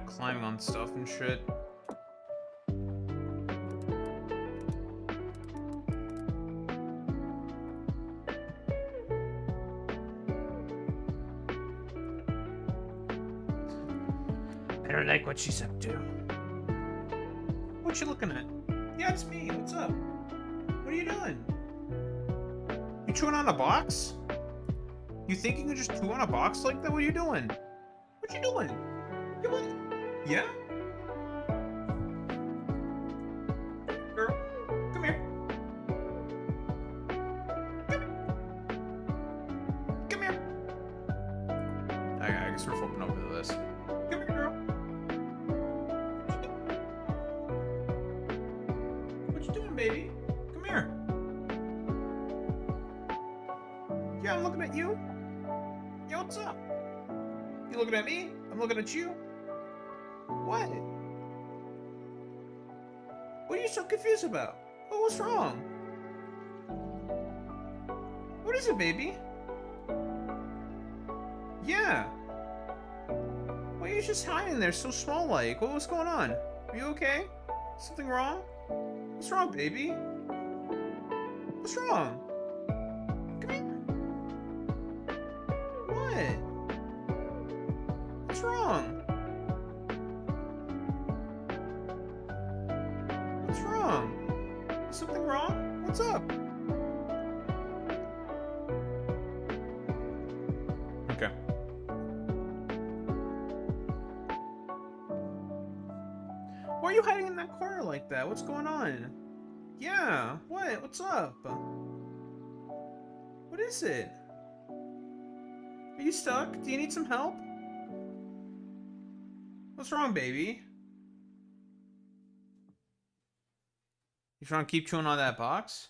climbing on stuff and shit. I don't like what she's up to. What you looking at? Yeah, it's me. What's up? What are you doing? You chewing on a box? You think you can just chew on a box like that? What are you doing? What you doing? Come on. Yeah? Girl, come here. Come here. I guess we're flipping over to this. Come here, girl. What you doing, baby? Come here. Yeah, I'm looking at you. Yo, what's up? You looking at me? I'm looking at you. What? What are you so confused about? Oh, what's wrong? What is it, baby? Yeah. Why are you just hiding there so small-like? What's going on? Are you okay? Something wrong? What's wrong, baby? What's wrong? Come here. What? What's wrong? What's wrong? Is something wrong? What's up? Okay. Why are you hiding in that corner like that? What's going on? Yeah, what? What's up? What is it? Are you stuck? Do you need some help? What's wrong, baby? You trying to keep chewing on that box?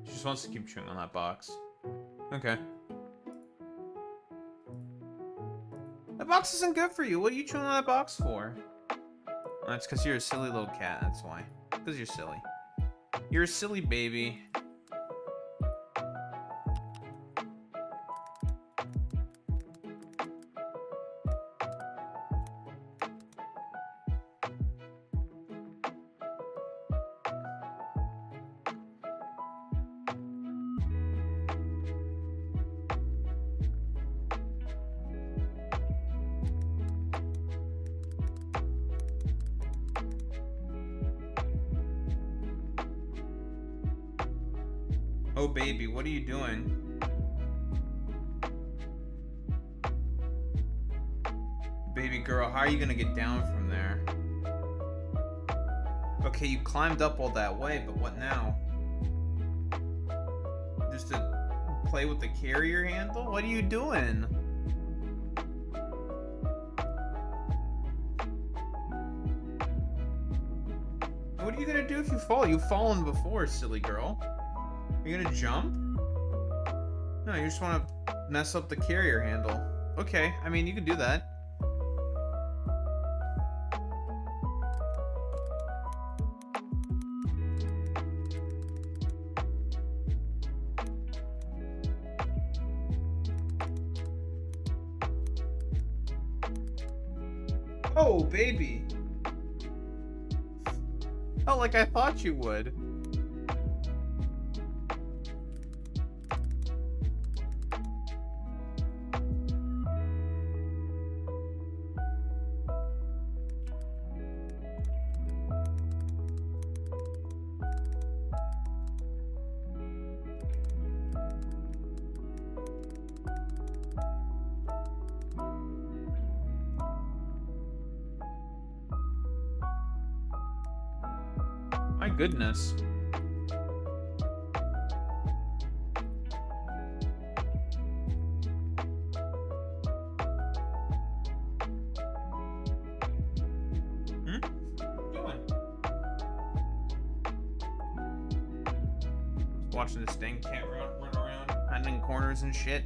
She just wants to keep chewing on that box. Okay. That box isn't good for you. What are you chewing on that box for? Oh, that's because you're a silly little cat, that's why. Because you're silly. You're a silly baby. Oh, baby, what are you doing? Baby girl, how are you gonna get down from there? Okay, you climbed up all that way, but what now? Just to play with the carrier handle? What are you doing? What are you gonna do if you fall? You've fallen before, silly girl. Are you gonna jump? No, you just wanna mess up the carrier handle. Okay, I mean, you can do that. Oh, baby. Oh, like I thought you would. My goodness. Hmm? What you doing? Watching this dang cat run around, hiding in corners and shit.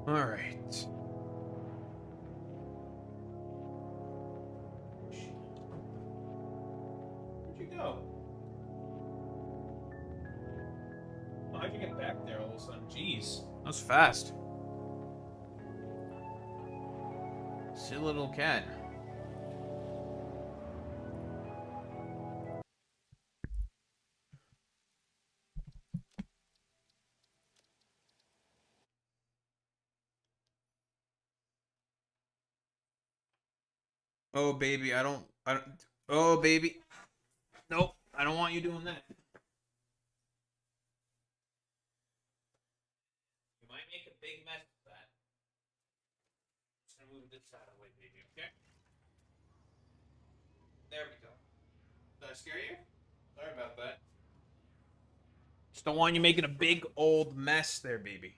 All right. Where'd you go? Oh, how'd you get back there all of a sudden? Jeez. That was fast. Silly little cat. Oh, baby, I don't. Oh, baby. Nope, I don't want you doing that. You might make a big mess of that. Just gonna move this out of the way, baby, okay? There we go. Did I scare you? Sorry about that. Just don't want you making a big old mess there, baby.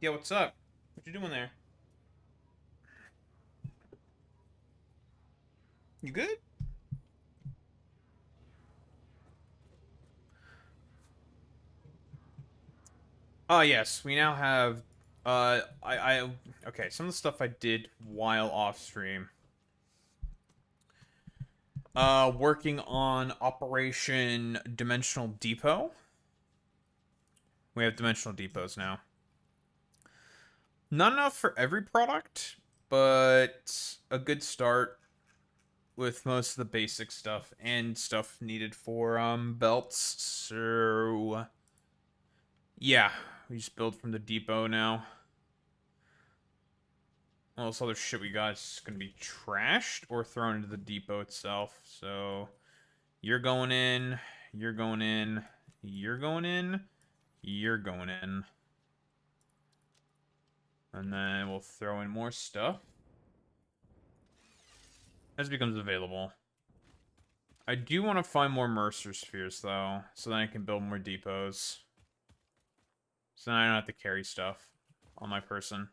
Yeah, what's up? What you doing there? You good? Oh yes, we now have okay, some of the stuff I did while off stream. Working on Operation Dimensional Depot. We have dimensional depots now. Not enough for every product, but a good start with most of the basic stuff and stuff needed for belts. So yeah, we just build from the depot now. All this other shit we got is gonna be trashed or thrown into the depot itself. So you're going in, you're going in, you're going in, you're going in. And then we'll throw in more stuff as it becomes available. I do want to find more Mercer Spheres, though, so then I can build more depots. So then I don't have to carry stuff on my person.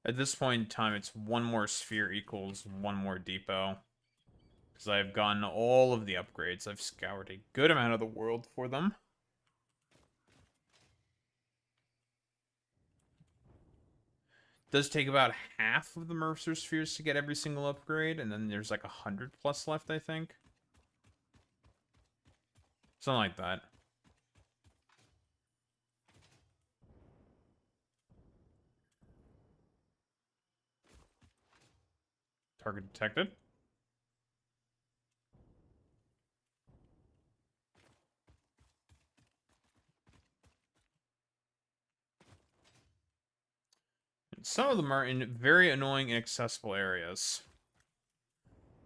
At this point in time, it's one more sphere equals one more depot. Because I've gotten all of the upgrades. I've scoured a good amount of the world for them. Does take about half of the Mercer Spheres to get every single upgrade, and then there's like 100 plus left, I think. Something like that. Target detected. Some of them are in very annoying, inaccessible areas.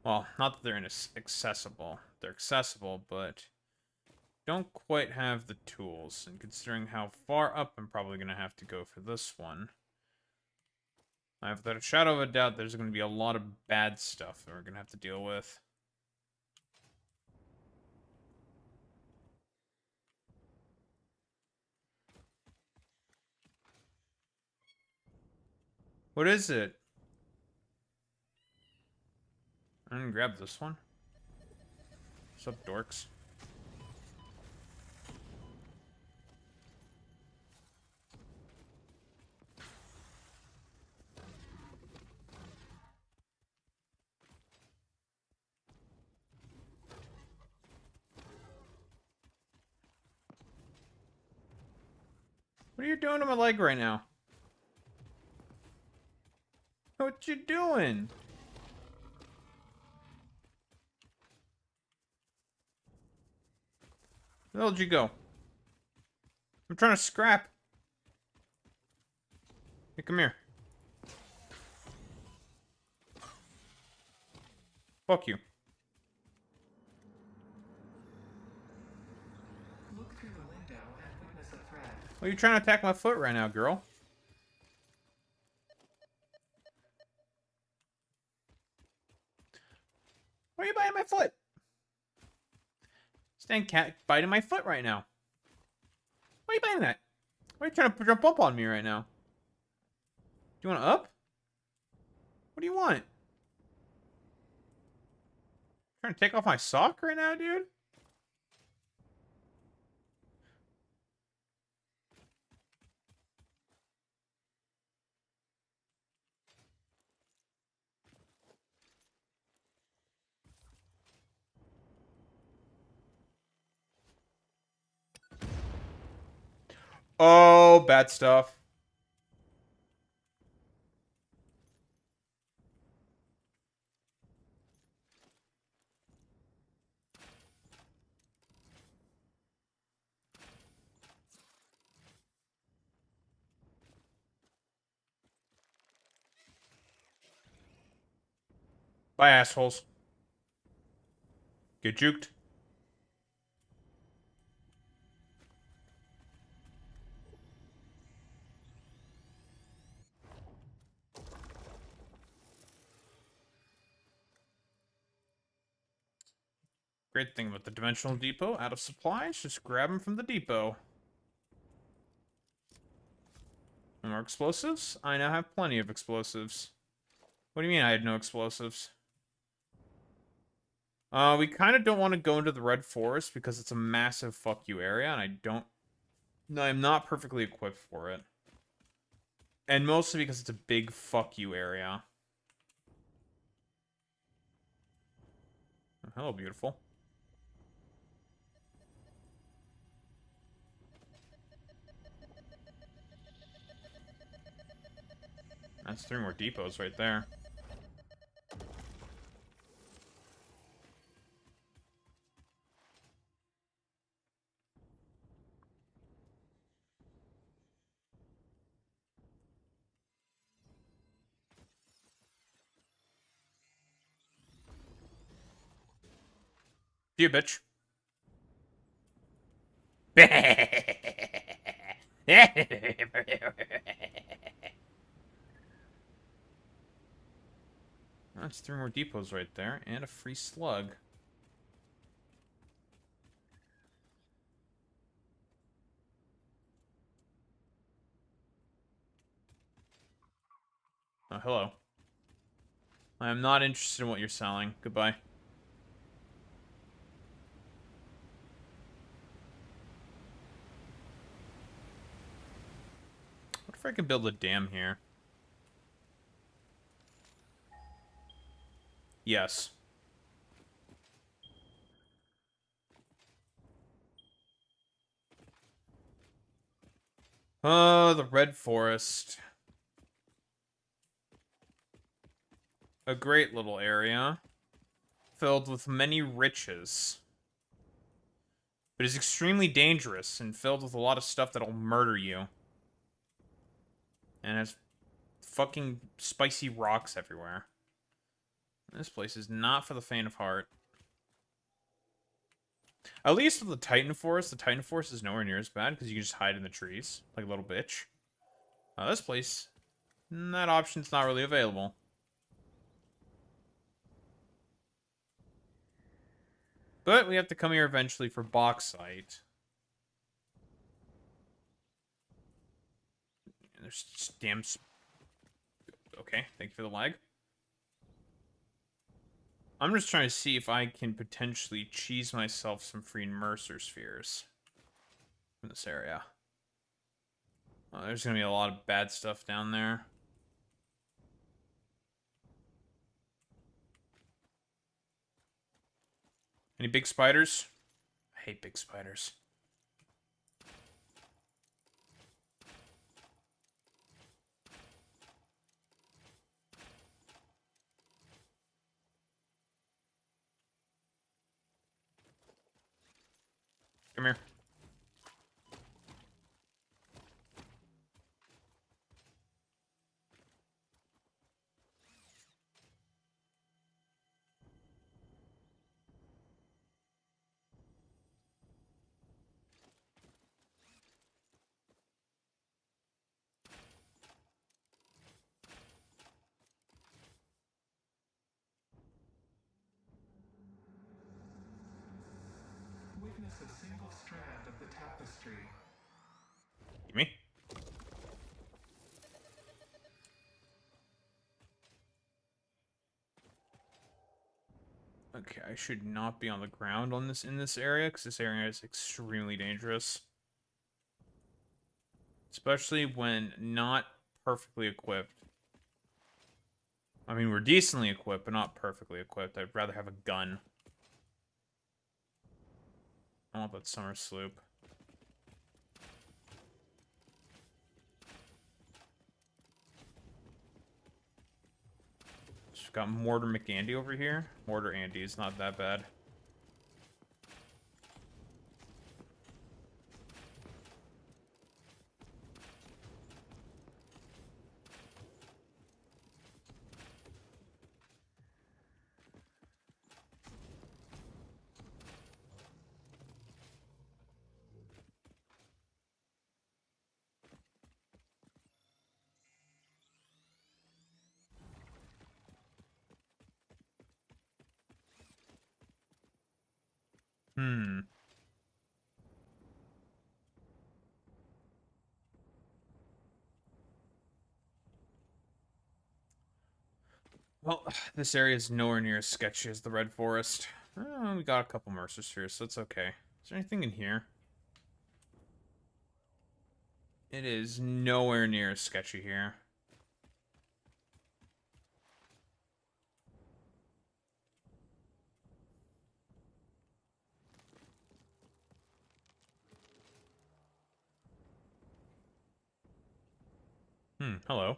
Well, not that they're inaccessible. They're accessible, but don't quite have the tools. And considering how far up I'm probably going to have to go for this one, I have without a shadow of a doubt there's going to be a lot of bad stuff that we're going to have to deal with. What is it? I'm going to grab this one. What's up, dorks? What are you doing to my leg right now? What you doing? Where the hell did you go? I'm trying to scrap. Hey, come here. Fuck you. Why are you trying to attack my foot right now, girl? Why are you biting my foot? Stand cat biting my foot right now. Why are you biting that? Why are you trying to jump up on me right now? Do you want to up? What do you want? Trying to take off my sock right now, dude? Oh, bad stuff. Bye, assholes. Get juked. Great thing about the Dimensional Depot. Out of supplies, just grab them from the depot. More explosives? I now have plenty of explosives. What do you mean I had no explosives? We kind of don't want to go into the Red Forest because it's a massive fuck you area, and I'm not perfectly equipped for it. And mostly because it's a big fuck you area. Oh, hello, beautiful. That's 3 more depots right there. See you, bitch. That's 3 more depots right there, and a free slug. Oh, hello. I am not interested in what you're selling. Goodbye. What if I can build a dam here? Yes. Oh, the Red Forest. A great little area. Filled with many riches. But is extremely dangerous and filled with a lot of stuff that'll murder you. And has fucking spicy rocks everywhere. This place is not for the faint of heart. At least with the Titan Forest is nowhere near as bad because you can just hide in the trees like a little bitch. This place, that option's not really available. But we have to come here eventually for bauxite. There's just damn... Okay, thank you for the lag. I'm just trying to see if I can potentially cheese myself some free Mercer spheres in this area. Oh, there's going to be a lot of bad stuff down there. Any big spiders? I hate big spiders. Come here. Witness a single strand of the tapestry. Give me. Okay, I should not be on the ground on this in this area because this area is extremely dangerous. Especially when not perfectly equipped. I mean, we're decently equipped, but not perfectly equipped. I'd rather have a gun. I want that summer sloop. We've got Mortar McAndy over here. Mortar Andy is not that bad. Hmm. Well, this area is nowhere near as sketchy as the Red Forest. We got a couple Mercers here, so it's okay. Is there anything in here? It is nowhere near as sketchy here. Hello.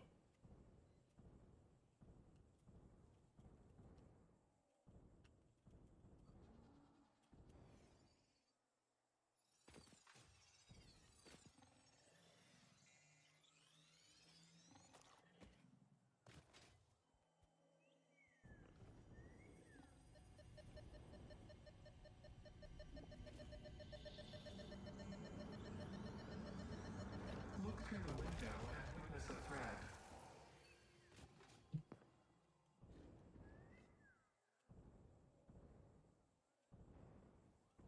Look through the window and witness a thread.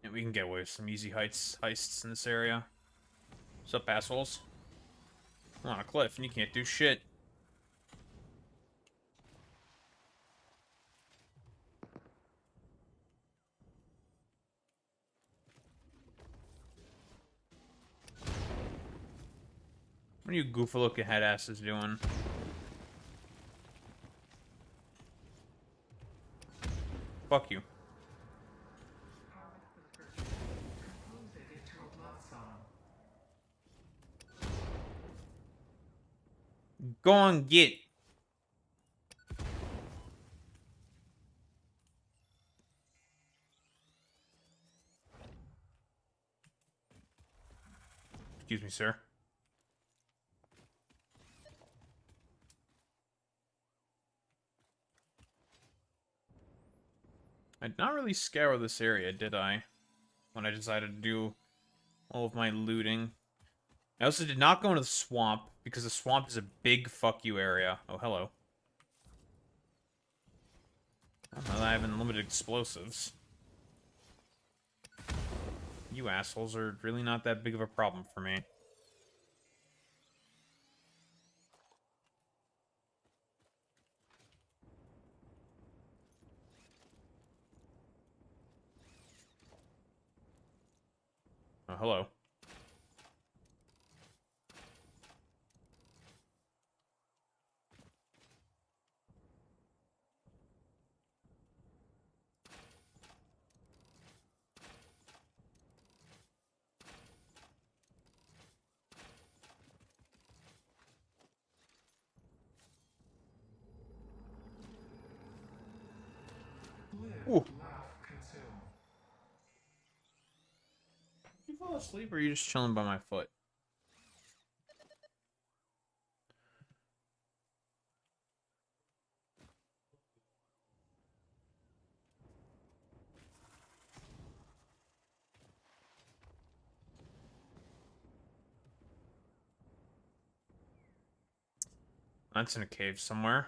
And we can get away with some easy heists in this area. What's up, assholes? I'm on a cliff and you can't do shit. What are you goofy-looking head asses doing? Fuck you. Compose it into a love song. Go on, get. Excuse me, sir. I did not really scour this area, did I? When I decided to do all of my looting. I also did not go into the swamp, because the swamp is a big fuck you area. Oh, hello. I don't know that I have unlimited explosives. You assholes are really not that big of a problem for me. Oh, hello. Live, Ooh. laugh, consume. You fall asleep or are you just chilling by my foot? That's in a cave somewhere.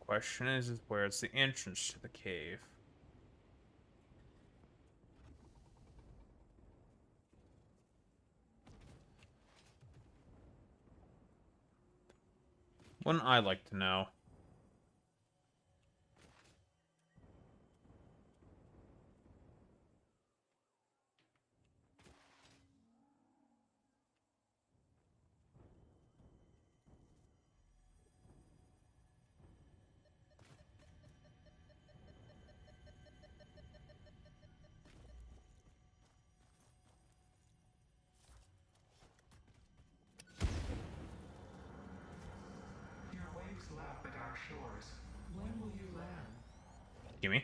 question is where's the entrance to the cave? Wouldn't I like to know? Your waves lap at our shores. When will you land? Gimme.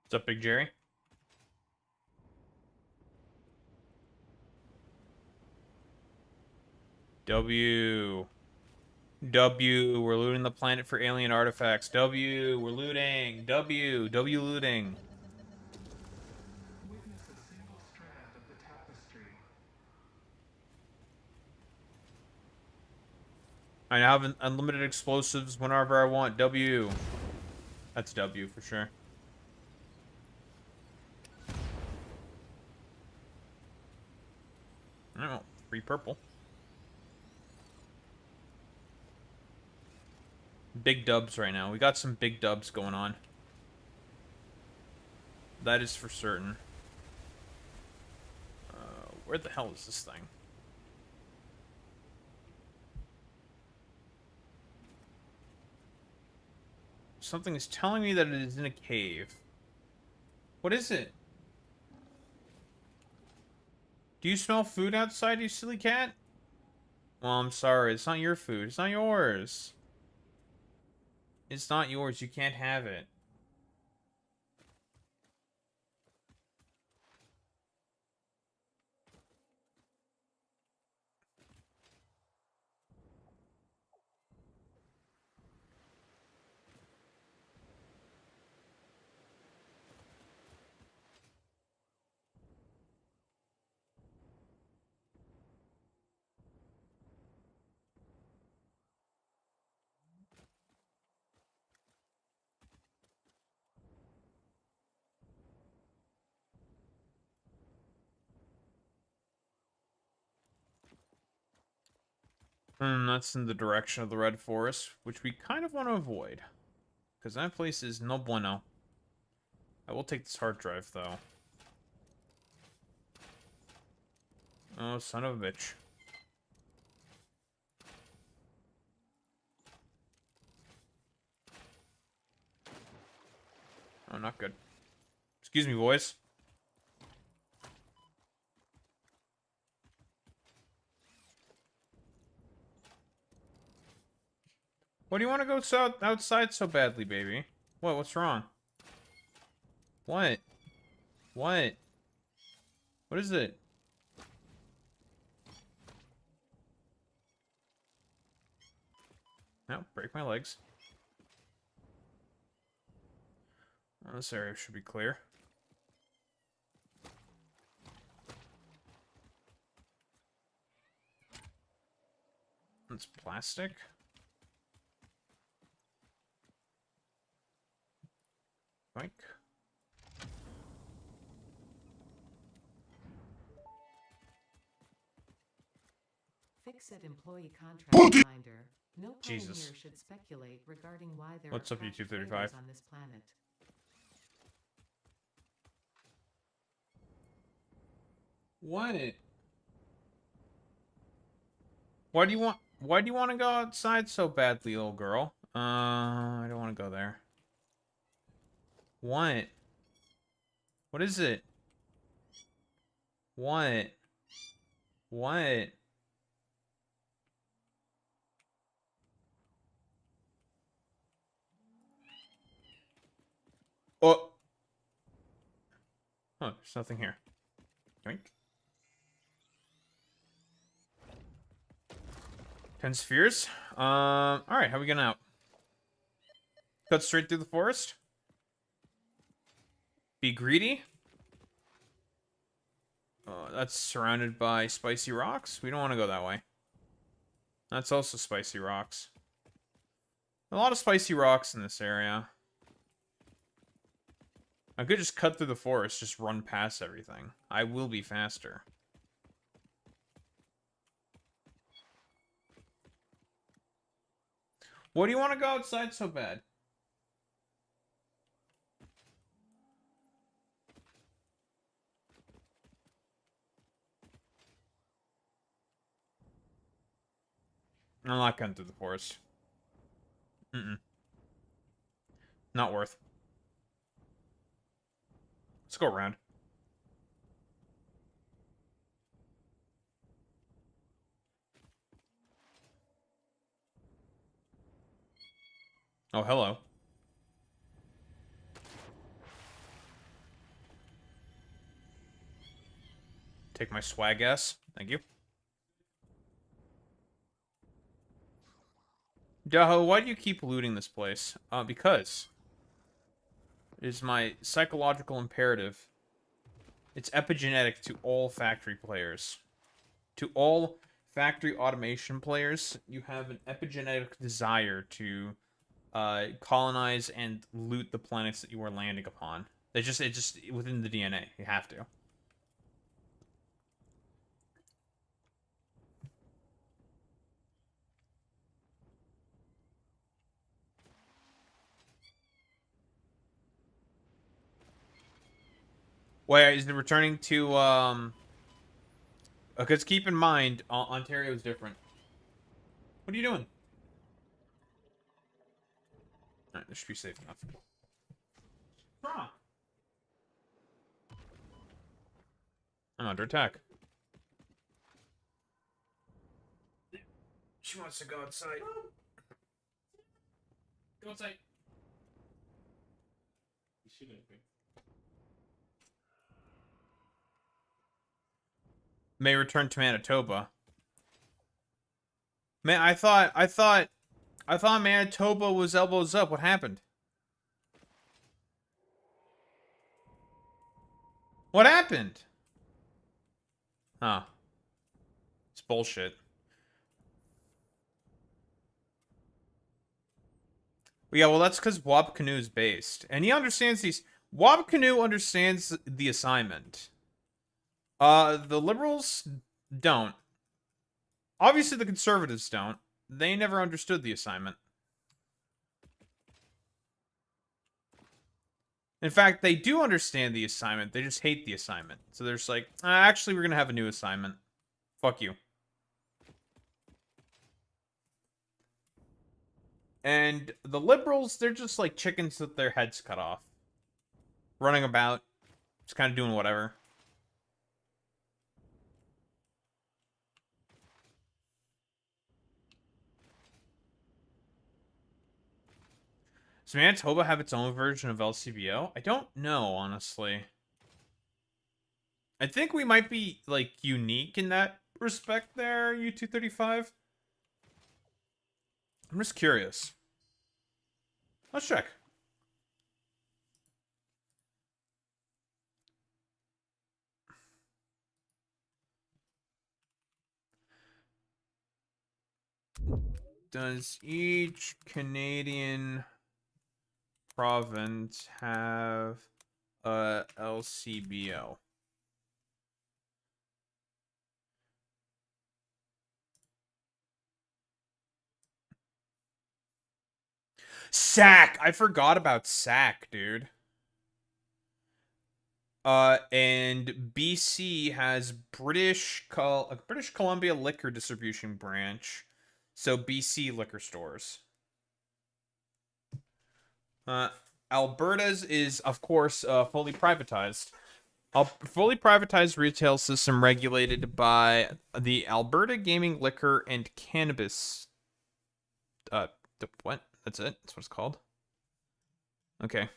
What's up, Big Jerry? W. W. We're looting the planet for alien artifacts. W. We're looting. W. W looting. Witness a single strand of the tapestry. I now have unlimited explosives whenever I want. W. That's W for sure. Oh, free purple. Big dubs right now. We got some big dubs going on. That is for certain. Where the hell is this thing? Something is telling me that it is in a cave. What is it? Do you smell food outside, you silly cat? Well, I'm sorry. It's not your food. It's not yours. It's not yours. You can't have it. That's in the direction of the Red Forest, which we kind of want to avoid. Because that place is no bueno. I will take this hard drive, though. Oh, son of a bitch. Oh, not good. Excuse me, boys. What do you want to go outside so badly, baby? What? What's wrong? What? What? What is it? No, break my legs. Well, this area should be clear. It's plastic. Like. Fix-it employee contract reminder. No Jesus. pioneer should speculate regarding why there What's are up, cracked YouTube 35? players on this planet. What? Why do you want to go outside so badly, little girl? I don't want to go there. What? What is it? What? What? Oh. Oh, there's nothing here. Yoink. 10 spheres. Alright, how are we getting out? Cut straight through the forest? Be greedy? That's surrounded by spicy rocks. We don't want to go that way. That's also spicy rocks. A lot of spicy rocks in this area. I could just cut through the forest, just run past everything. I will be faster. What do you want to go outside so bad? I'm not cutting through the forest. Not worth. Let's go around. Oh, hello. Take my swag ass. Thank you. Daho, why do you keep looting this place? Because it is my psychological imperative. It's epigenetic to all factory players. To all factory automation players, you have an epigenetic desire to colonize and loot the planets that you are landing upon. It just within the DNA. You have to. Wait, is it returning to because keep in mind, Ontario is different. What are you doing? Alright, this should be safe enough. What's wrong? I'm under attack. She wants to go outside. Go outside. You shouldn't be. May return to Manitoba. Man, I thought Manitoba was elbows up. What happened? What happened? Huh. It's bullshit. Yeah, well, that's because Wab Canoe is based. And he understands these... Wab Canoe understands the assignment. The Liberals don't. Obviously, the Conservatives don't. They never understood the assignment. In fact, they do understand the assignment. They just hate the assignment. So they're just like, actually, we're going to have a new assignment. Fuck you. And the Liberals, they're just like chickens with their heads cut off. Running about. Just kind of doing whatever. Does Manitoba have its own version of LCBO? I don't know, honestly. I think we might be, like, unique in that respect there, U-235. I'm just curious. Let's check. Does each Canadian province have a LCBO? SAC! I forgot about SAC, dude. And BC has British Columbia Liquor Distribution Branch. So BC liquor stores. Alberta's is, of course, fully privatized. A fully privatized retail system regulated by the Alberta Gaming Liquor and Cannabis. What? That's it? That's what it's called? Okay.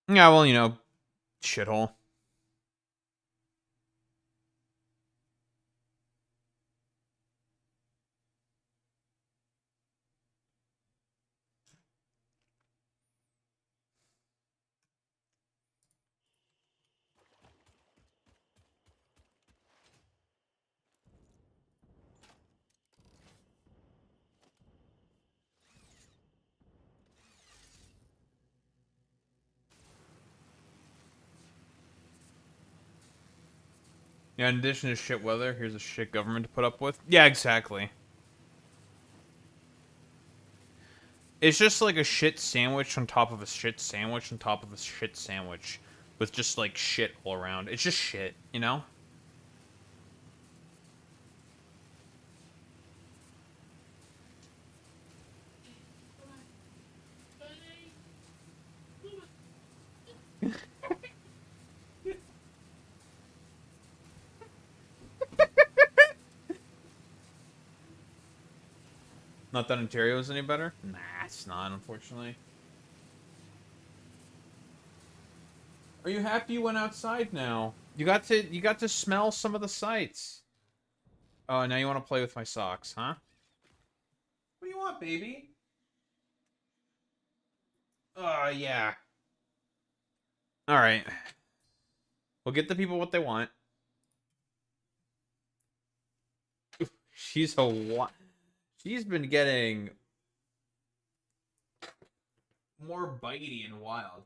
Yeah, well, you know, shithole. Yeah, in addition to shit weather, here's a shit government to put up with. Yeah, exactly. It's just like a shit sandwich on top of a shit sandwich on top of a shit sandwich. With just like shit all around. It's just shit, you know? Not that Ontario is any better? Nah, it's not, unfortunately. Are you happy you went outside now? You got to smell some of the sights. Oh, now you want to play with my socks, huh? What do you want, baby? Oh, yeah. All right. We'll get the people what they want. She's a what? She's been getting more bitey and wild.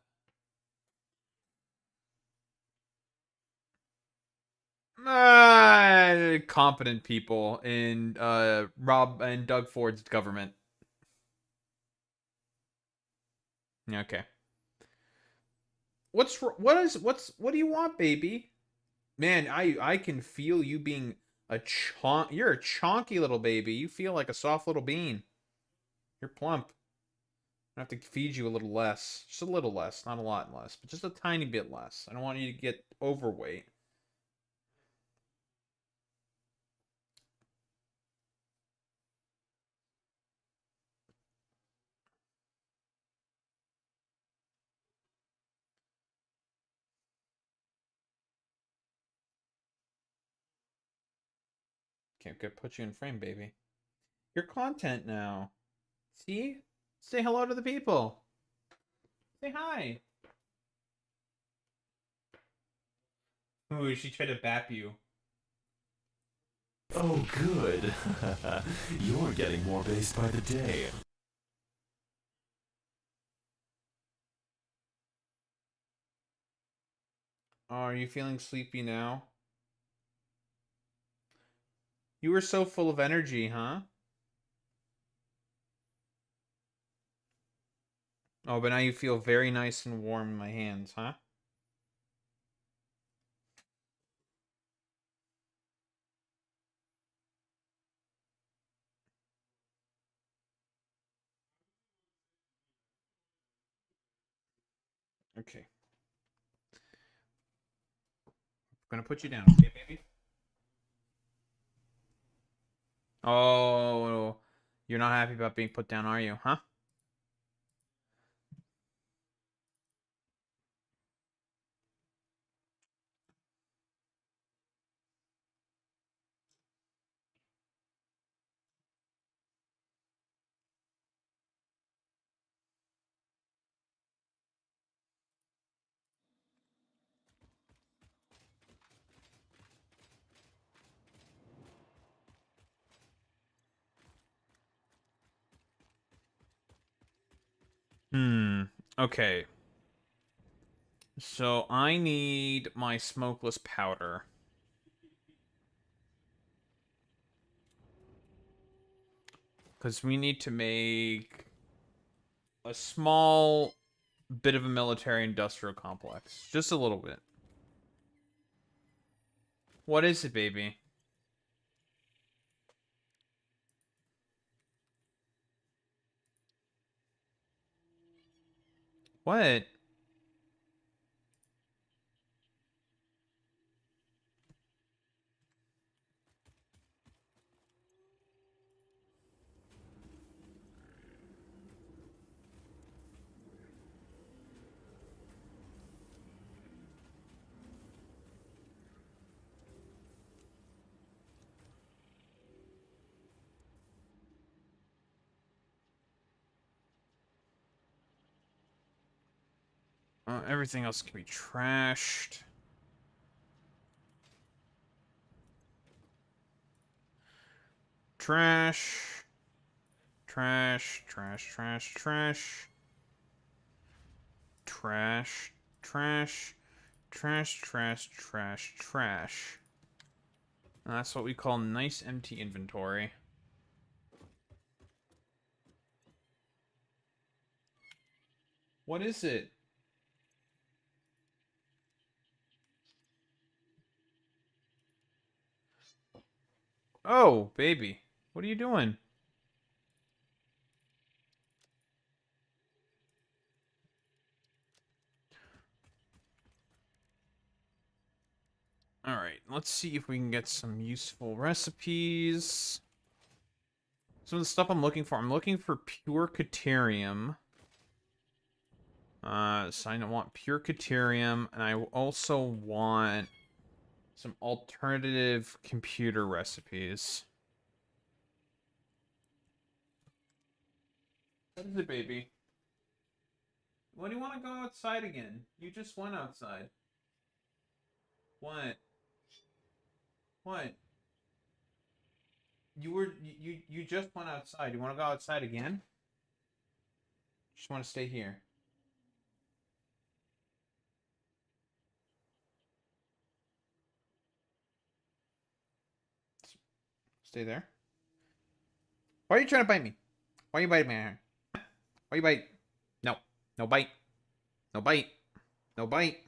Competent people in Rob and Doug Ford's government. Okay. What do you want, baby? Man, I can feel you being you're a chonky little baby. You feel like a soft little bean. You're plump. I have to feed you a little less. Just a little less, not a lot less, but just a tiny bit less. I don't want you to get overweight. Okay, put you in frame, baby. Your content now. See? Say hello to the people. Say hi. Ooh, she tried to bap you. Oh, good. You're getting more based by the day. Oh, are you feeling sleepy now? You were so full of energy, huh? Oh, but now you feel very nice and warm in my hands, huh? Okay. I'm gonna put you down, okay, baby? Oh, you're not happy about being put down, are you, huh? Hmm. Okay. So I need my smokeless powder. Because we need to make a small bit of a military industrial complex. Just a little bit. What is it, baby? What? Everything else can be trashed. Trash. Trash, trash, trash, trash. Trash, trash, trash, trash, trash, trash. And that's what we call nice empty inventory. What is it? Oh, baby. What are you doing? Alright, let's see if we can get some useful recipes. Some of the stuff I'm looking for pure Caterium. So I want pure Caterium, and I also want some alternative computer recipes. What is it, baby? When do you want to go outside again? You just went outside. What? What? You just went outside. You want to go outside again? You just want to stay here. Stay there. Why are you trying to bite me? Why are you biting me? Why you bite? No. No bite. No bite. No bite.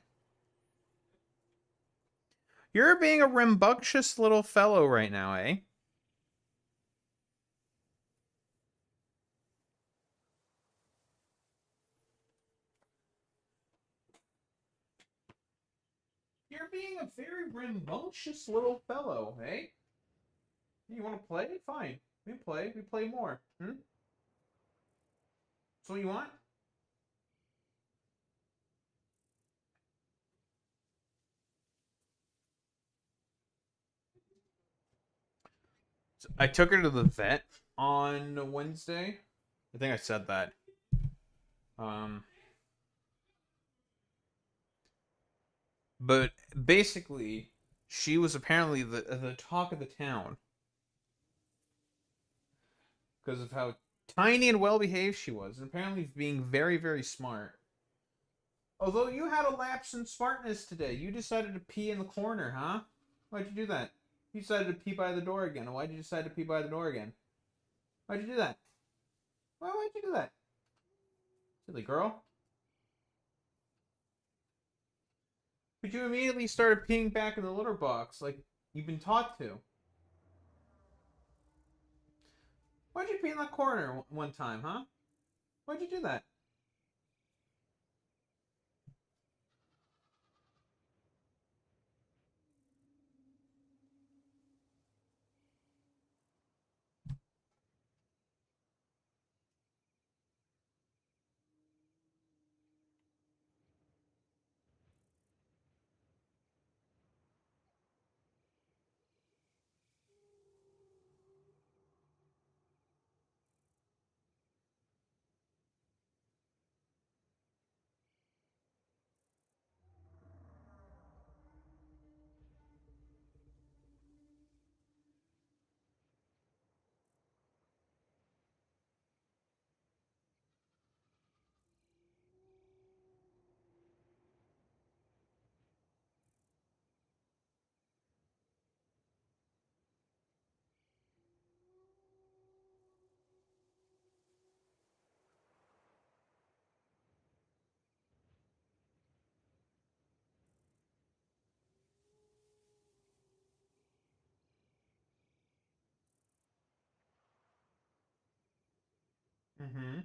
You're being a rambunctious little fellow right now, eh? You're being a very rambunctious little fellow, eh? You want to play? Fine. We play. We play more. Hmm? So what you want? So I took her to the vet on Wednesday. I think I said that. Um, but basically, she was apparently the talk of the town because of how tiny and well behaved she was, and apparently being very, very smart. Although you had a lapse in smartness today, you decided to pee in the corner, huh? Why'd you do that? You decided to pee by the door again. Why'd you decide to pee by the door again? Why'd you do that? Why'd you do that? Silly girl. But you immediately started peeing back in the litter box like you've been taught to. Why'd you pee in that corner one time, huh? Why'd you do that? Mm-hmm.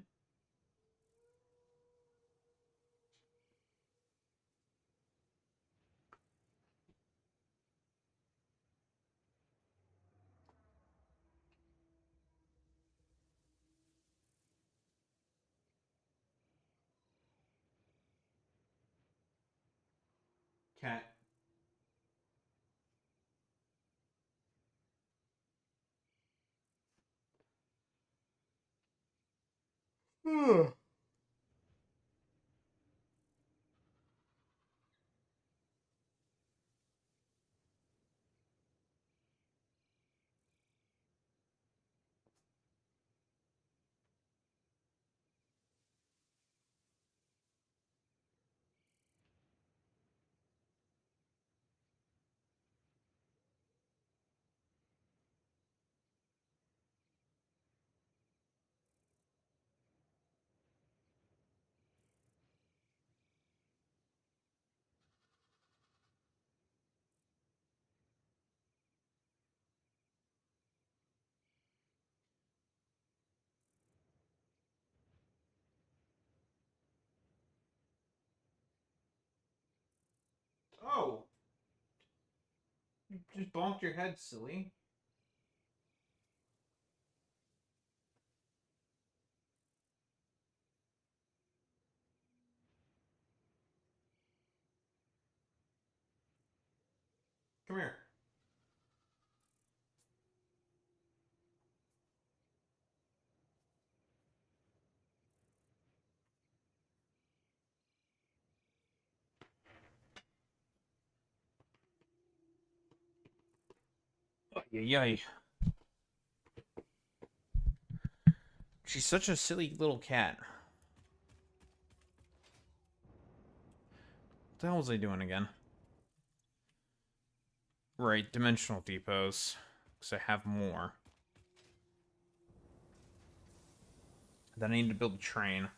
Cat. You just bonked your head, silly. Come here. Yay. She's such a silly little cat. What the hell was I doing again? Right, dimensional depots. Because I have more. Then I need to build a train.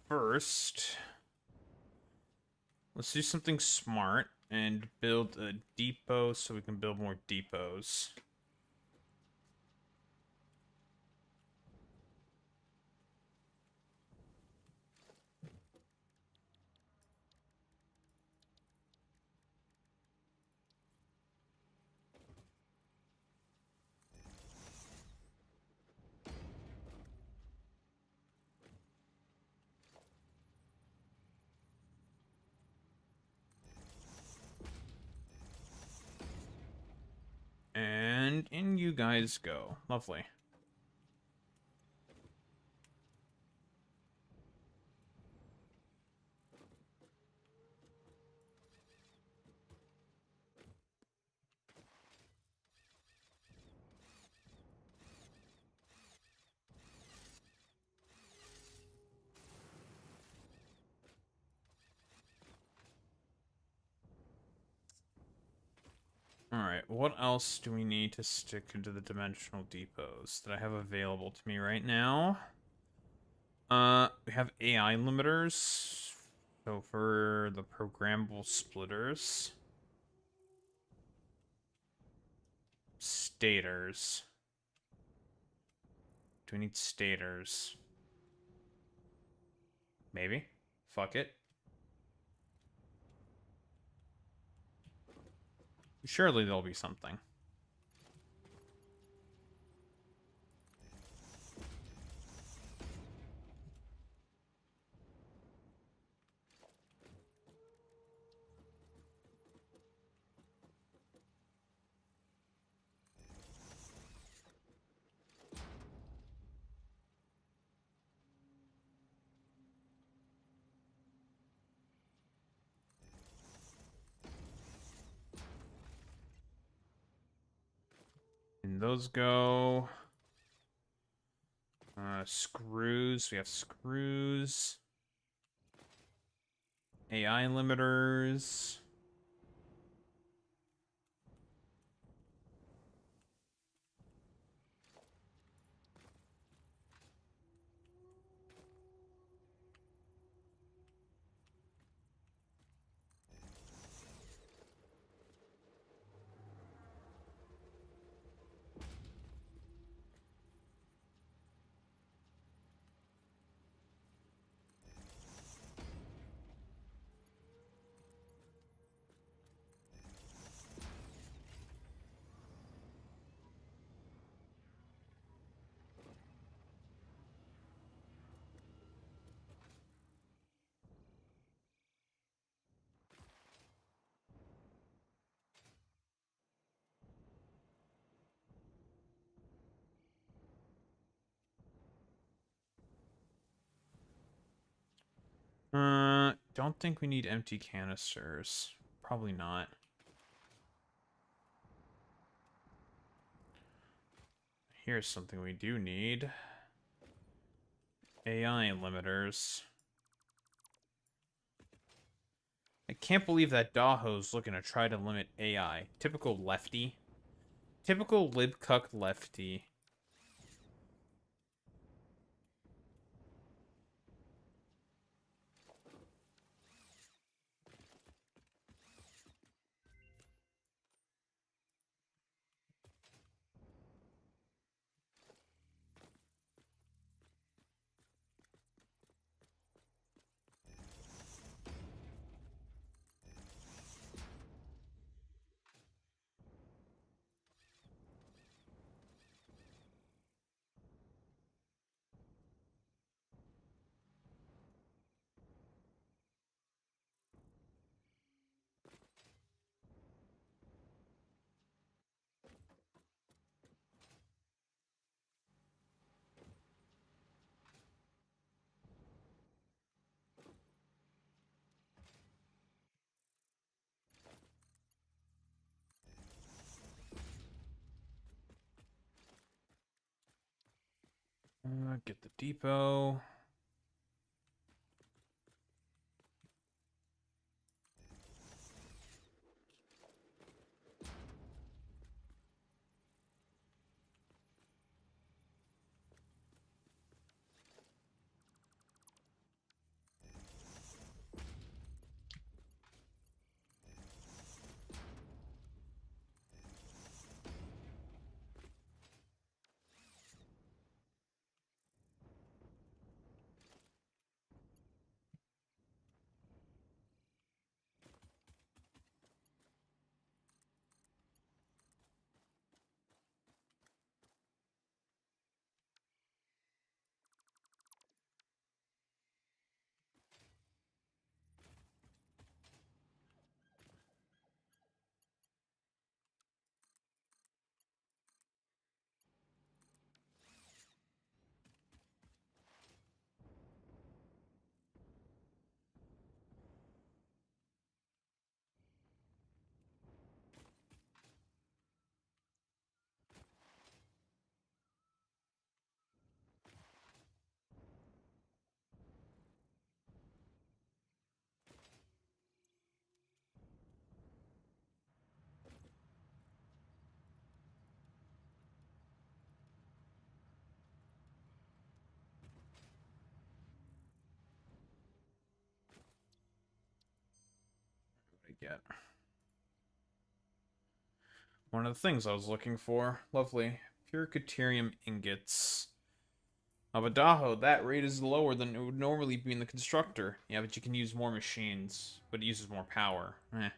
First, let's do something smart and build a depot so we can build more depots. And in you guys go. Lovely. Alright, what else do we need to stick into the dimensional depots that I have available to me right now? We have AI limiters. So for the programmable splitters. Stators. Do we need stators? Maybe. Fuck it. Surely there'll be something. And those go. Screws. We have screws. AI limiters. Don't think we need empty canisters. Probably not. Here's something we do need. AI limiters. I can't believe that Daho's looking to try to limit AI. Typical lefty. Typical libcuck lefty. Get the depot. What did I get? One of the things I was looking for. Lovely. Pure Caterium ingots. Abadaho, that rate is lower than it would normally be in the constructor. Yeah, but you can use more machines, but it uses more power. Eh.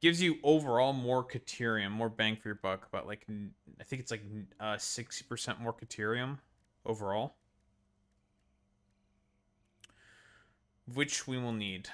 Gives you overall more Caterium, more bang for your buck, but like, I think it's like 60% more Caterium overall. Which we will need.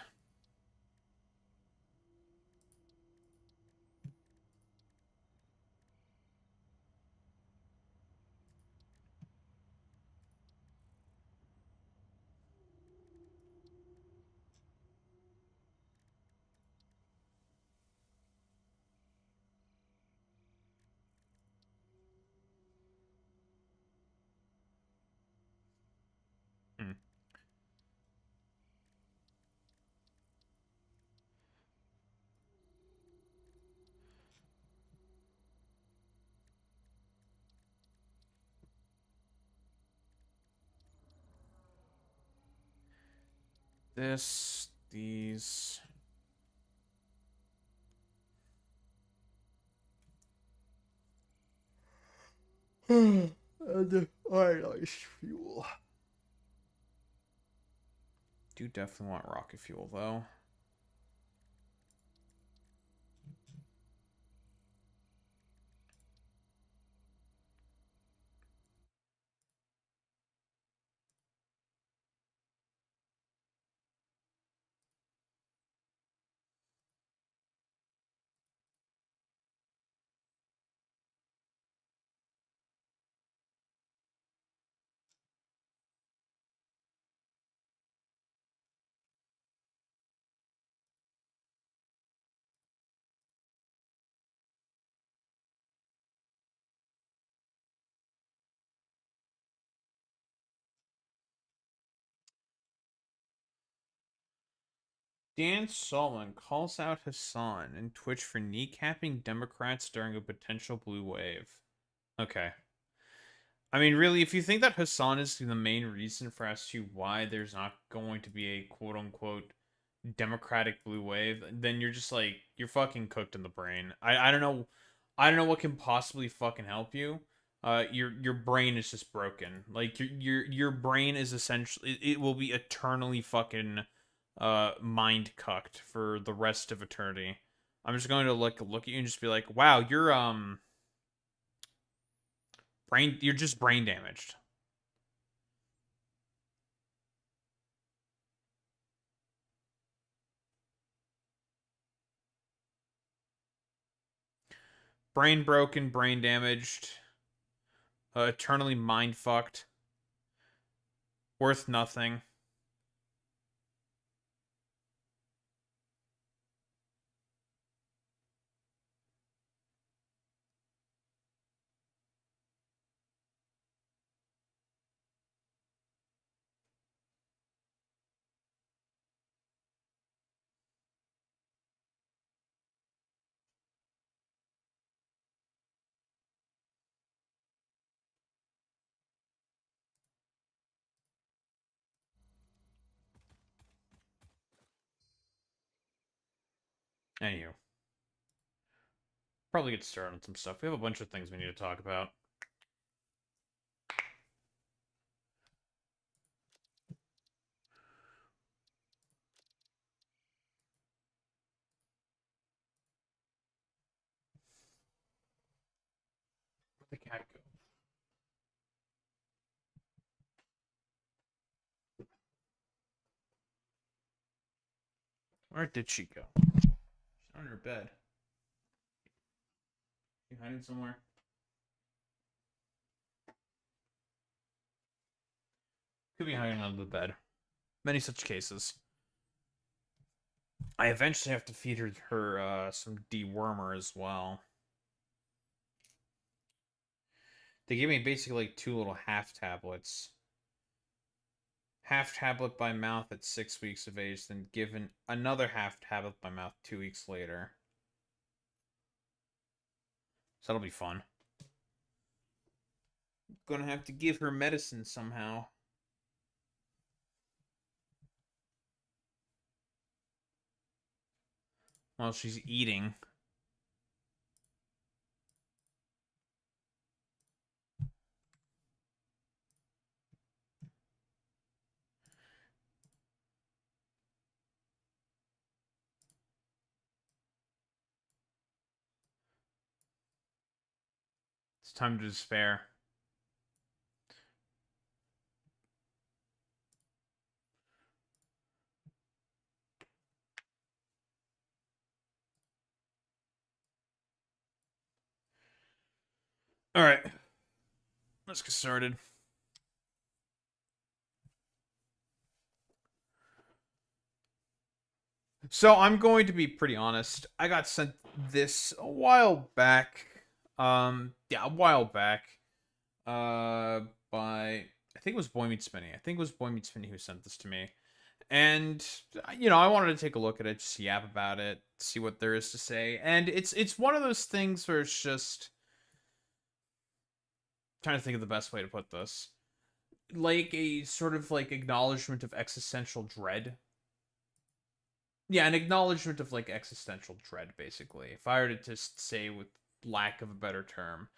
Hmm. These. And the ice fuel. Do definitely want rocket fuel though. Dan Solomon calls out Hassan and Twitch for kneecapping Democrats during a potential blue wave. Okay. I mean, really, if you think that Hassan is the main reason for as to why there's not going to be a quote unquote Democratic blue wave, then you're just like you're fucking cooked in the brain. I don't know, I don't know what can possibly fucking help you. Your brain is just broken. Like your brain is essentially it will be eternally fucking mind cucked for the rest of eternity. I'm just going to look at you and just be like, wow, you're just brain damaged. Brain broken, brain damaged, eternally mind fucked, worth nothing. Anywho. Probably get started on some stuff. We have a bunch of things we need to talk about. Where'd the cat go? Where did she go? She's on her bed. You hiding somewhere? Could be hiding under the bed. Many such cases. I eventually have to feed her some dewormer as well. They gave me basically like 2 little half tablets. Half tablet by mouth at 6 weeks of age, then given another half tablet by mouth 2 weeks later. So that'll be fun. Gonna have to give her medicine somehow. While she's eating. It's time to despair. All right. Let's get started. So I'm going to be pretty honest. I got sent this a while back. Yeah, a while back. By I think it was Boy Meets Spinny. I think it was Boy Meets Spinny who sent this to me. And I wanted to take a look at it, just yap about it, see what there is to say. And it's one of those things where it's just trying to think of the best way to put this. Like a sort of like acknowledgement of existential dread. Yeah, an acknowledgement of like existential dread, basically. If I were to just say with lack of a better term.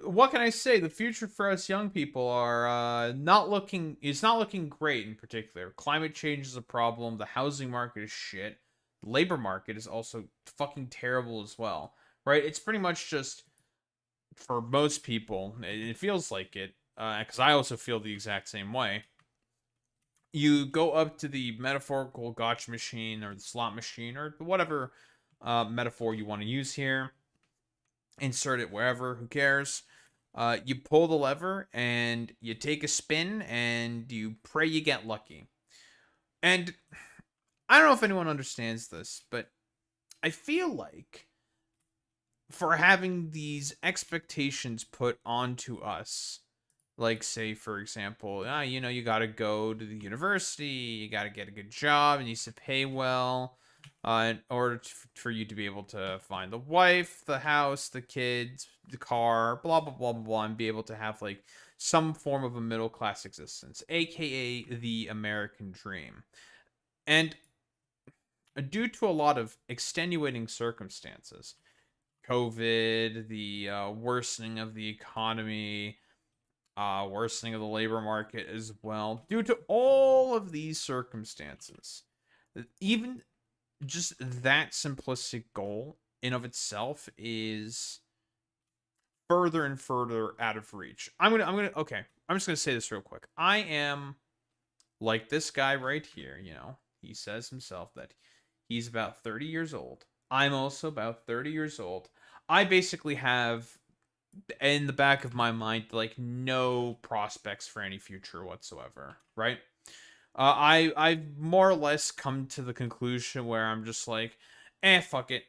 What can I say? The future for us young people are not looking great in particular. Climate change is a problem, the housing market is shit. The labor market is also fucking terrible as well. Right? It's pretty much just for most people, it feels like it, because I also feel the exact same way. You go up to the metaphorical gotcha machine or the slot machine or whatever metaphor you want to use here. Insert it wherever, who cares? You pull the lever and you take a spin and you pray you get lucky. And I don't know if anyone understands this, but I feel like for having these expectations put onto us, like say for example, you got to go to the university, you got to get a good job, it needs to pay well, in order for you to be able to find the wife, the house, the kids, the car, blah blah blah blah blah, and be able to have like some form of a middle class existence, aka the American dream. And due to a lot of extenuating circumstances, COVID, the worsening of the economy, worsening of the labor market as well. Due to all of these circumstances, even just that simplistic goal in of itself is further and further out of reach. I'm just gonna say this real quick. I am like this guy right here. He says himself that he's about 30 years old. I'm also about 30 years old. I basically have in the back of my mind like no prospects for any future whatsoever, right? I've more or less come to the conclusion where I'm just like, fuck it,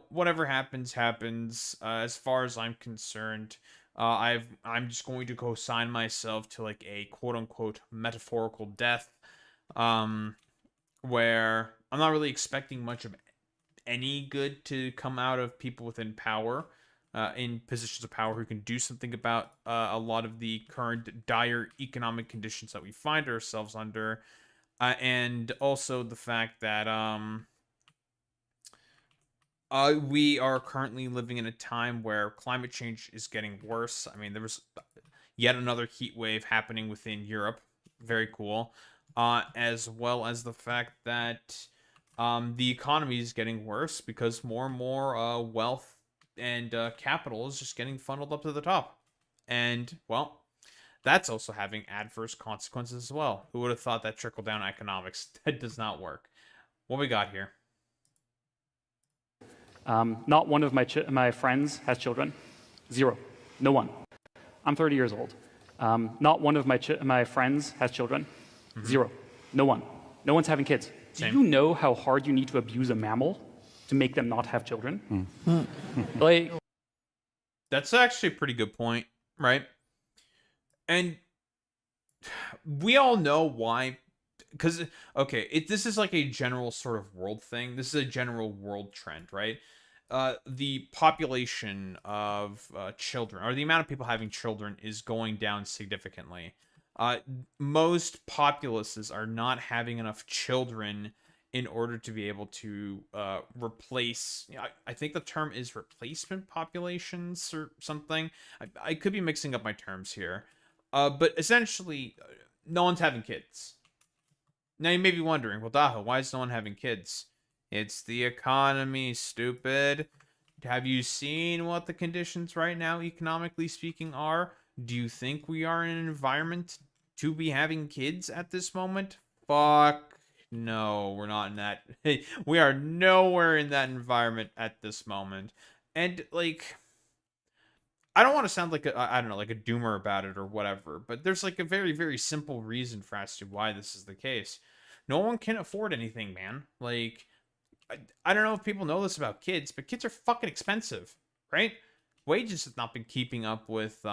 whatever happens happens. As far as I'm concerned, I'm just going to go sign myself to like a quote unquote metaphorical death, where I'm not really expecting much of any good to come out of people within power, in positions of power who can do something about a lot of the current dire economic conditions that we find ourselves under. and also the fact that we are currently living in a time where climate change is getting worse. I mean, there was yet another heat wave happening within Europe. Very cool. As well as the fact that the economy is getting worse because more and more wealth and capital is just getting funneled up to the top. And, well, that's also having adverse consequences as well. Who would have thought that trickle down economics that does not work? What we got here? Not one of my friends has children. Zero. No one. I'm 30 years old. Not one of my friends has children. Zero. No one. No one's having kids. Same. Do you know how hard you need to abuse a mammal to make them not have children? Like, That's actually a pretty good point, right? And we all know why. Because, okay, this is like a general sort of world thing. This is a general world trend, right? The population of children, or the amount of people having children, is going down significantly. Most populaces are not having enough children in order to be able to replace. I think the term is replacement populations or something. I could be mixing up my terms here. But essentially, no one's having kids. Now you may be wondering, well, Daho, why is no one having kids? It's the economy, stupid. Have you seen what the conditions right now, economically speaking, are? Do you think we are in an environment to be having kids at this moment? Fuck no, we're not in that. We are nowhere in that environment at this moment. And, like, I don't want to sound like I don't know, like a doomer about it or whatever, but there's like a very, very simple reason for as to why this is the case. No one can afford anything, man. Like, I don't know if people know this about kids, but kids are fucking expensive, right? Wages have not been keeping up with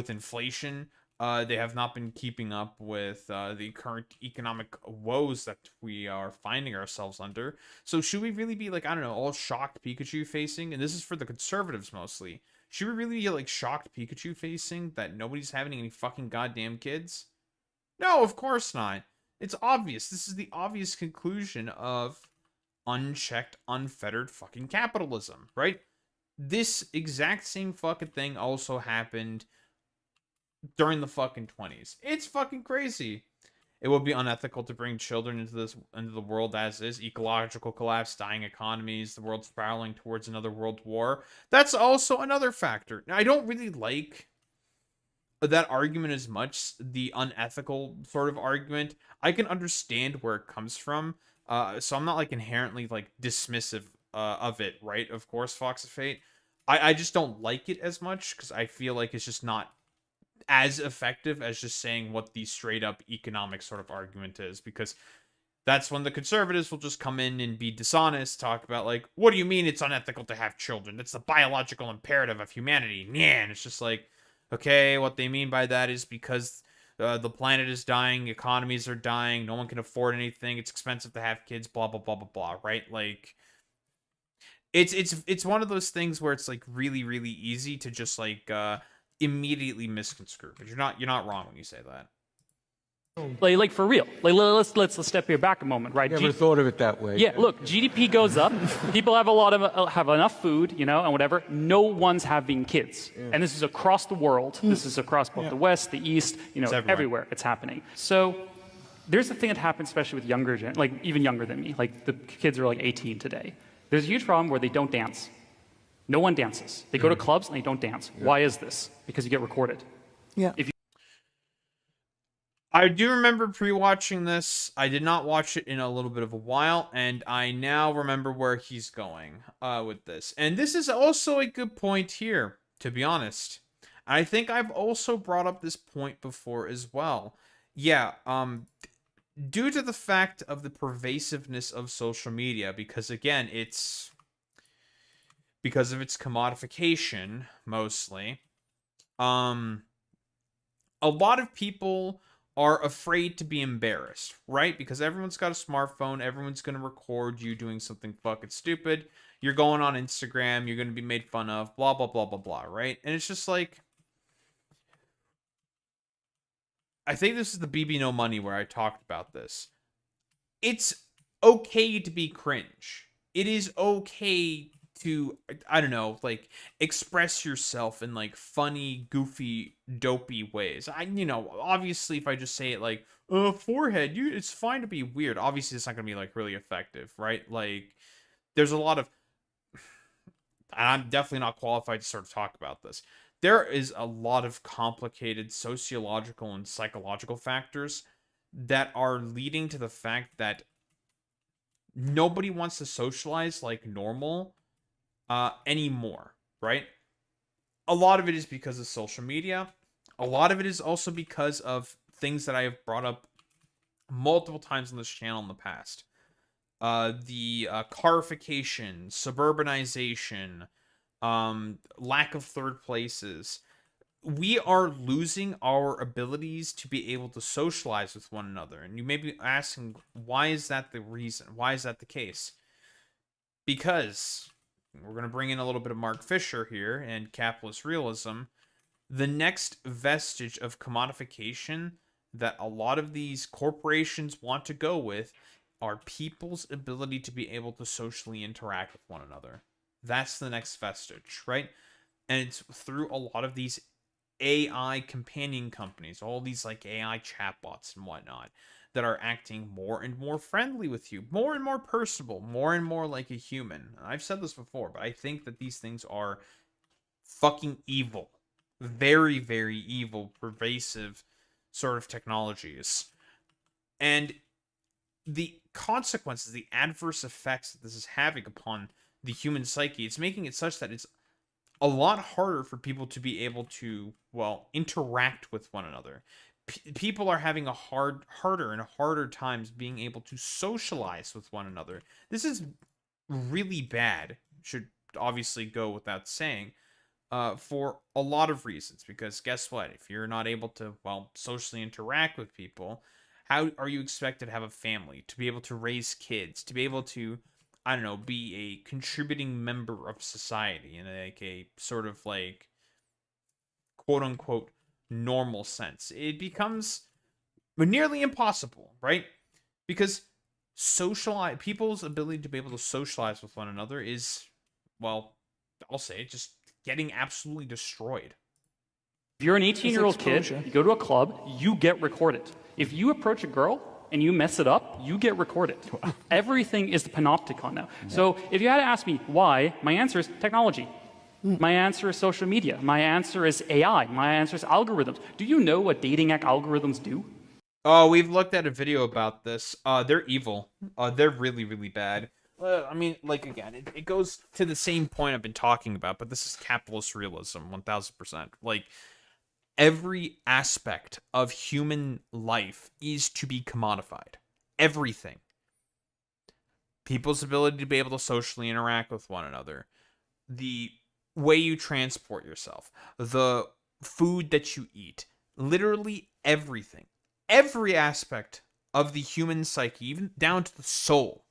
inflation. They have not been keeping up with the current economic woes that we are finding ourselves under. So should we really be like, I don't know, all shocked Pikachu facing? And this is for the conservatives mostly. Should we really be like shocked Pikachu facing that nobody's having any fucking goddamn kids? No, of course not. It's obvious. This is the obvious conclusion of unchecked, unfettered fucking capitalism, right? This exact same fucking thing also happened during the fucking 20s. It's fucking crazy. It would be unethical to bring children into the world as is. Ecological collapse, dying economies, the world spiraling towards another world war. That's also another factor. Now, I don't really like that argument as much, the unethical sort of argument. I can understand where it comes from. So I'm not like inherently like dismissive of it, right? Of course, Fox of Fate. I just don't like it as much because I feel like it's just not as effective as just saying what the straight up economic sort of argument is, because that's when the conservatives will just come in and be dishonest, talk about like, what do you mean it's unethical to have children? That's the biological imperative of humanity. Yeah, and it's just like, okay, what they mean by that is because the planet is dying, economies are dying, no one can afford anything, it's expensive to have kids, blah blah blah blah blah, right? Like, it's one of those things where it's like really, really easy to just like immediately misconstrue. But you're not wrong when you say that. like for real. Like let's step here back a moment, right? Never thought of it that way. Yeah, look, GDP goes up. People have have enough food, you know, and whatever. No one's having kids, and this is across the world. This is across both the West, the East, you know, everywhere it's happening. So there's a thing that happens, especially with like even younger than me. Like the kids are like 18 today. There's a huge problem where they don't dance. No one dances. They go to clubs and they don't dance. Why is this? Because you get recorded. Yeah. I do remember pre-watching this. I did not watch it in a little bit of a while, and I now remember where he's going with this. And this is also a good point here, to be honest. I think I've also brought up this point before as well. Yeah, due to the fact of the pervasiveness of social media, because again, it's because of its commodification, mostly, a lot of people are afraid to be embarrassed, right? Because everyone's got a smartphone, everyone's going to record you doing something fucking stupid, you're going on Instagram, you're going to be made fun of, blah, blah, blah, blah, blah, right? And it's just like, I think this is the BB No Money where I talked about this. It's okay to be cringe. It is okay to, I don't know, like, express yourself in, like, funny, goofy, dopey ways. Obviously, if I just say it like, forehead, it's fine to be weird. Obviously, it's not going to be, like, really effective, right? Like, there's a lot of, and I'm definitely not qualified to sort of talk about this. There is a lot of complicated sociological and psychological factors that are leading to the fact that nobody wants to socialize like normal anymore, right? A lot of it is because of social media. A lot of it is also because of things that I have brought up multiple times on this channel in the past. The carification, suburbanization, lack of third places. We are losing our abilities to be able to socialize with one another. And you may be asking, why is that the reason? Why is that the case? Because we're going to bring in a little bit of Mark Fisher here and capitalist realism. The next vestige of commodification that a lot of these corporations want to go with are people's ability to be able to socially interact with one another. That's the next vestige, right? And it's through a lot of these AI companion companies, all these like AI chatbots and whatnot, that are acting more and more friendly with you, more and more personable, more and more like a human. I've said this before, but I think that these things are fucking evil. Very, very evil, pervasive sort of technologies. And the consequences, the adverse effects that this is having upon the human psyche, it's making it such that it's a lot harder for people to be able to, well, interact with one another. People are having harder and harder times being able to socialize with one another. This is really bad. Should obviously go without saying, for a lot of reasons. Because guess what? If you're not able to, well, socially interact with people, how are you expected to have a family, to be able to raise kids, to be able to, I don't know, be a contributing member of society in like a sort of like quote unquote normal sense? It becomes nearly impossible, right? Because people's ability to be able to socialize with one another is, well, I'll say it, just getting absolutely destroyed. If you're an 18-year-old kid, you go to a club, you get recorded. If you approach a girl and you mess it up, you get recorded. Everything is the panopticon now. Yeah. So if you had to ask me why, my answer is technology. My answer is social media. My answer is AI. My answer is algorithms. Do you know what dating app algorithms do? Oh, we've looked at a video about this. They're evil. They're really, really bad. I mean, like, again, it goes to the same point I've been talking about, but this is capitalist realism, 1000%. Like, every aspect of human life is to be commodified. Everything. People's ability to be able to socially interact with one another. The way you transport yourself. The food that you eat. Literally everything. Every aspect of the human psyche, even down to the soul.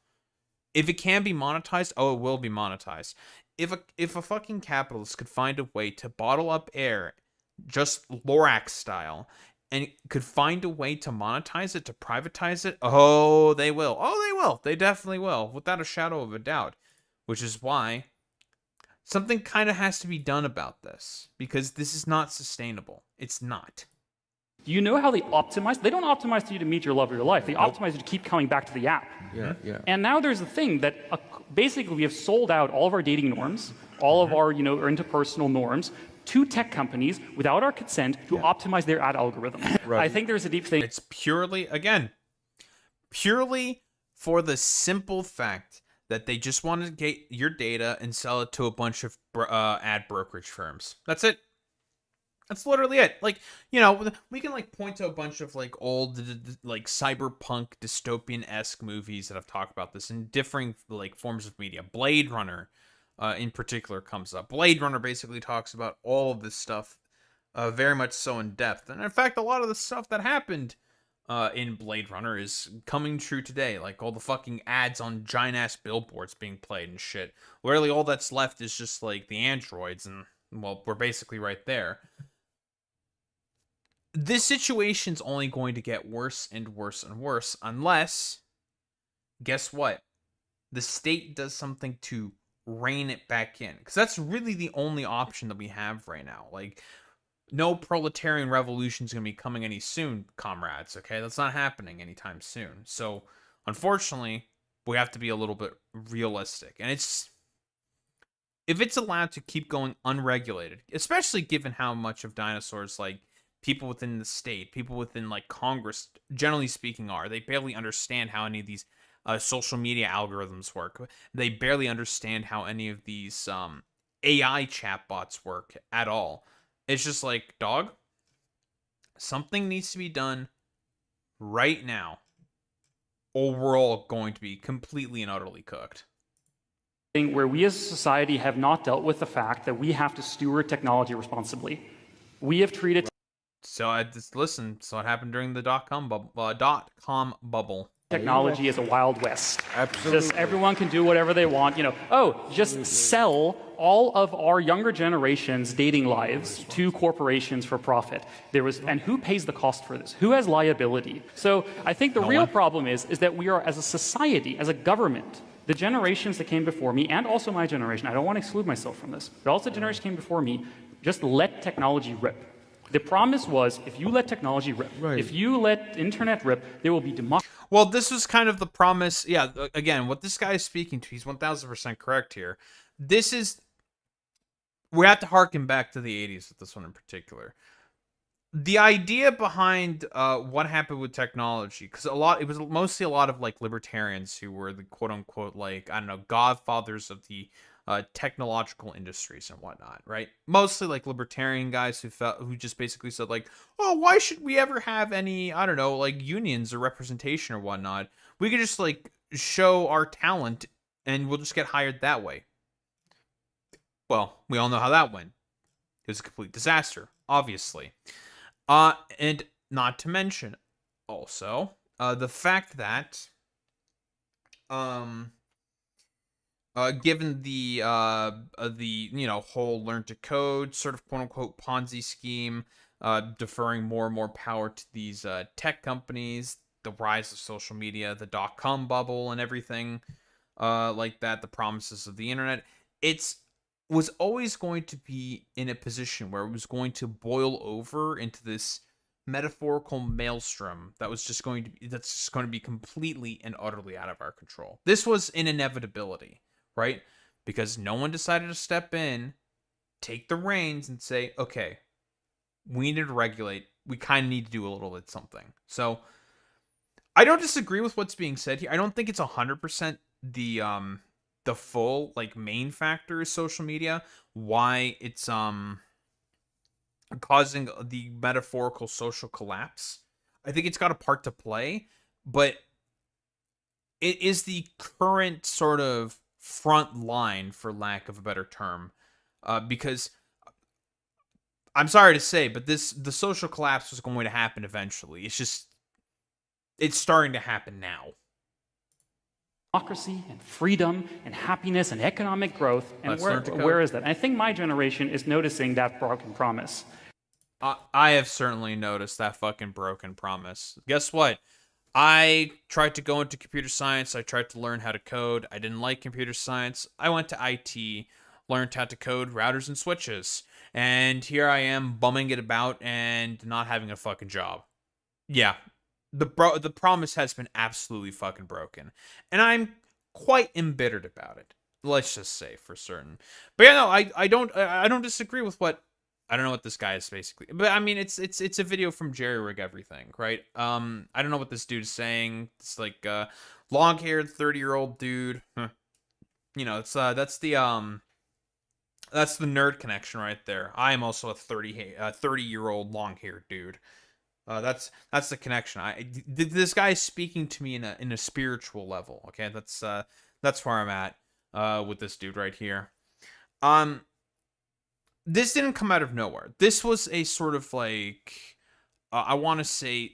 If it can be monetized, oh, it will be monetized. If a fucking capitalist could find a way to bottle up air, just Lorax style, and could find a way to monetize it, to privatize it, oh, they will. Oh, they will. They definitely will, without a shadow of a doubt. Which is why something kind of has to be done about this, because this is not sustainable. It's not. Do you know how they optimize? They don't optimize you to meet your love of your life. They optimize you to keep coming back to the app. Yeah. And now there's a thing that basically we have sold out all of our dating norms, all of our, our interpersonal norms, to tech companies without our consent to optimize their ad algorithm. Right. I think there's a deep thing. It's purely for the simple fact that they just want to get your data and sell it to a bunch of ad brokerage firms. That's it. That's literally it. Like, we can like point to a bunch of like old like cyberpunk dystopian-esque movies that have talked about this in differing like forms of media. Blade Runner in particular comes up. Blade Runner basically talks about all of this stuff very much so in depth. And in fact, a lot of the stuff that happened in Blade Runner is coming true today. Like all the fucking ads on giant-ass billboards being played and shit. Literally all that's left is just like the androids, and well, we're basically right there. this situation's only going to get worse and worse and worse unless, guess what? The state does something to rein it back in. Because that's really the only option that we have right now. Like, no proletarian revolution is going to be coming any soon, comrades, okay? That's not happening anytime soon. So, unfortunately, we have to be a little bit realistic. And it's... if it's allowed to keep going unregulated, especially given how much of dinosaurs, like, people within the state, people within, like, Congress, generally speaking, are. They barely understand how any of these social media algorithms work. They barely understand how any of these AI chatbots work at all. It's just like, dog, something needs to be done right now, or we're all going to be completely and utterly cooked. Where we as a society have not dealt with the fact that we have to steward technology responsibly. We have treated So I just listen. So what happened during the dot-com bubble? technology as a wild west. Absolutely. Just everyone can do whatever they want. Just sell all of our younger generation's dating lives to corporations for profit. And who pays the cost for this? Who has liability? So I think the real problem is that we are, as a society, as a government, the generations that came before me, and also my generation, I don't want to exclude myself from this, but also the generation came before me, just let technology rip. The promise was, if you let technology rip, if you let internet rip, there will be democracy. Well, this was kind of the promise. Yeah, again, what this guy is speaking to, he's 1000% correct here. We have to harken back to the 80s with this one in particular. The idea behind what happened with technology, because it was mostly a lot of like libertarians who were the quote unquote, like, I don't know, godfathers of the technological industries and whatnot, right? Mostly like libertarian guys who just basically said like, oh, why should we ever have any, I don't know, like unions or representation or whatnot? We could just like show our talent and we'll just get hired that way. Well, we all know how that went. It was a complete disaster, obviously. And not to mention also the fact that given the whole learn to code sort of quote unquote Ponzi scheme, deferring more and more power to these tech companies, the rise of social media, the .com bubble, and everything like that, the promises of the internet, was always going to be in a position where it was going to boil over into this metaphorical maelstrom that's just going to be completely and utterly out of our control. This was an inevitability, right? Because no one decided to step in, take the reins, and say, okay, we need to regulate. We kind of need to do a little bit something. So I don't disagree with what's being said here. I don't think it's 100% the full like main factor is social media, why it's causing the metaphorical social collapse. I think it's got a part to play, but it is the current sort of front line, for lack of a better term, because I'm sorry to say, but the social collapse was going to happen eventually. It's starting to happen now. Democracy and freedom and happiness and economic growth, and where is that? And I think my generation is noticing that broken promise. I have certainly noticed that fucking broken promise. Guess what? I tried to go into computer science. I tried to learn how to code. I didn't like computer science. I went to IT, learned how to code routers and switches, and here I am bumming it about and not having a fucking job. Yeah. The promise has been absolutely fucking broken, and I'm quite embittered about it. Let's just say for certain. But yeah, no, I don't disagree with what I don't know what this guy is basically. But I mean, it's a video from Jerry Rig Everything, right? I don't know what this dude is saying. It's like long-haired 30-year-old dude. You know, it's that's the nerd connection right there. I am also a 30-year-old long-haired dude. That's the connection. This guy is speaking to me in a spiritual level. Okay, that's where I'm at with this dude right here. This didn't come out of nowhere. This was a sort of like I want to say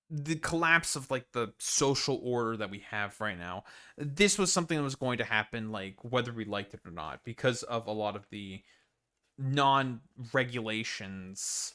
the collapse of like the social order that we have right now. This was something that was going to happen, like whether we liked it or not, because of a lot of the non-regulations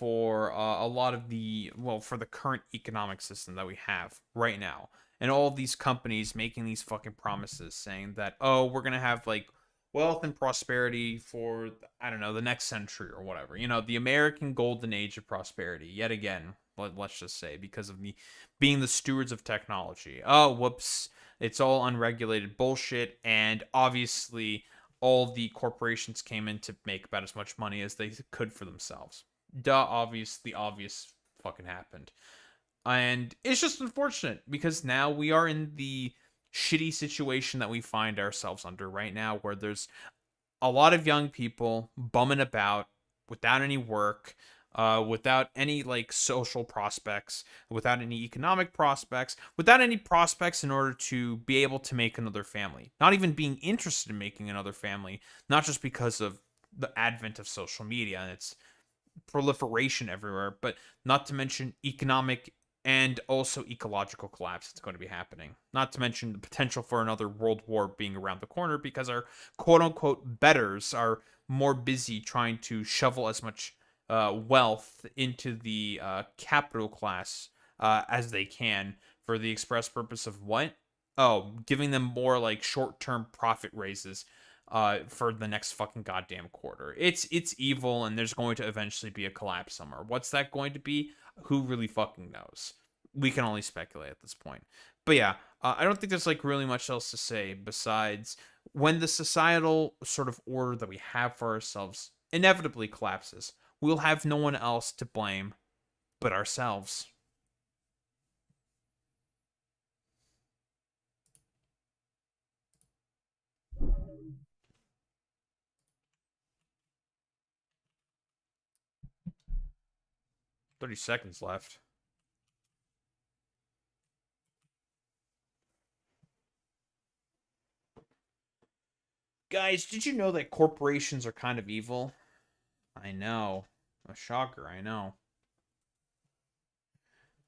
for a lot of the, well, for the current economic system that we have right now. And all of these companies making these fucking promises saying that, oh, we're going to have like wealth and prosperity for, I don't know, the next century or whatever. You know, the American golden age of prosperity, yet again, let's just say, because of the being the stewards of technology. Oh, whoops. It's all unregulated bullshit. And obviously, all the corporations came in to make about as much money as they could for themselves. The obvious fucking happened. And it's just unfortunate because now we are in the shitty situation that we find ourselves under right now, where there's a lot of young people bumming about without any work, without any like social prospects, without any economic prospects, without any prospects in order to be able to make another family. Not even being interested in making another family, not just because of the advent of social media and its proliferation everywhere, but not to mention economic and also ecological collapse that's going to be happening. Not to mention the potential for another world war being around the corner because our quote unquote betters are more busy trying to shovel as much wealth into the capital class as they can for the express purpose of what? Oh, giving them more like short-term profit raises for the next fucking goddamn quarter. It's evil, and there's going to eventually be a collapse somewhere. What's that going to be? Who really fucking knows? We can only speculate at this point. But yeah, I don't think there's like really much else to say besides when the societal sort of order that we have for ourselves inevitably collapses, we'll have no one else to blame but ourselves. $30 left. Guys, did you know that corporations are kind of evil? I know. A shocker, I know.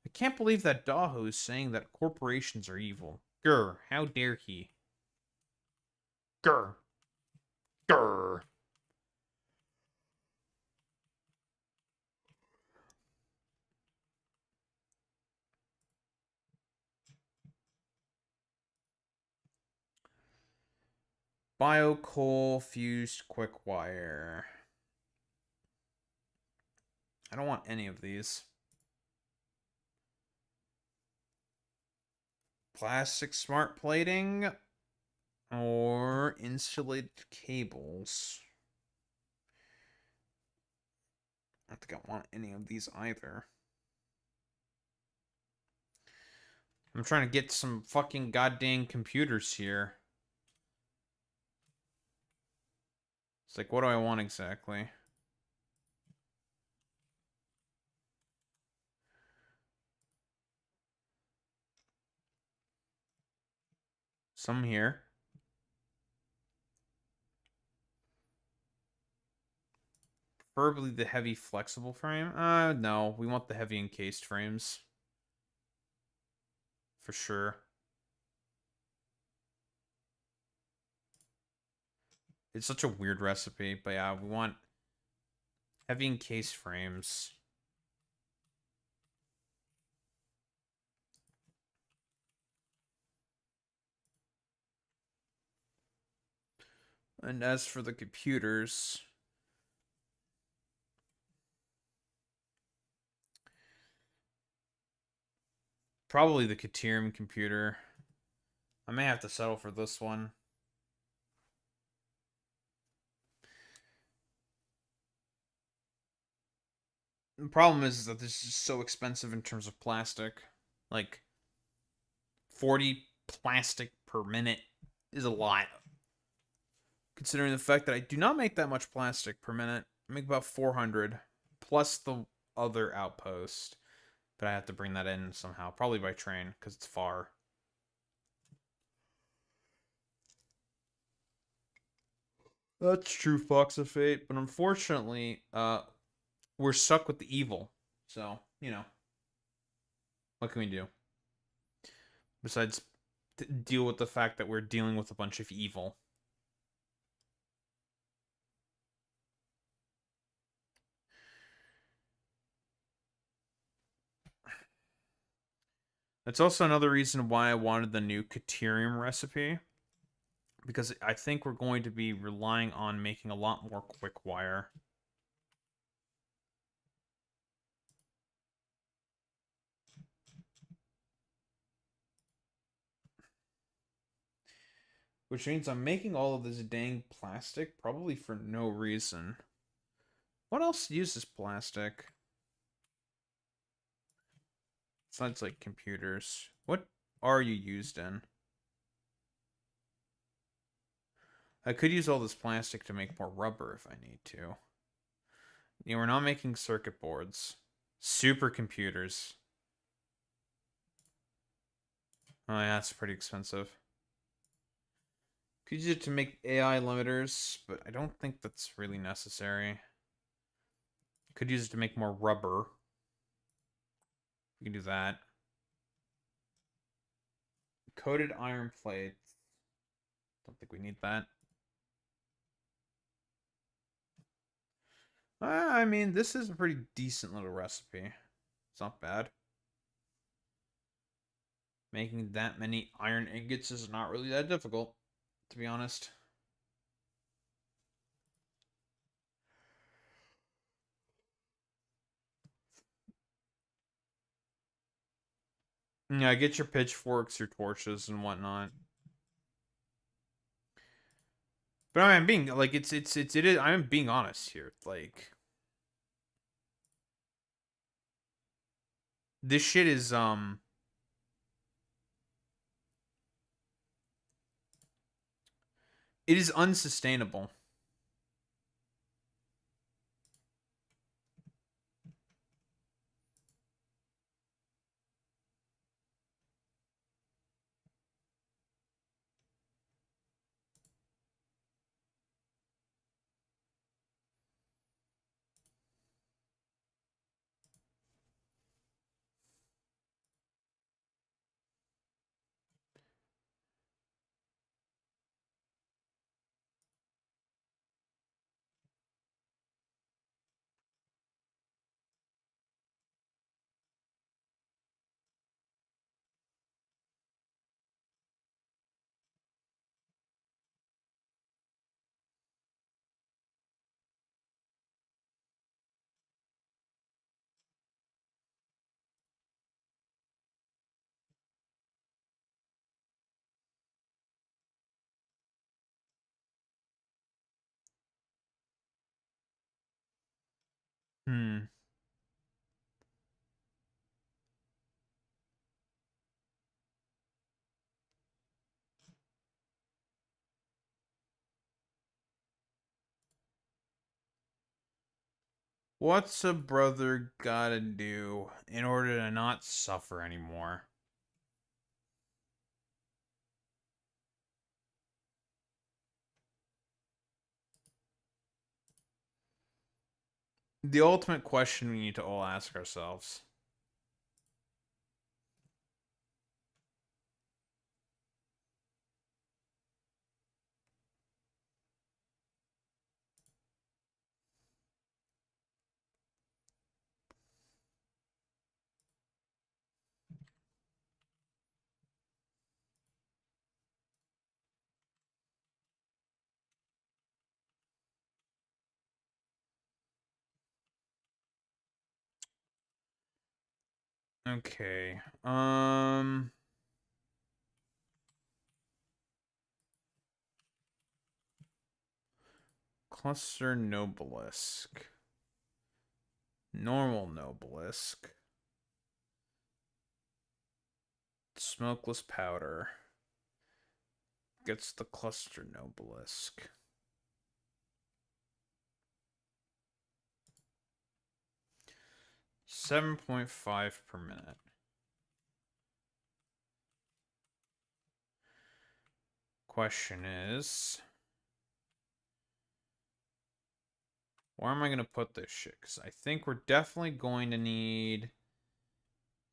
I can't believe that Daho is saying that corporations are evil. Grr, how dare he? Grr. Grr. Bio-coal fused quick wire. I don't want any of these. Plastic smart plating or insulated cables. I don't think I want any of these either. I'm trying to get some fucking goddamn computers here. It's like, what do I want exactly? Some here. Preferably the heavy flexible frame. No, we want the heavy encased frames. For sure. It's such a weird recipe, but yeah, we want heavy encased frames. And as for the computers, probably the Caterium computer. I may have to settle for this one. The problem is that this is so expensive in terms of plastic. Like 40 plastic per minute is a lot. Considering the fact that I do not make that much plastic per minute. I make about 400 plus the other outpost. But I have to bring that in somehow, probably by train because it's far. That's true, Fox of Fate, but unfortunately, we're stuck with the evil. So, you know, what can we do? Besides deal with the fact that we're dealing with a bunch of evil. That's also another reason why I wanted the new Caterium recipe. Because I think we're going to be relying on making a lot more quick wire. Which means I'm making all of this dang plastic, probably for no reason. What else uses plastic? Besides, like, computers. What are you used in? I could use all this plastic to make more rubber if I need to. You know, we're not making circuit boards. Supercomputers. Oh yeah, that's pretty expensive. Could use it to make AI limiters, but I don't think that's really necessary. Could use it to make more rubber. We can do that. Coated iron plates. Don't think we need that. I mean, this is a pretty decent little recipe. It's not bad. Making that many iron ingots is not really that difficult, to be honest. Yeah, get your pitchforks, your torches, and whatnot. But I'm being like it is. I'm being honest here. Like this shit is it is unsustainable. Hmm. What's a brother gotta do in order to not suffer anymore? The ultimate question we need to all ask ourselves. Okay. Cluster Nobelisk. Normal Nobelisk. Smokeless powder. Gets the cluster Nobelisk. 7.5 per minute. Question is, where am I going to put this shit? Because I think we're definitely going to need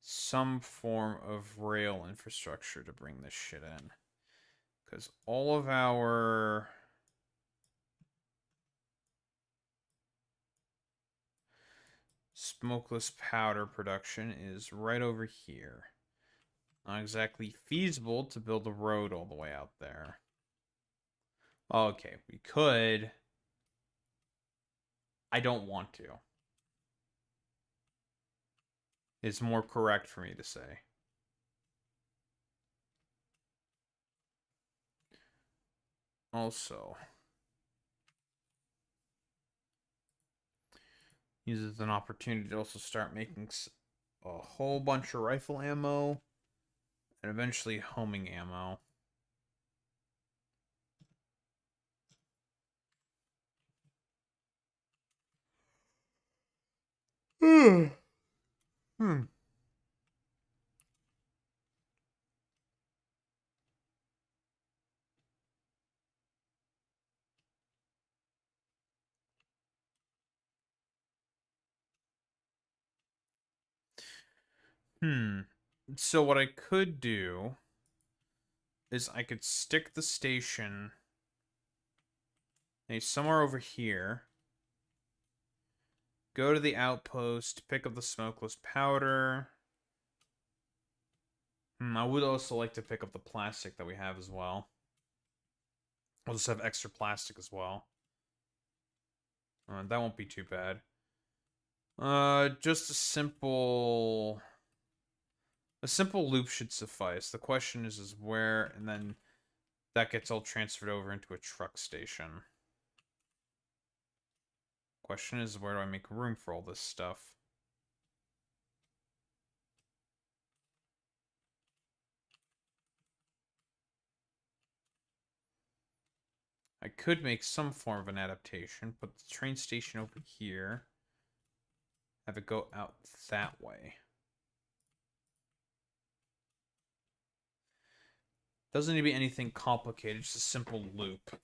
some form of rail infrastructure to bring this shit in. Because all of our smokeless powder production is right over here. Not exactly feasible to build a road all the way out there. Okay, we could. I don't want to. It's more correct for me to say. Also, use it as an opportunity to also start making a whole bunch of rifle ammo and eventually homing ammo. Hmm. Hmm. So what I could do is I could stick the station somewhere over here. Go to the outpost, pick up the smokeless powder. I would also like to pick up the plastic that we have as well. We'll just have extra plastic as well. That won't be too bad. Just a simple loop should suffice. The question is where, and then that gets all transferred over into a truck station. Question is, where do I make room for all this stuff? I could make some form of an adaptation, put the train station over here. Have it go out that way. Doesn't need to be anything complicated, just a simple loop.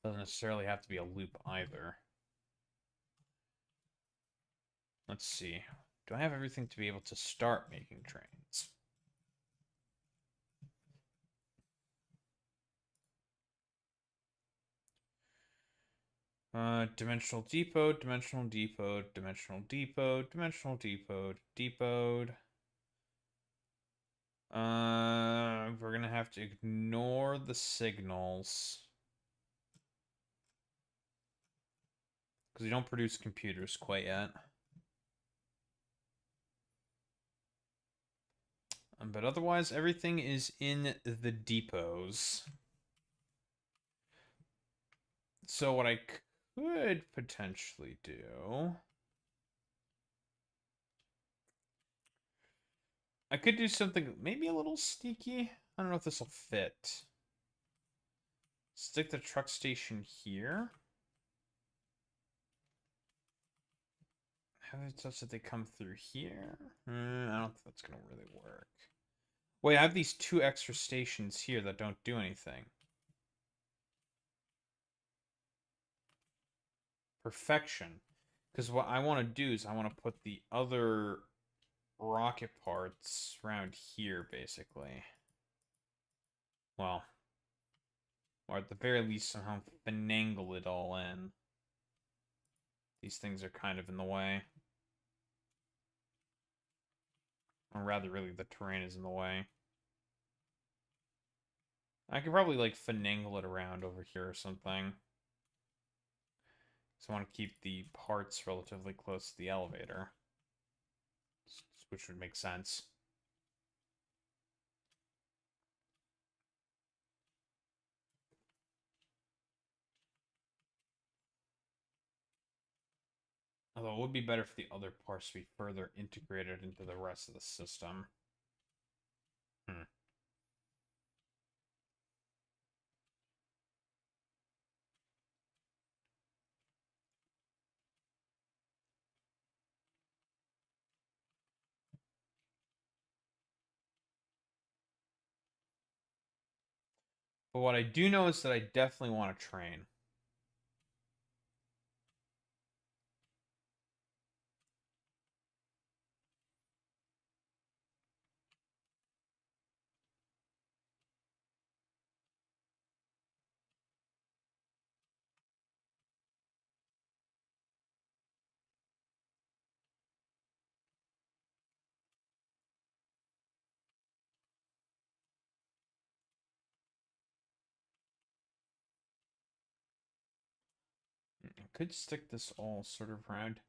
Doesn't necessarily have to be a loop either. Let's see. Do I have everything to be able to start making trains? Dimensional depot, dimensional depot, dimensional depot, dimensional depot, depot. We're gonna have to ignore the signals. Because we don't produce computers quite yet. But otherwise, everything is in the depots. So what I could potentially do... I could do something maybe a little sneaky. I don't know if this will fit. Stick the truck station here. Have it such that they come through here. I don't think that's going to really work. Wait, I have these 2 extra stations here that don't do anything. Perfection. Because what I want to do is I want to put the other rocket parts around here, basically. Well, or at the very least somehow finagle it all in. These things are kind of in the way. Or rather, really, the terrain is in the way. I could probably, like, finagle it around over here or something. So I want to keep the parts relatively close to the elevator. Which would make sense. Although it would be better for the other parts to be further integrated into the rest of the system. But what I do know is that I definitely want to train. could stick this all sort of around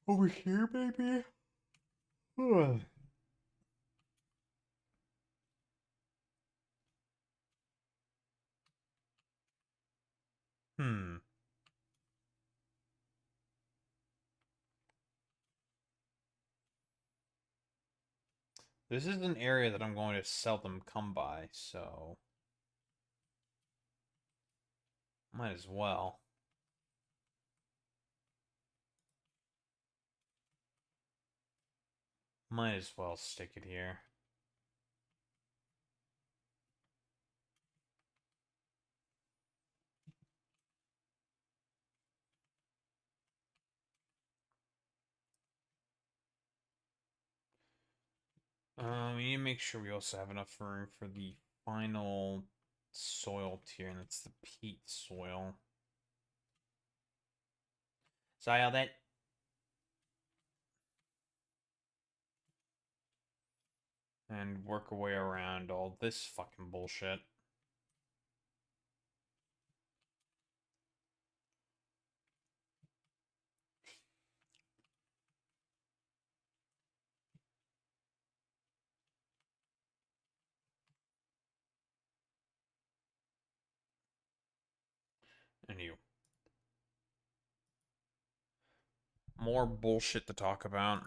over here, maybe. Ugh. Hmm. This is an area that I'm going to seldom come by, so might as well. Might as well stick it here. We need to make sure we also have enough room for the final soil tier, and that's the peat soil. Sorry, all that. And work our way around all this fucking bullshit. And you. More bullshit to talk about.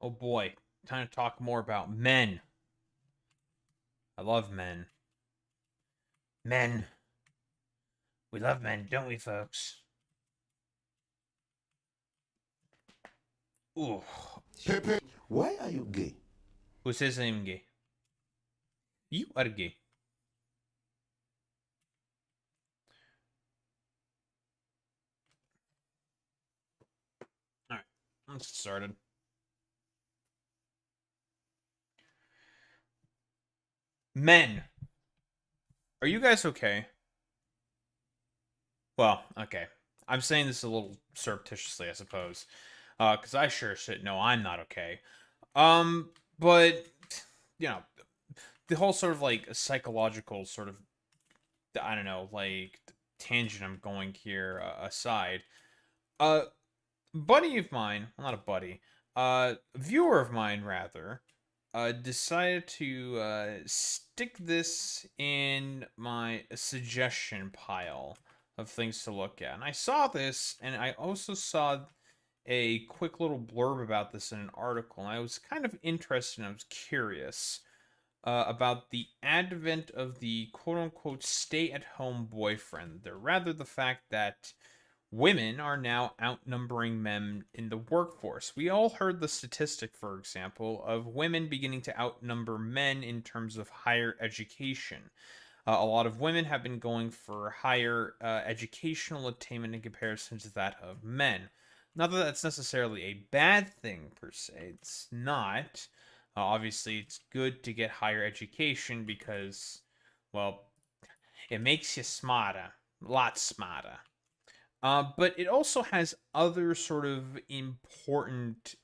Oh boy, time to talk more about men. I love men. Men. We love men, don't we, folks? Ooh. Pepe, why are you gay? Who says I'm gay? You are gay. Alright, let's get started. Men. Are you guys okay? Well, okay. I'm saying this a little surreptitiously, I suppose. Because I sure shit know I'm not okay. But, you know, the whole sort of, like, psychological sort of, I don't know, like, tangent I'm going here aside. Buddy of mine, well, not a buddy, viewer of mine, rather, decided to stick this in my suggestion pile of things to look at. And I saw this, and I also saw a quick little blurb about this in an article, and I was kind of interested and I was curious about the advent of the quote-unquote stay-at-home boyfriend, or rather the fact that women are now outnumbering men in the workforce. We all heard the statistic, for example, of women beginning to outnumber men in terms of higher education. A lot of women have been going for higher educational attainment in comparison to that of men. Not that that's necessarily a bad thing, per se. It's not. Obviously, it's good to get higher education because, well, it makes you smarter. A lot smarter. But it also has other sort of important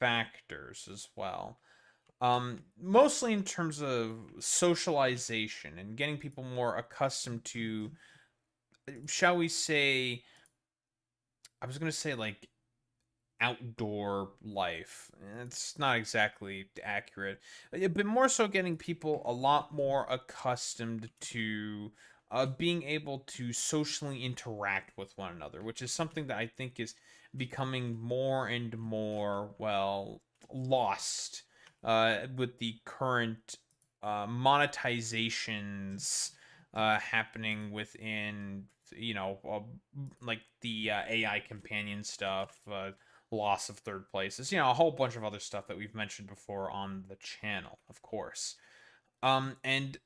factors as well. Mostly in terms of socialization and getting people more accustomed to, shall we say, I was going to say like outdoor life. It's not exactly accurate, but more so getting people a lot more accustomed to being able to socially interact with one another, which is something that I think is becoming more and more, well, lost with the current monetizations happening within like the AI companion stuff, loss of third places, a whole bunch of other stuff that we've mentioned before on the channel, of course. And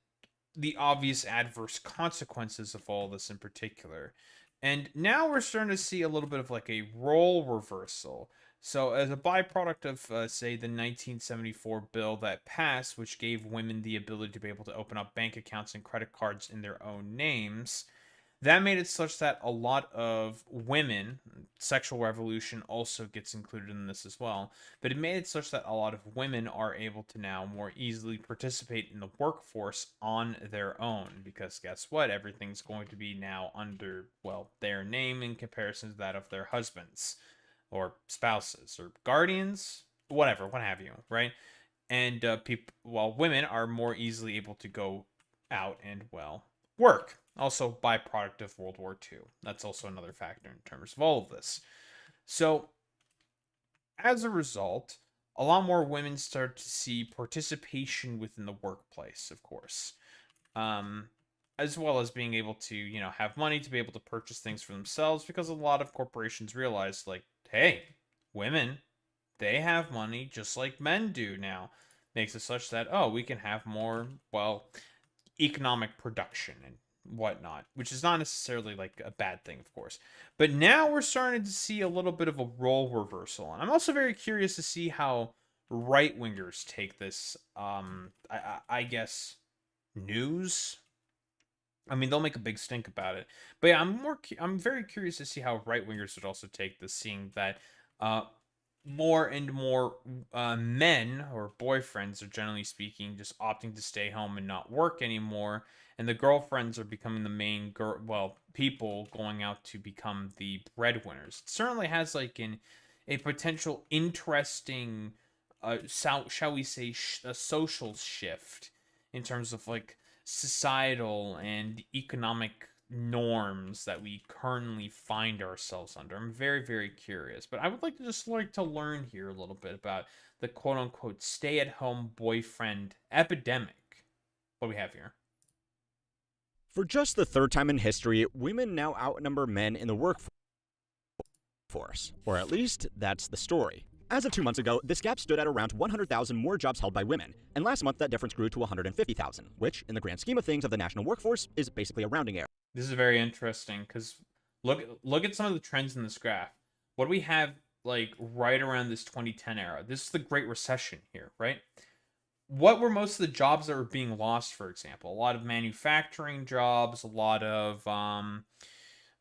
the obvious adverse consequences of all this in particular. And now we're starting to see a little bit of like a role reversal. So, as a byproduct of, say, the 1974 bill that passed, which gave women the ability to be able to open up bank accounts and credit cards in their own names, that made it such that a lot of women, sexual revolution also gets included in this as well, but it made it such that a lot of women are able to now more easily participate in the workforce on their own, because guess what? Everything's going to be now under, well, their name in comparison to that of their husbands or spouses or guardians, whatever, what have you, right? And women are more easily able to go out and, well, work. Also, byproduct of World War II. That's also another factor in terms of all of this. So, as a result, a lot more women start to see participation within the workplace, of course. As well as being able to, have money to be able to purchase things for themselves, because a lot of corporations realize, like, hey, women, they have money just like men do now. Makes it such that, we can have more, well, economic production and whatnot, which is not necessarily like a bad thing, of course. But now we're starting to see a little bit of a role reversal, and I'm also very curious to see how right-wingers take this. I guess news. I mean, they'll make a big stink about it, but yeah, I'm very curious to see how right-wingers would also take this, seeing that more and more men or boyfriends are generally speaking just opting to stay home and not work anymore, and the girlfriends are becoming the main people going out to become the breadwinners. It certainly has like a potential interesting shall we say a social shift in terms of like societal and economic norms that we currently find ourselves under. I'm very, very curious, but I would like to learn here a little bit about the quote-unquote stay-at-home boyfriend epidemic. What do we have here? For just the third time in history, women now outnumber men in the workforce, or at least that's the story. As of 2 months ago, this gap stood at around 100,000 more jobs held by women, and last month that difference grew to 150,000, which, in the grand scheme of things of the national workforce, is basically a rounding error. This is very interesting, because look at some of the trends in this graph. What do we have, like, right around this 2010 era? This is the Great Recession here, right? What were most of the jobs that were being lost, for example? A lot of manufacturing jobs, a lot of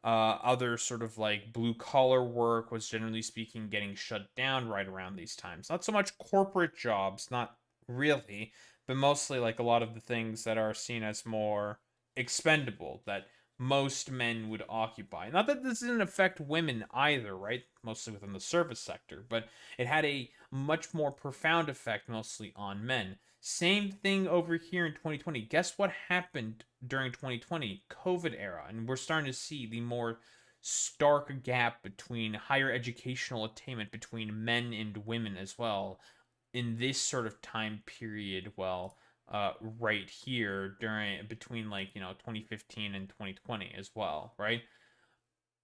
other sort of like blue-collar work was generally speaking getting shut down right around these times. Not so much corporate jobs, not really, but mostly like a lot of the things that are seen as more expendable that most men would occupy. Not that this didn't affect women either, right? Mostly within the service sector, but it had a much more profound effect mostly on men. Same thing over here in 2020. Guess what happened during 2020? COVID era. And we're starting to see the more stark gap between higher educational attainment between men and women as well in this sort of time period, right here between 2015 and 2020 as well, right?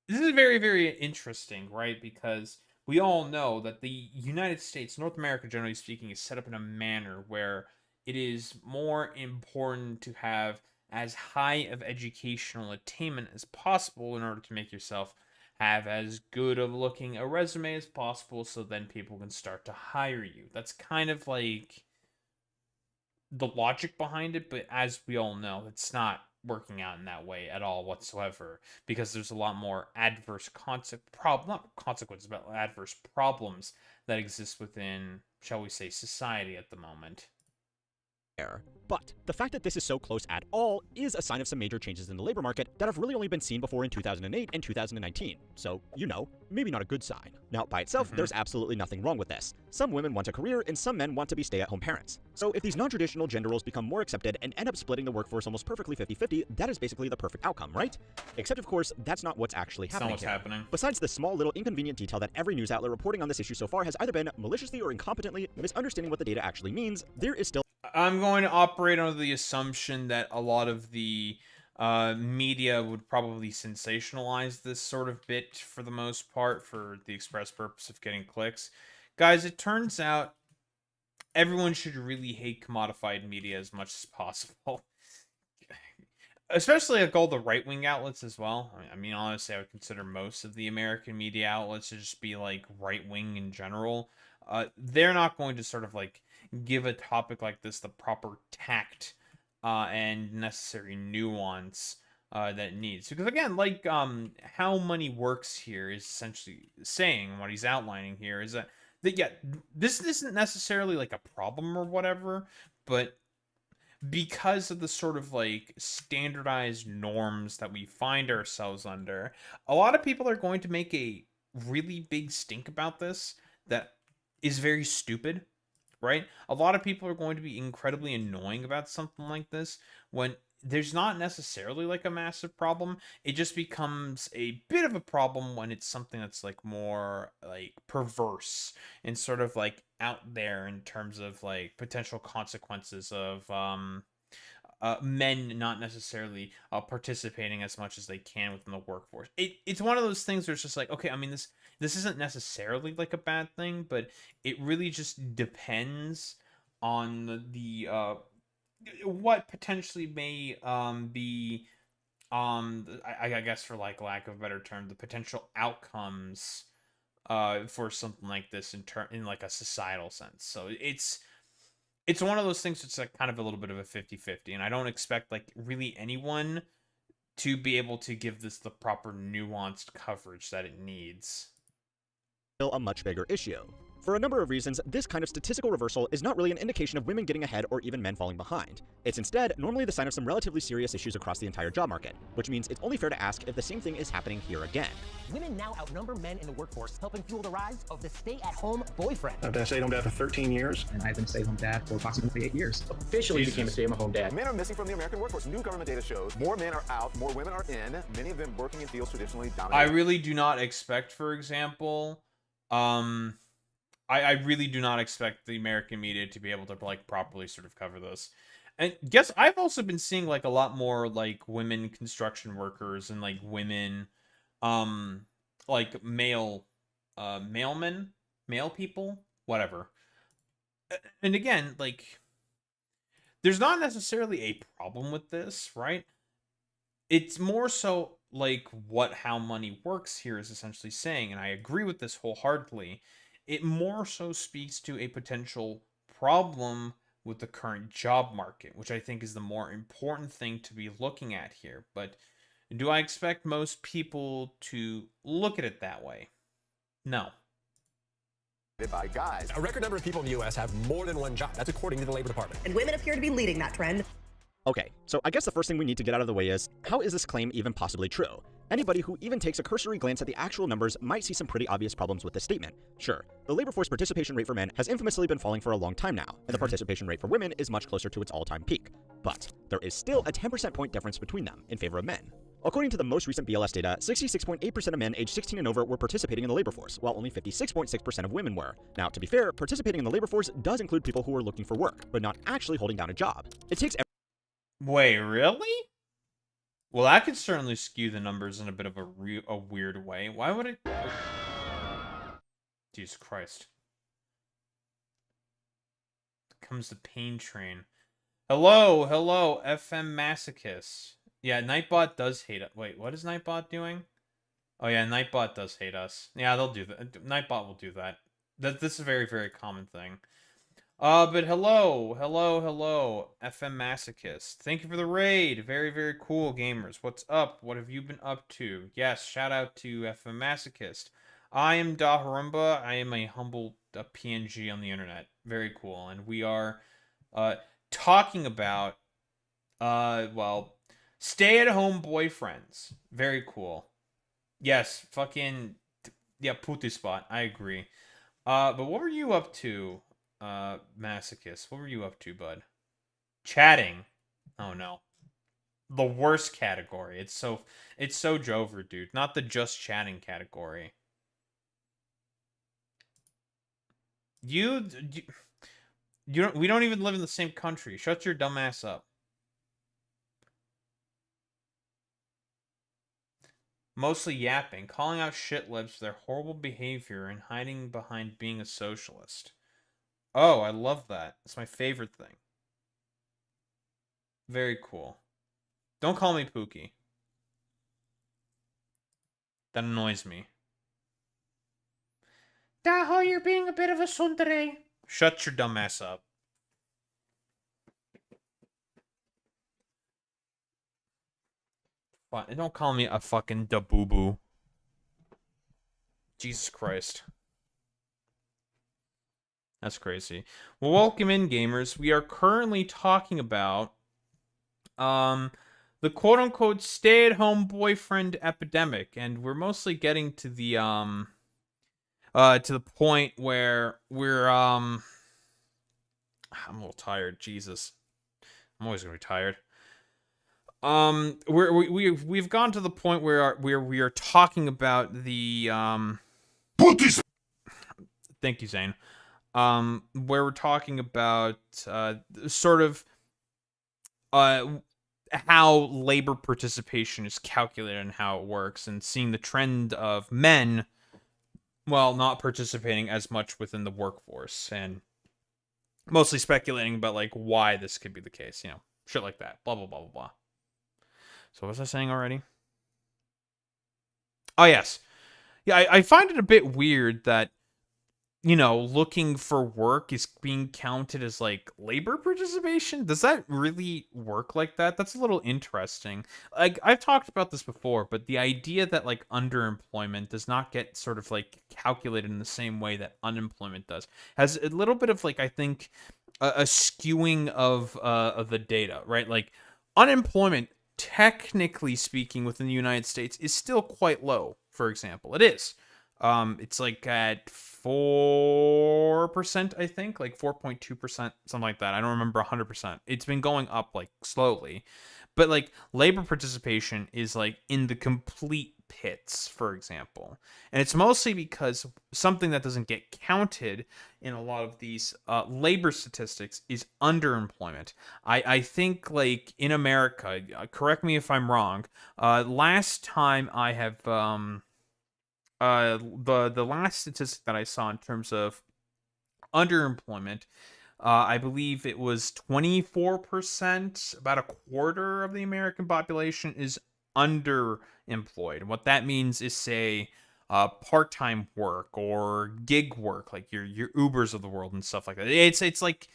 This is very, very interesting, right? Because we all know that the United States, North America generally speaking, is set up in a manner where it is more important to have as high of educational attainment as possible in order to make yourself have as good of looking a resume as possible, so then people can start to hire you. That's kind of like the logic behind it, but as we all know, it's not working out in that way at all whatsoever, because there's a lot more adverse adverse problems that exist within, shall we say, society at the moment. But the fact that this is so close at all is a sign of some major changes in the labor market that have really only been seen before in 2008 and 2019. So, maybe not a good sign. Now, by itself, there's absolutely nothing wrong with this. Some women want a career and some men want to be stay-at-home parents. So if these non-traditional gender roles become more accepted and end up splitting the workforce almost perfectly 50-50, that is basically the perfect outcome, right? Except, of course, that's not what's actually happening here. Besides the small little inconvenient detail that every news outlet reporting on this issue so far has either been maliciously or incompetently misunderstanding what the data actually means, there is still... I'm going to operate under the assumption that a lot of the Media would probably sensationalize this sort of bit for the most part for the express purpose of getting clicks. Guys, it turns out everyone should really hate commodified media as much as possible. Especially like all the right-wing outlets as well. I mean, honestly, I would consider most of the American media outlets to just be like right-wing in general. They're not going to sort of like give a topic like this the proper tact and necessary nuance that it needs. Because again, like how money works here is essentially saying what he's outlining here is that yeah, this isn't necessarily like a problem or whatever, but because of the sort of like standardized norms that we find ourselves under, a lot of people are going to make a really big stink about this that is very stupid, right? A lot of people are going to be incredibly annoying about something like this when there's not necessarily like a massive problem. It just becomes a bit of a problem when it's something that's like more like perverse and sort of like out there in terms of like potential consequences of men not necessarily participating as much as they can within the workforce. It's one of those things where it's just like, okay, I mean, this isn't necessarily like a bad thing, but it really just depends on the what potentially may be I guess for like lack of a better term, the potential outcomes for something like this in like a societal sense. So it's one of those things that's like kind of a little bit of a 50-50, and I don't expect like really anyone to be able to give this the proper nuanced coverage that it needs. Still a much bigger issue. For a number of reasons, this kind of statistical reversal is not really an indication of women getting ahead or even men falling behind. It's instead normally the sign of some relatively serious issues across the entire job market, which means it's only fair to ask if the same thing is happening here again. Women now outnumber men in the workforce, helping fuel the rise of the stay-at-home boyfriend. I've been a stay-at-home dad for 13 years. And I've been a stay-at-home dad for approximately 8 years. Officially became a stay-at-home dad. Men are missing from the American workforce. New government data shows more men are out, more women are in, many of them working in fields traditionally dominated. I really do not expect, for example, I really do not expect the American media to be able to like properly sort of cover this. And guess I've also been seeing like a lot more like women construction workers and like women like male people, whatever. And again, like there's not necessarily a problem with this, right? It's more so like how money works here is essentially saying, and I agree with this wholeheartedly. It more so speaks to a potential problem with the current job market, which I think is the more important thing to be looking at here. But do I expect most people to look at it that way? No. By guys. A record number of people in the U.S. have more than one job. That's according to the Labor Department. And women appear to be leading that trend. Okay, so I guess the first thing we need to get out of the way is, how is this claim even possibly true? Anybody who even takes a cursory glance at the actual numbers might see some pretty obvious problems with this statement. Sure, the labor force participation rate for men has infamously been falling for a long time now, and the participation rate for women is much closer to its all-time peak. But there is still a 10% point difference between them in favor of men. According to the most recent BLS data, 66.8% of men aged 16 and over were participating in the labor force, while only 56.6% of women were. Now, to be fair, participating in the labor force does include people who are looking for work, but not actually holding down a job. It takes Wait, really? Well, that could certainly skew the numbers in a bit of a weird way. Why would it? Jesus Christ. Comes the pain train. Hello, FM Masochist. Yeah, Nightbot does hate us. Wait, what is Nightbot doing? Oh yeah, Nightbot does hate us. Yeah, they'll do that. Nightbot will do that. This is a very, very common thing. But hello, FM Masochist. Thank you for the raid. Very, very cool, gamers. What's up? What have you been up to? Yes, shout out to FM Masochist. I am Daharumba. I am a humble PNG on the internet. Very cool. And we are talking about, well, stay-at-home boyfriends. Very cool. Yes, fucking, yeah, putu spot. I agree. But what were you up to? Masochist, what were you up to, bud? Chatting. Oh no. The worst category. It's so Jover, dude. Not the just chatting category. You don't, we don't even live in the same country. Shut your dumb ass up. Mostly yapping, calling out shitlibs for their horrible behavior and hiding behind being a socialist. Oh, I love that. It's my favorite thing. Very cool. Don't call me Pookie. That annoys me. Daho, you're being a bit of a tsundere. Shut your dumb ass up. Don't call me a fucking da-boo-boo. Jesus Christ. That's crazy. Well, welcome in, gamers. We are currently talking about the quote-unquote stay-at-home boyfriend epidemic, and we're mostly getting to the point where we're I'm a little tired. Jesus, I'm always gonna be tired. We've gone to the point where we are talking about the Thank you, Zane. Where we're talking about sort of how labor participation is calculated and how it works, and seeing the trend of men, well, not participating as much within the workforce, and mostly speculating about like why this could be the case, you know, shit like that, blah blah blah blah blah. So what was I saying already? Oh yes, yeah, I find it a bit weird that, you know, looking for work is being counted as like labor participation. Does that really work like that? That's a little interesting. Like, I've talked about this before, but the idea that like underemployment does not get sort of like calculated in the same way that unemployment does has a little bit of like, I think, a skewing of the data, right? Like, unemployment, technically speaking, within the United States is still quite low. For example, it is. It's like at 4%, I think, like 4.2%, something like that. I don't remember 100%. It's been going up like slowly, but like labor participation is like in the complete pits, for example. And it's mostly because something that doesn't get counted in a lot of these labor statistics is underemployment. I think like in America, correct me if I'm wrong, last time I have the last statistic that I saw in terms of underemployment, I believe it was 24%. About a quarter of the American population is underemployed. And what that means is, say, part-time work or gig work, like your Ubers of the world and stuff like that. It's like,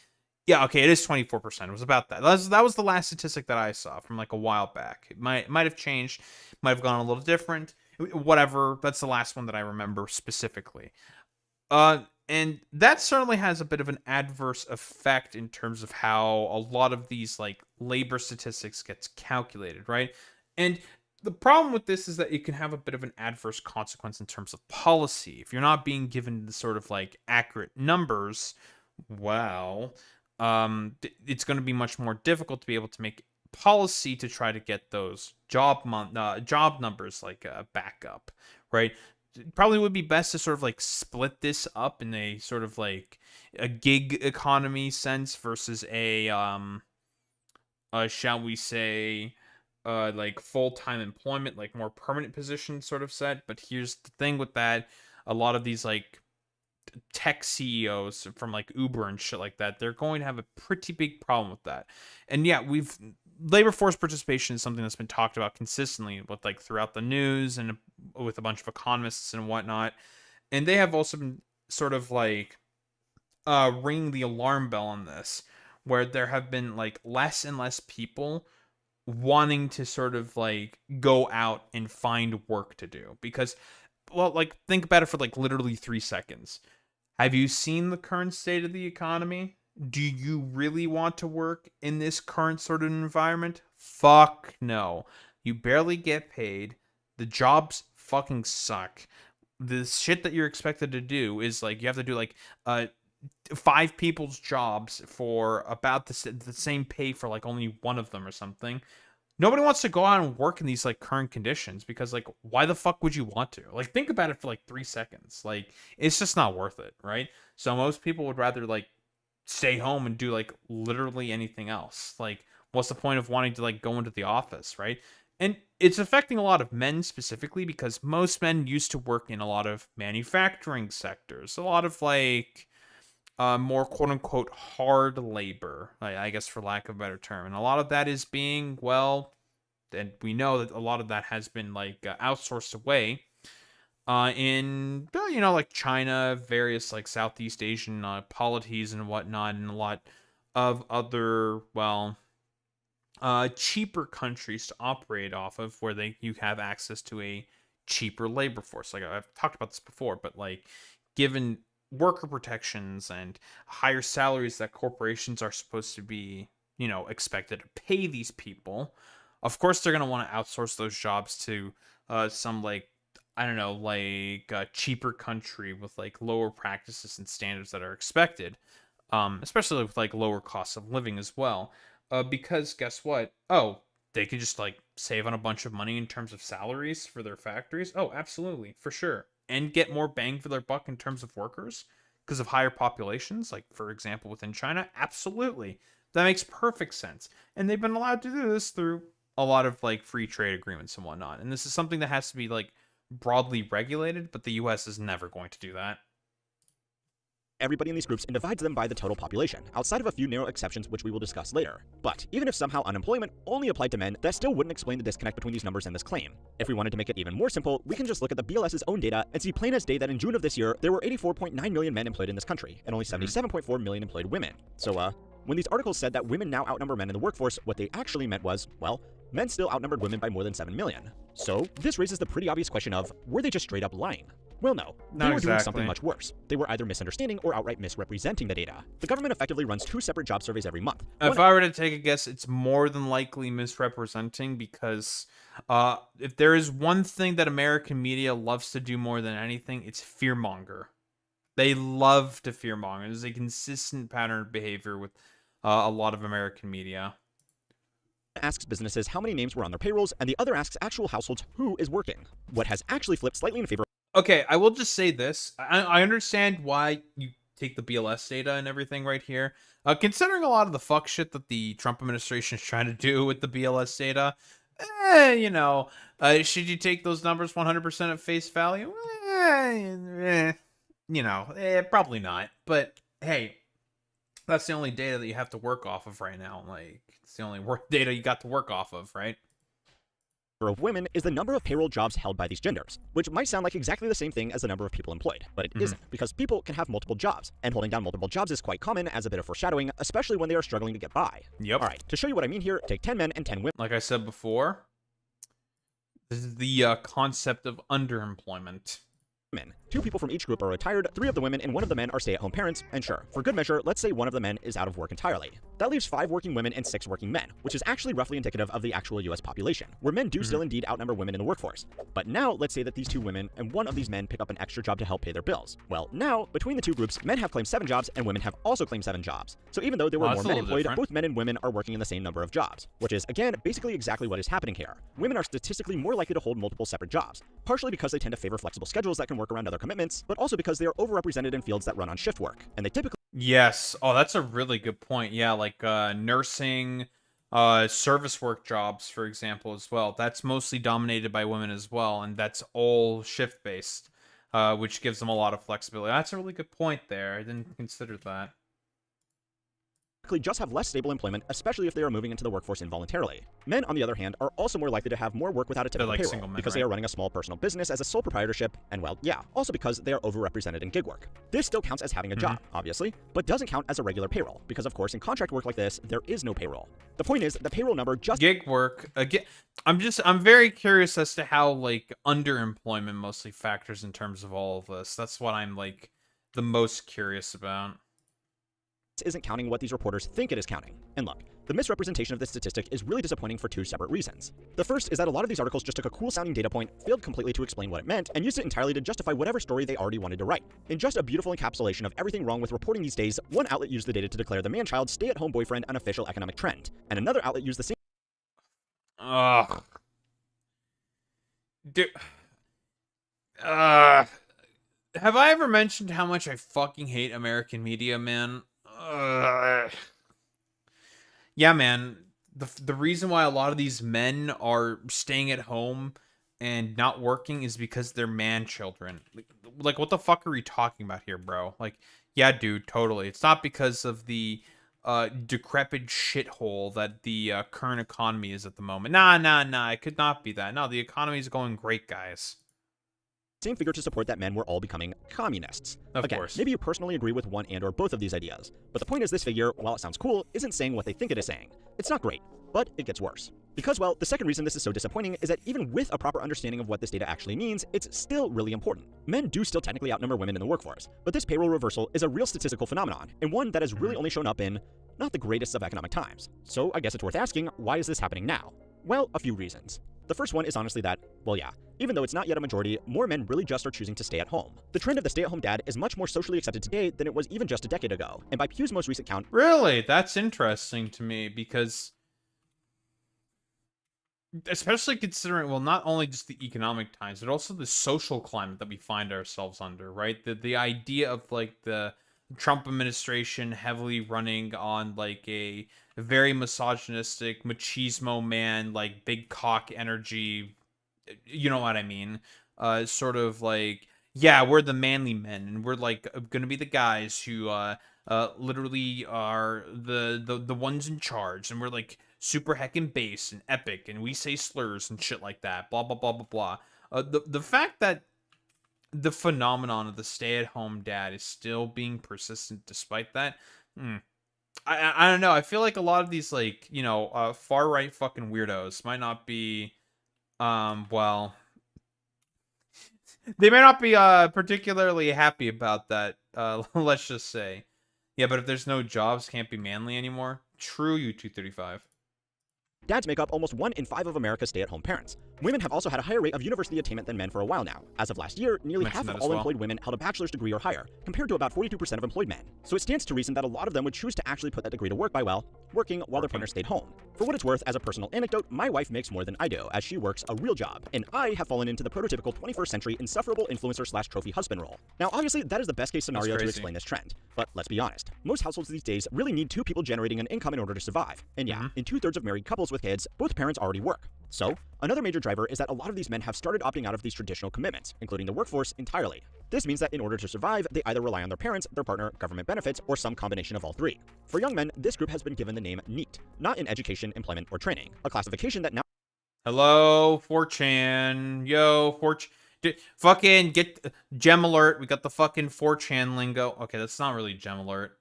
yeah, okay, it is 24%. It was about that. That was the last statistic that I saw from like a while back. It might have changed, might have gone a little different. Whatever, that's the last one that I remember specifically. And that certainly has a bit of an adverse effect in terms of how a lot of these like labor statistics gets calculated, right? And the problem with this is that it can have a bit of an adverse consequence in terms of policy. If you're not being given the sort of like accurate numbers, well, it's going to be much more difficult to be able to make policy to try to get those job numbers like back up, right? It probably would be best to sort of like split this up in a sort of like a gig economy sense versus a shall we say like full-time employment, like more permanent position sort of set. But here's the thing with that: a lot of these like tech CEOs from like Uber and shit like that, they're going to have a pretty big problem with that. And yeah, labor force participation is something that's been talked about consistently with like throughout the news and with a bunch of economists and whatnot. And they have also been sort of like ringing the alarm bell on this, where there have been like less and less people wanting to sort of like go out and find work to do. Because, well, like think about it for like literally 3 seconds. Have you seen the current state of the economy? Do you really want to work in this current sort of environment? Fuck no. You barely get paid. The jobs fucking suck. The shit that you're expected to do is like you have to do like 5 people's jobs for about the same pay for like only one of them or something. Nobody wants to go out and work in these like current conditions because like why the fuck would you want to? Like think about it for like 3 seconds. Like it's just not worth it, right? So most people would rather like stay home and do like literally anything else. Like what's the point of wanting to like go into the office, right? And it's affecting a lot of men specifically because most men used to work in a lot of manufacturing sectors, a lot of like more quote unquote hard labor, I guess for lack of a better term. And a lot of that is being, well, and we know that a lot of that has been like outsourced away in, like China, various like Southeast Asian polities and whatnot, and a lot of other, well, cheaper countries to operate off of, where you have access to a cheaper labor force. Like I've talked about this before, but like given worker protections and higher salaries that corporations are supposed to be, expected to pay these people, of course they're going to want to outsource those jobs to some like, I don't know, like a cheaper country with like lower practices and standards that are expected, especially with like lower costs of living as well. Because guess what? Oh, they could just like save on a bunch of money in terms of salaries for their factories. Oh, absolutely, for sure. And get more bang for their buck in terms of workers because of higher populations, like for example within China. Absolutely. That makes perfect sense. And they've been allowed to do this through a lot of like free trade agreements and whatnot. And this is something that has to be like broadly regulated, but the US is never going to do that. Everybody in these groups and divides them by the total population, outside of a few narrow exceptions which we will discuss later. But even if somehow unemployment only applied to men, that still wouldn't explain the disconnect between these numbers and this claim. If we wanted to make it even more simple, we can just look at the BLS's own data and see plain as day that in June of this year, there were 84.9 million men employed in this country, and only 77.4 million employed women. So, when these articles said that women now outnumber men in the workforce, what they actually meant was, well, men still outnumbered women by more than 7 million. So, this raises the pretty obvious question of, were they just straight up lying? Well, no. They were doing something much worse. They were either misunderstanding or outright misrepresenting the data. The government effectively runs 2 separate job surveys every month. If I were to take a guess, it's more than likely misrepresenting, because if there is one thing that American media loves to do more than anything, it's fearmonger. They love to fearmonger. There's a consistent pattern of behavior with a lot of American media. Asks businesses how many names were on their payrolls, and the other asks actual households who is working. What has actually flipped slightly in favor. Okay, I will just say this. I understand why you take the BLS data and everything right here. Considering a lot of the fuck shit that the Trump administration is trying to do with the BLS data, should you take those numbers 100% at face value? Probably not. But hey, that's the only data that you have to work off of right now. Like, it's the only data you got to work off of, right? Of women is the number of payroll jobs held by these genders, which might sound like exactly the same thing as the number of people employed, but it isn't, because people can have multiple jobs, and holding down multiple jobs is quite common as a bit of foreshadowing, especially when they are struggling to get by. Yep. Alright, to show you what I mean here, take 10 men and 10 women. Like I said before, this is the concept of underemployment. 2 people from each group are retired, 3 of the women and 1 of the men are stay-at-home parents, and sure, for good measure, let's say 1 of the men is out of work entirely. That leaves 5 working women and 6 working men, which is actually roughly indicative of the actual US population, where men do still indeed outnumber women in the workforce. But now, let's say that these 2 women and 1 of these men pick up an extra job to help pay their bills. Well, now, between the 2 groups, men have claimed 7 jobs and women have also claimed 7 jobs. So even though there were more men employed, both men and women are working in the same number of jobs, which is, again, basically exactly what is happening here. Women are statistically more likely to hold multiple separate jobs, partially because they tend to favor flexible schedules that can work around other commitments, but also because they are overrepresented in fields that run on shift work, and they typically... Yes. Oh, that's a really good point. Yeah, like nursing, service work jobs, for example, as well. That's mostly dominated by women as well, and that's all shift-based, which gives them a lot of flexibility. That's a really good point there. I didn't consider that. Just have less stable employment, especially if they are moving into the workforce involuntarily. Men, on the other hand, are also more likely to have more work without a typical payroll, because they are running a small personal business as a sole proprietorship, and well, yeah, also because they are overrepresented in gig work. This still counts as having a job, obviously, but doesn't count as a regular payroll, because of course in contract work like this, there is no payroll. The point is, the payroll number just... Gig work, again, I'm very curious as to how, like, underemployment mostly factors in terms of all of this. That's what I'm, like, the most curious about. Isn't counting what these reporters think it is counting. And look, the misrepresentation of this statistic is really disappointing for 2 separate reasons. The first is that a lot of these articles just took a cool-sounding data point, failed completely to explain what it meant, and used it entirely to justify whatever story they already wanted to write. In just a beautiful encapsulation of everything wrong with reporting these days, one outlet used the data to declare the man-child stay-at-home boyfriend an official economic trend, and another outlet used the same... Ugh. Dude. Have I ever mentioned how much I fucking hate American media, man? Yeah, man. the reason why a lot of these men are staying at home and not working is because they're man children. Like what the fuck are we talking about here, bro? Like, yeah, dude, totally. It's not because of the decrepit shithole that the current economy is at the moment. Nah. It could not be that. No, the economy is going great, guys. Same figure to support that men were all becoming communists. Of course. Maybe you personally agree with one and or both of these ideas, but the point is this figure, while it sounds cool, isn't saying what they think it is saying. It's not great, but it gets worse. Because, well, the second reason this is so disappointing is that even with a proper understanding of what this data actually means, it's still really important. Men do still technically outnumber women in the workforce, but this payroll reversal is a real statistical phenomenon, and one that has really only shown up in not the greatest of economic times. So I guess it's worth asking, why is this happening now? Well, a few reasons. The first one is honestly that, well, yeah, even though it's not yet a majority, more men really just are choosing to stay at home. The trend of the stay-at-home dad is much more socially accepted today than it was even just a decade ago, and by Pew's most recent count... Really? That's interesting to me, because... especially considering, well, not only just the economic times, but also the social climate that we find ourselves under, right? The idea of, like, the Trump administration heavily running on, like, a very misogynistic, machismo man, like, big cock energy, you know what I mean? Sort of like, yeah, we're the manly men, and we're, like, gonna be the guys who, literally are the ones in charge, and we're, like, super heckin' bass and epic, and we say slurs and shit like that, blah, blah, blah, blah, blah. The fact that the phenomenon of the stay-at-home dad is still being persistent despite that, I don't know. I feel like a lot of these, like, you know, far-right fucking weirdos might not be, well, they may not be, particularly happy about that, let's just say. Yeah, but if there's no jobs, can't be manly anymore. True, you 235. Dads make up almost 1 in 5 of America's stay-at-home parents. Women have also had a higher rate of university attainment than men for a while now. As of last year, nearly half of all employed women held a bachelor's degree or higher, compared to about 42% of employed men. So it stands to reason that a lot of them would choose to actually put that degree to work by, well, working while their partner stayed home. For what it's worth, as a personal anecdote, my wife makes more than I do, as she works a real job, and I have fallen into the prototypical 21st century insufferable influencer/trophy husband role. Now, obviously, that is the best case scenario to explain this trend. But let's be honest, most households these days really need 2 people generating an income in order to survive. And yeah, in 2/3 of married couples with kids, both parents already work. So, another major driver is that a lot of these men have started opting out of these traditional commitments, including the workforce, entirely. This means that in order to survive, they either rely on their parents, their partner, government benefits, or some combination of all 3. For young men, this group has been given the name NEET, not in education, employment, or training, a classification that now... Hello, 4chan. Yo, 4chan. Fucking get gem alert. We got the fucking 4chan lingo. Okay, that's not really gem alert.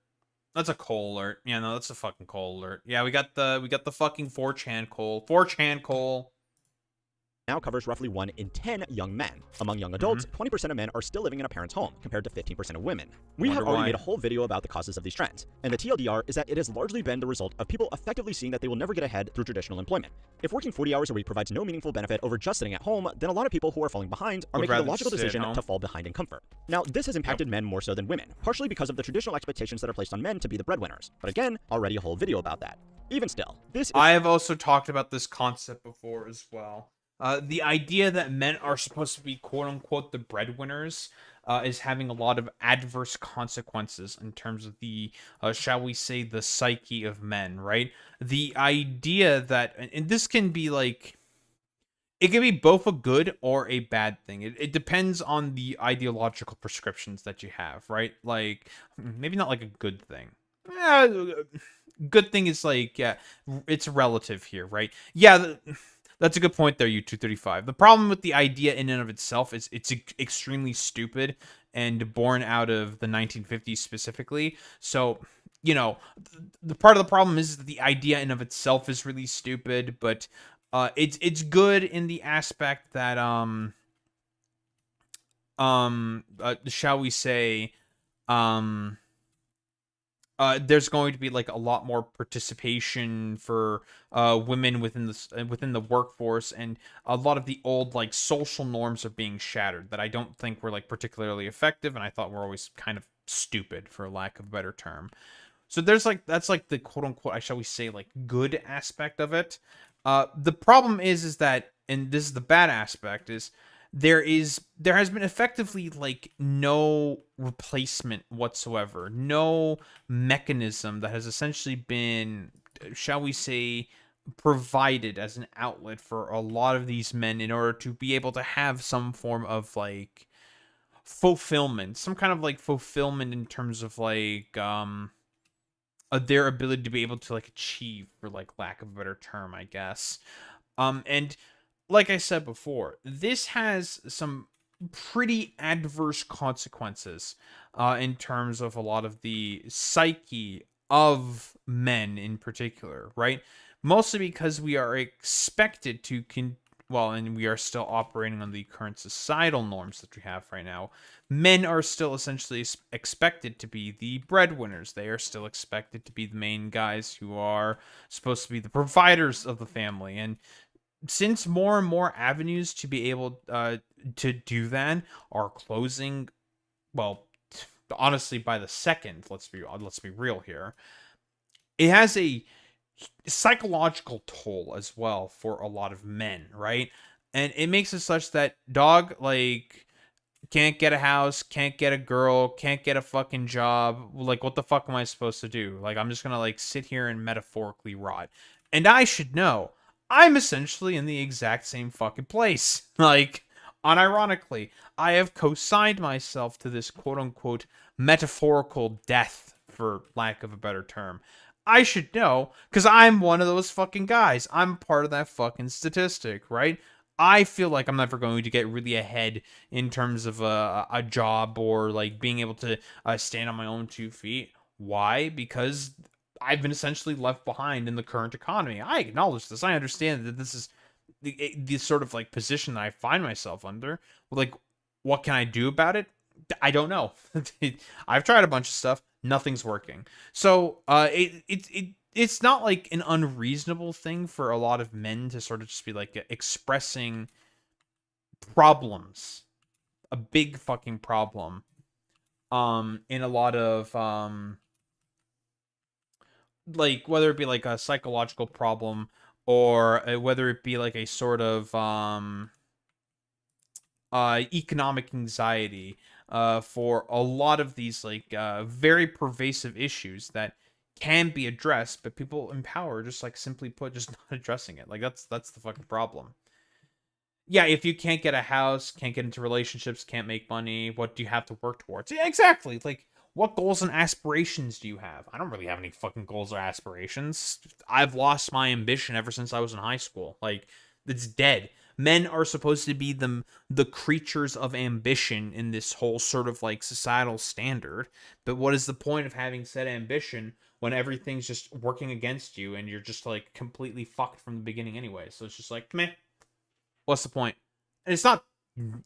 That's a coal alert. Yeah, no, that's a fucking coal alert. Yeah, we got the fucking 4chan coal. 4chan coal. Now covers roughly 1 in 10 young men. Among young adults, 20% of men are still living in a parent's home, compared to 15% of women. We have already made a whole video about the causes of these trends, and the TLDR is that it has largely been the result of people effectively seeing that they will never get ahead through traditional employment. If working 40 hours a week provides no meaningful benefit over just sitting at home, then a lot of people who are falling behind are making the logical decision to fall behind in comfort. Now, this has impacted men more so than women, partially because of the traditional expectations that are placed on men to be the breadwinners. But again, already a whole video about that. Even still, this is... I have also talked about this concept before as well. The idea that men are supposed to be quote-unquote the breadwinners is having a lot of adverse consequences in terms of the, shall we say, the psyche of men, right? The idea that, and this can be like, it can be both a good or a bad thing. It depends on the ideological prescriptions that you have, right? Like, maybe not like a good thing. Good thing is like, yeah, it's relative here, right? Yeah, that's a good point there, you 235. The problem with the idea in and of itself is it's extremely stupid and born out of the 1950s specifically. So, you know, the part of the problem is that the idea in and of itself is really stupid, but it's good in the aspect that shall we say, there's going to be like a lot more participation for women within the workforce, and a lot of the old like social norms are being shattered that I don't think were like particularly effective, and I thought were always kind of stupid, for lack of a better term. So there's like, that's like the quote unquote, shall we say, like good aspect of it. The problem is that, and this is the bad aspect, is there has been effectively like no replacement whatsoever, no mechanism that has essentially been, shall we say, provided as an outlet for a lot of these men in order to be able to have some form of like fulfillment, some kind of like fulfillment in terms of like their ability to be able to like achieve, for like lack of a better term, I guess. And like I said before, this has some pretty adverse consequences in terms of a lot of the psyche of men in particular, right? Mostly because we are expected to and we are still operating on the current societal norms that we have right now. Men are still essentially expected to be the breadwinners. They are still expected to be the main guys who are supposed to be the providers of the family. And since more and more avenues to be able to do that are closing, well, honestly, by the second, let's be real here, it has a psychological toll as well for a lot of men, right? And it makes it such that dog, like, can't get a house, can't get a girl, can't get a fucking job. Like, what the fuck am I supposed to do? Like, I'm just gonna like sit here and metaphorically rot. And I should know, I'm essentially in the exact same fucking place. Like, unironically, I have co-signed myself to this quote unquote metaphorical death, for lack of a better term. I should know, because I'm one of those fucking guys. I'm part of that fucking statistic, right? I feel like I'm never going to get really ahead in terms of a job or like being able to stand on my own 2 feet. Why? Because I've been essentially left behind in the current economy. I acknowledge this. I understand that this is the sort of like position that I find myself under. Like, what can I do about it? I don't know. I've tried a bunch of stuff. Nothing's working. So it's not like an unreasonable thing for a lot of men to sort of just be like expressing problems, a big fucking problem, in a lot of like, whether it be like a psychological problem or whether it be like a sort of economic anxiety, for a lot of these like very pervasive issues that can be addressed, but people in power just like simply put just not addressing it. Like that's the fucking problem. Yeah, if you can't get a house, can't get into relationships, can't make money, what do you have to work towards? Yeah, exactly. Like, what goals and aspirations do you have? I don't really have any fucking goals or aspirations. I've lost my ambition ever since I was in high school. Like, it's dead. Men are supposed to be the creatures of ambition in this whole sort of like societal standard. But what is the point of having said ambition when everything's just working against you and you're just like completely fucked from the beginning anyway? So it's just like, meh. What's the point? And it's not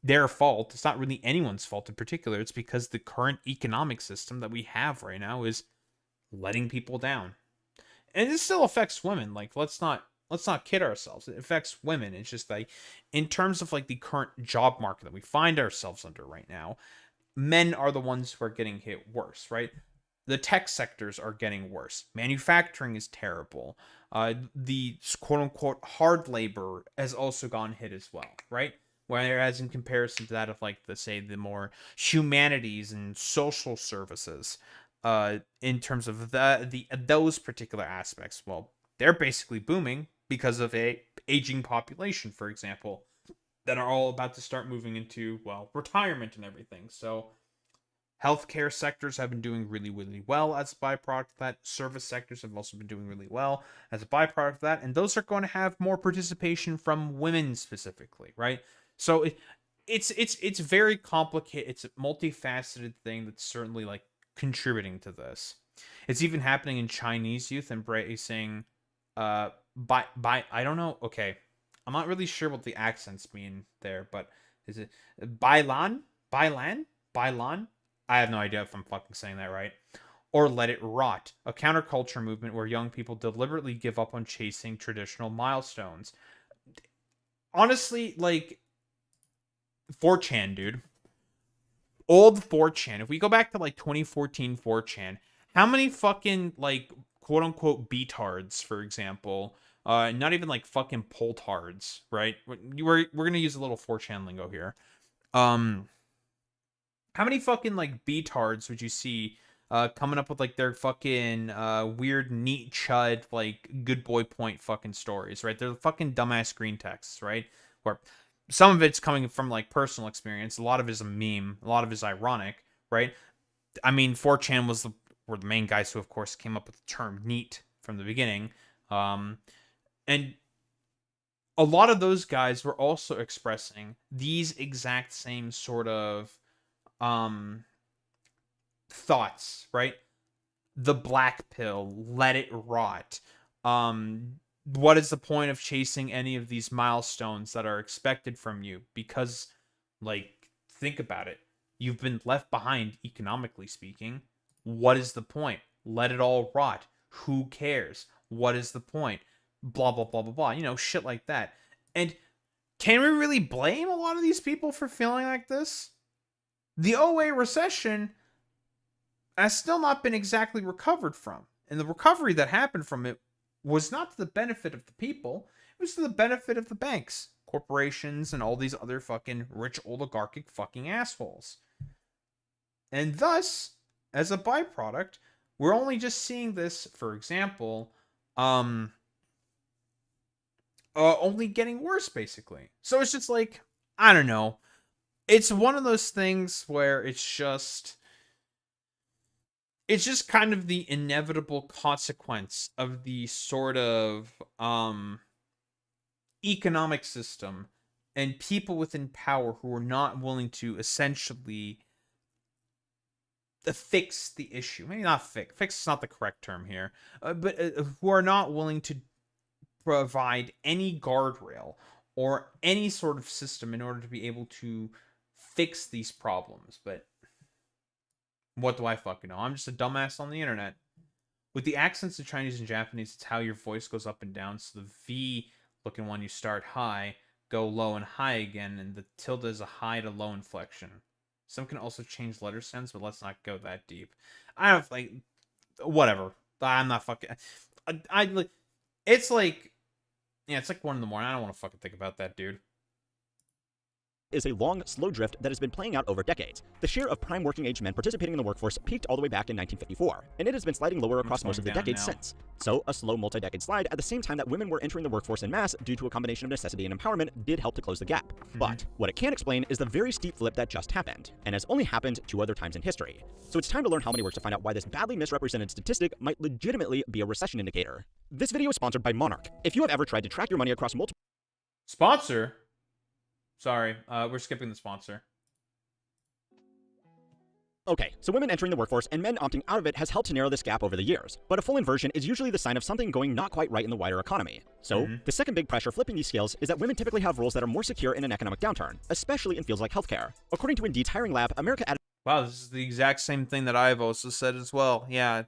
their fault. It's not really anyone's fault in particular. It's because the current economic system that we have right now is letting people down. And it still affects women. Like, let's not kid ourselves. It affects women. It's just like, in terms of like the current job market that we find ourselves under right now, men are the ones who are getting hit worse, right? The tech sectors are getting worse. Manufacturing is terrible. The quote-unquote hard labor has also gone hit as well, right? Whereas in comparison to that of like the more humanities and social services, in terms of those particular aspects, well, they're basically booming because of a aging population, for example, that are all about to start moving into, well, retirement and everything. So healthcare sectors have been doing really, really well as a byproduct of that. Service sectors have also been doing really well as a byproduct of that. And those are going to have more participation from women specifically, right? So it's very complicated. It's a multifaceted thing that's certainly like contributing to this. It's even happening in Chinese youth embracing I don't know. Okay. I'm not really sure what the accents mean there, but is it Bailan? I have no idea if I'm fucking saying that right. Or Let It Rot, a counterculture movement where young people deliberately give up on chasing traditional milestones. Honestly, like, 4chan, dude. Old 4chan. If we go back to like 2014 4chan, how many fucking like quote unquote beatards, for example, not even like fucking poltards, right? We're gonna use a little 4chan lingo here. How many fucking like beatards would you see coming up with like their fucking weird neat chud like good boy point fucking stories, right? They're fucking dumbass green texts, right? Where some of it's coming from like personal experience, a lot of it is a meme, a lot of it is ironic, right? I mean, 4chan were the main guys who, of course, came up with the term neat from the beginning, and a lot of those guys were also expressing these exact same sort of thoughts, right? The black pill, let it rot. What is the point of chasing any of these milestones that are expected from you? Because, like, think about it. You've been left behind, economically speaking. What is the point? Let it all rot. Who cares? What is the point? Blah, blah, blah, blah, blah. You know, shit like that. And can we really blame a lot of these people for feeling like this? The '08 recession has still not been exactly recovered from. And the recovery that happened from it was not to the benefit of the people. It was to the benefit of the banks, corporations, and all these other fucking rich oligarchic fucking assholes. And thus, as a byproduct, we're only just seeing this, for example, only getting worse, basically. So it's just like, I don't know. It's one of those things where it's just kind of the inevitable consequence of the sort of economic system and people within power who are not willing to essentially fix the issue. Maybe not fix. Fix is not the correct term here. But who are not willing to provide any guardrail or any sort of system in order to be able to fix these problems. But what do I fucking know? I'm just a dumbass on the internet. With the accents of Chinese and Japanese, it's how your voice goes up and down. So the V looking one, you start high, go low and high again, and the tilde is a high to low inflection. Some can also change letter sounds, but let's not go that deep. I don't like whatever. I'm not fucking. It's like, yeah, it's like 1 in the morning. I don't want to fucking think about that, dude. Is a long, slow drift that has been playing out over decades. The share of prime working age men participating in the workforce peaked all the way back in 1954, and it has been sliding lower across most of the decades since. So, a slow multi-decade slide at the same time that women were entering the workforce en masse due to a combination of necessity and empowerment did help to close the gap. But what it can't explain is the very steep flip that just happened, and has only happened 2 other times in history. So it's time to learn how many works to find out why this badly misrepresented statistic might legitimately be a recession indicator. This video is sponsored by Monarch. If you have ever tried to track your money across multiple... Sponsor? Sorry, we're skipping the sponsor. Okay, so women entering the workforce and men opting out of it has helped to narrow this gap over the years, but a full inversion is usually the sign of something going not quite right in the wider economy. So, the second big pressure flipping these scales is that women typically have roles that are more secure in an economic downturn, especially in fields like healthcare. According to Indeed's hiring lab, America added... Wow, this is the exact same thing that I've also said as well. Yeah,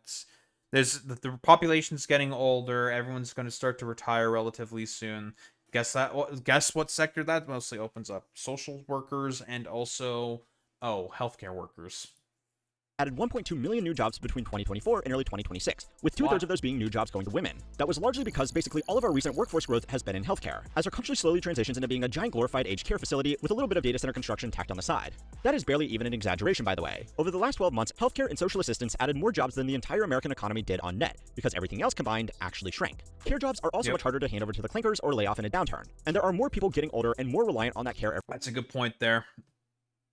the population's getting older, everyone's going to start to retire relatively soon. Guess what sector that mostly opens up? Social workers and also, healthcare workers. Added 1.2 million new jobs between 2024 and early 2026, with 2/3 of those being new jobs going to women. That was largely because basically all of our recent workforce growth has been in healthcare, as our country slowly transitions into being a giant glorified aged care facility with a little bit of data center construction tacked on the side. That is barely even an exaggeration, by the way. Over the last 12 months, healthcare and social assistance added more jobs than the entire American economy did on net, because everything else combined actually shrank. Care jobs are also much harder to hand over to the clankers or lay off in a downturn, and there are more people getting older and more reliant on that care. That's a good point there.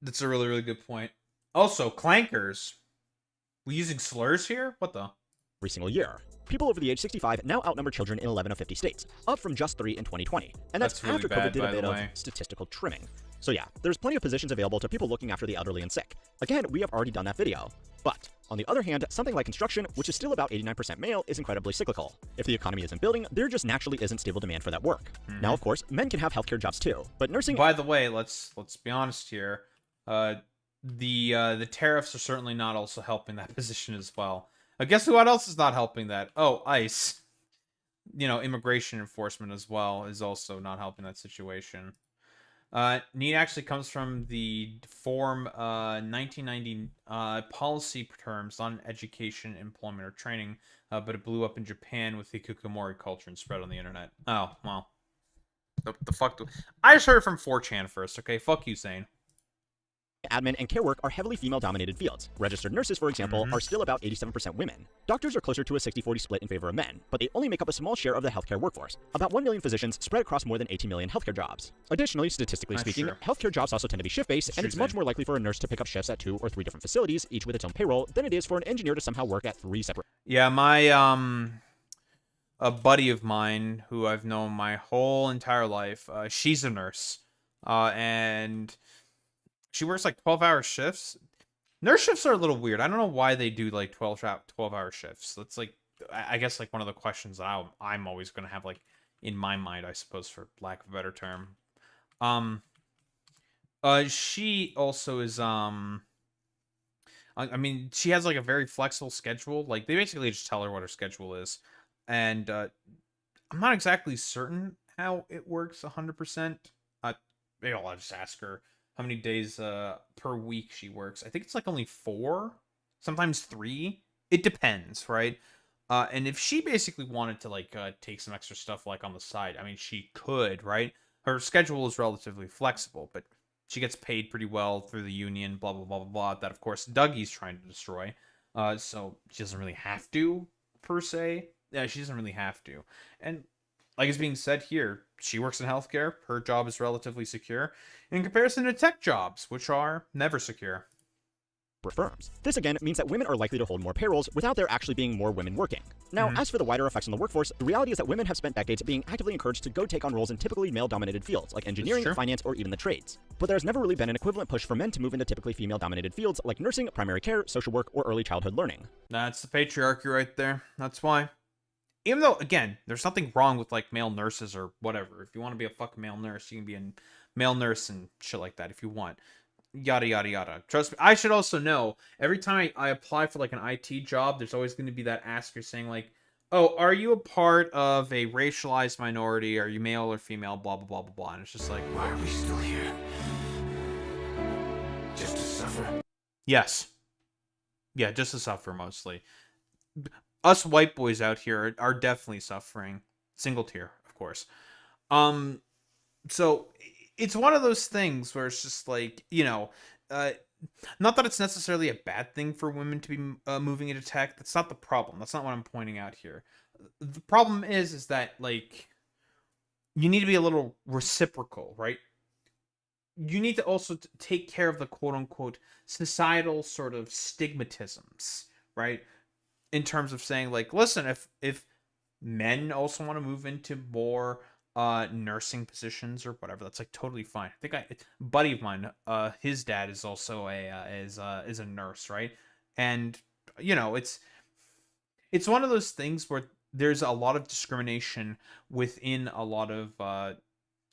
That's a really, really good point. Also, clankers. We using slurs here? What the? Every single year. People over the age 65 now outnumber children in 11 of 50 states, up from just 3 in 2020. And that's really after bad, COVID did a bit of statistical trimming. So yeah, there's plenty of positions available to people looking after the elderly and sick. Again, we have already done that video. But, on the other hand, something like construction, which is still about 89% male, is incredibly cyclical. If the economy isn't building, there just naturally isn't stable demand for that work. Now, of course, men can have healthcare jobs too, but nursing... By the way, let's be honest here. The tariffs are certainly not also helping that position as well. Guess what else is not helping that? Oh, ICE. You know, immigration enforcement as well is also not helping that situation. Need actually comes from the Form 1990 policy terms on education, employment, or training, but it blew up in Japan with the Hikikomori culture and spread on the internet. Oh, well. The fuck? I just heard it from 4chan first, okay? Fuck you, Zane. admin, and care work are heavily female-dominated fields. Registered nurses, for example, are still about 87% women. Doctors are closer to a 60-40 split in favor of men, but they only make up a small share of the healthcare workforce. About 1 million physicians spread across more than 18 million healthcare jobs. Additionally, statistically speaking, healthcare jobs also tend to be shift-based, and it's much more likely for a nurse to pick up shifts at 2 or 3 different facilities, each with its own payroll, than it is for an engineer to somehow work at 3 separate... Yeah, my, a buddy of mine who I've known my whole entire life, she's a nurse, and she works like 12-hour shifts. Nurse shifts are a little weird. I don't know why they do like 12-hour shifts. That's like, I guess, like one of the questions that I'm always going to have like in my mind, I suppose, for lack of a better term. She also is, I mean, she has like a very flexible schedule. Like they basically just tell her what her schedule is. And I'm not exactly certain how it works 100%. Maybe I'll just ask her how many days per week she works. I think it's like only 4, sometimes 3. It depends, right? And if she basically wanted to like take some extra stuff like on the side, I mean, she could, right? Her schedule is relatively flexible, but she gets paid pretty well through the union, blah, blah, blah, blah, blah. That, of course, Dougie's trying to destroy. So she doesn't really have to, per se. Yeah, she doesn't really have to. And like is being said here, she works in healthcare. Her job is relatively secure in comparison to tech jobs, which are never secure. Firms. This again means that women are likely to hold more payrolls without there actually being more women working. Now, as for the wider effects on the workforce, the reality is that women have spent decades being actively encouraged to go take on roles in typically male-dominated fields like engineering, finance, or even the trades. But there's never really been an equivalent push for men to move into typically female-dominated fields like nursing, primary care, social work, or early childhood learning. That's the patriarchy right there. That's why. Even though, again, there's nothing wrong with like male nurses or whatever. If you want to be a fucking male nurse, you can be a male nurse and shit like that if you want. Yada, yada, yada. Trust me. I should also know, every time I apply for like an IT job, there's always going to be that asker saying like, oh, are you a part of a racialized minority? Are you male or female? Blah, blah, blah, blah, blah. And it's just like, why are we still here? Just to suffer? Yes. Yeah, just to suffer mostly. Us white boys out here are definitely suffering. Single tier, of course. So it's one of those things where it's just like, you know, not that it's necessarily a bad thing for women to be moving into tech. That's not the problem. That's not what I'm pointing out here. The problem is that, like, you need to be a little reciprocal, right? You need to also take care of the quote-unquote societal sort of stigmatisms, right? In terms of saying, like, listen, if men also want to move into more nursing positions or whatever, that's like totally fine. I think a buddy of mine, his dad is also is a nurse, right? And you know, it's one of those things where there's a lot of discrimination within a lot of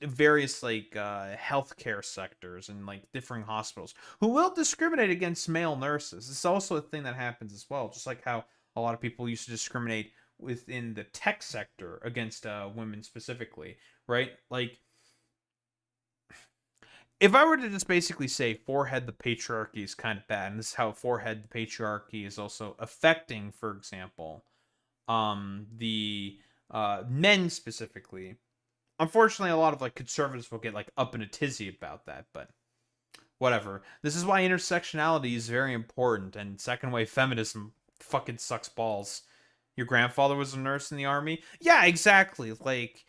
various like healthcare sectors and like differing hospitals who will discriminate against male nurses. It's also a thing that happens as well, just like how a lot of people used to discriminate within the tech sector against women specifically, right? Like, if I were to just basically say forehead the patriarchy is kind of bad, and this is how forehead the patriarchy is also affecting, for example, the men specifically. Unfortunately, a lot of like conservatives will get like up in a tizzy about that, but whatever. This is why intersectionality is very important, and second wave feminism fucking sucks balls. Your grandfather was a nurse in the army? Yeah, exactly. Like,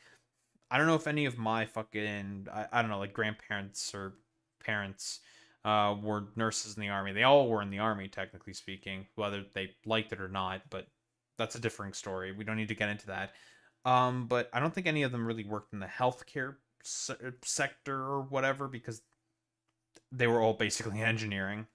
I don't know if any of my fucking, I don't know, like grandparents or parents were nurses in the army. They all were in the army, technically speaking, whether they liked it or not, but that's a differing story. We don't need to get into that. But I don't think any of them really worked in the healthcare sector or whatever, because they were all basically engineering.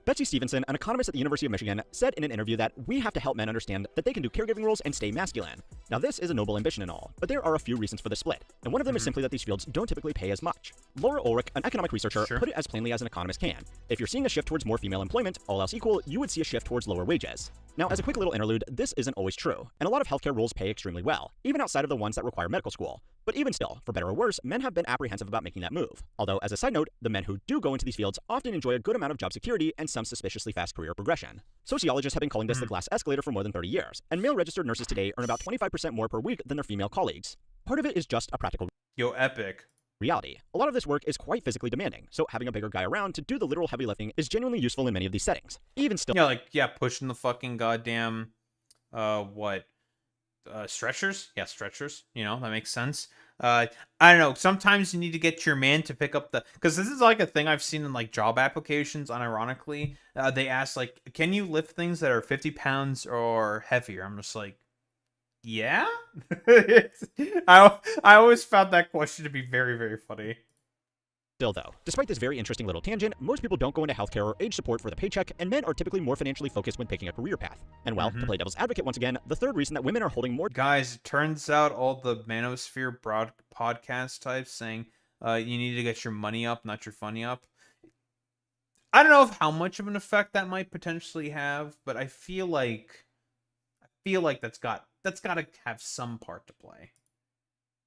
Betsy Stevenson, an economist at the University of Michigan, said in an interview that we have to help men understand that they can do caregiving roles and stay masculine. Now this is a noble ambition and all, but there are a few reasons for the split, and one of them is simply that these fields don't typically pay as much. Laura Ulrich, an economic researcher, put it as plainly as an economist can. If you're seeing a shift towards more female employment, all else equal, you would see a shift towards lower wages. Now, as a quick little interlude, this isn't always true, and a lot of healthcare roles pay extremely well, even outside of the ones that require medical school. But even still, for better or worse, men have been apprehensive about making that move. Although, as a side note, the men who do go into these fields often enjoy a good amount of job security and some suspiciously fast career progression. Sociologists have been calling this the glass escalator for more than 30 years, and male registered nurses today earn about 25% more per week than their female colleagues. Part of it is just a practical... Yo, Epic. reality. A lot of this work is quite physically demanding, so having a bigger guy around to do the literal heavy lifting is genuinely useful in many of these settings. Even still, pushing the fucking goddamn, stretchers? Yeah, stretchers. That makes sense. I don't know. Sometimes you need to get your man to pick up because this is like a thing I've seen in like job applications. Unironically, they ask like, "Can you lift things that are 50 pounds or heavier?" I'm just like, yeah. I always found that question to be very, very funny. Still though, despite this very interesting little tangent, most people don't go into healthcare or age support for the paycheck, and men are typically more financially focused when picking a career path. And well, to play devil's advocate once again, the third reason that women are holding more— Guys, it turns out all the manosphere broad podcast types saying you need to get your money up, not your funny up. I don't know how much of an effect that might potentially have, but I feel like that's got to have some part to play.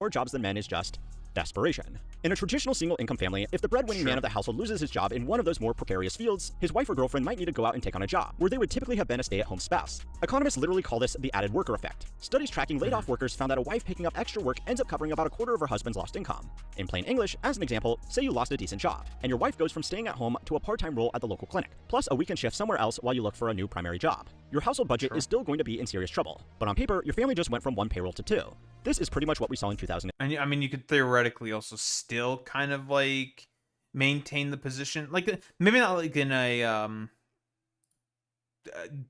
More jobs than men is just desperation. In a traditional single-income family, if the breadwinning man of the household loses his job in one of those more precarious fields, his wife or girlfriend might need to go out and take on a job, where they would typically have been a stay-at-home spouse. Economists literally call this the added worker effect. Studies tracking laid-off workers found that a wife picking up extra work ends up covering about a quarter of her husband's lost income. In plain English, as an example, say you lost a decent job, and your wife goes from staying at home to a part-time role at the local clinic, plus a weekend shift somewhere else while you look for a new primary job. Your household budget is still going to be in serious trouble, but on paper, your family just went from one payroll to two. This is pretty much what we saw in 2000. And I mean, you could theoretically also still kind of like maintain the position, like maybe not like in a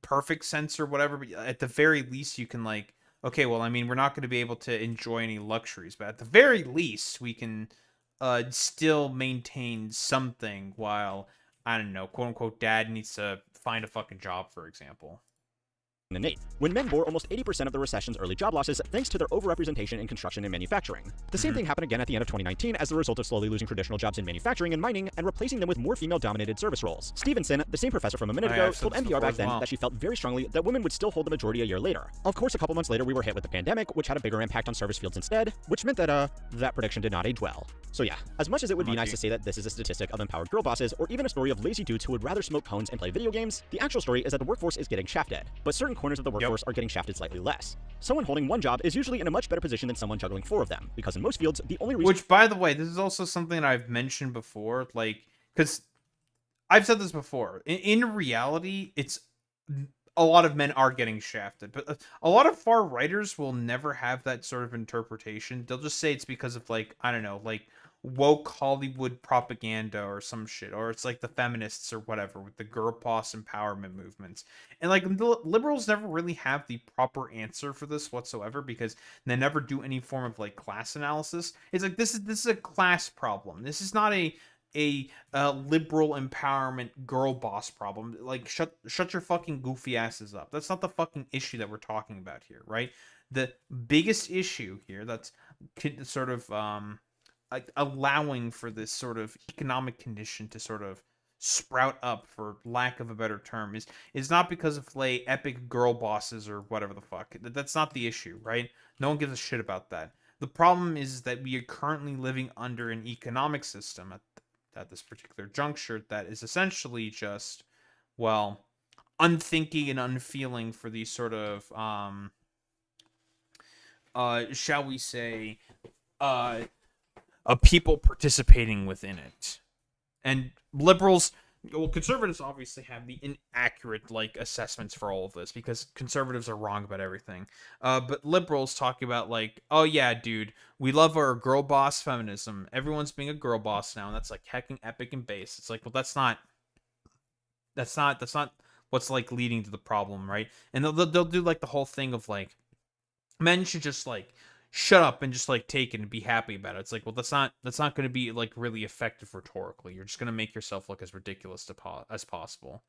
perfect sense or whatever, but at the very least you can like, okay, well, I mean, we're not going to be able to enjoy any luxuries, but at the very least we can still maintain something while, I don't know, quote unquote, dad needs to find a fucking job, for example. When men bore almost 80% of the recession's early job losses thanks to their overrepresentation in construction and manufacturing. The same thing happened again at the end of 2019 as a result of slowly losing traditional jobs in manufacturing and mining and replacing them with more female-dominated service roles. Stevenson, the same professor from a minute ago, told NPR back then that she felt very strongly that women would still hold the majority a year later. Of course, a couple months later we were hit with the pandemic, which had a bigger impact on service fields instead, which meant that that prediction did not age well. So yeah, as much as it would be nice to say that this is a statistic of empowered girl bosses, or even a story of lazy dudes who would rather smoke cones and play video games, the actual story is that the workforce is getting shafted, but certain corners of the workforce are getting shafted slightly less. Someone holding one job is usually in a much better position than someone juggling 4 of them, because in most fields, the only reason— Which, by the way, this is also something that I've mentioned before, like, because I've said this before. In reality, it's a lot of men are getting shafted, but a lot of far righters will never have that sort of interpretation. They'll just say it's because of, like, I don't know, like woke Hollywood propaganda or some shit, or it's like the feminists or whatever with the girl boss empowerment movements. And like the liberals never really have the proper answer for this whatsoever because they never do any form of like class analysis. It's like this is a class problem. This is not a liberal empowerment girl boss problem. Like shut your fucking goofy asses up. That's not the fucking issue that we're talking about here, right? The biggest issue here that's sort of like allowing for this sort of economic condition to sort of sprout up, for lack of a better term, is not because of like epic girl bosses or whatever the fuck. That's not the issue, right? No one gives a shit about that. The problem is that we are currently living under an economic system at this particular juncture that is essentially just, well, unthinking and unfeeling for these sort of shall we say people participating within it. And liberals, well, conservatives obviously have the inaccurate like assessments for all of this because conservatives are wrong about everything. But liberals talk about like, oh yeah, dude, we love our girl boss feminism. Everyone's being a girl boss now, and that's like hecking epic and base. It's like, well, that's not what's like leading to the problem, right? And they'll do like the whole thing of like men should just like shut up and just like take it and be happy about it. It's like, well, that's not going to be like really effective rhetorically. You're just going to make yourself look as ridiculous as possible.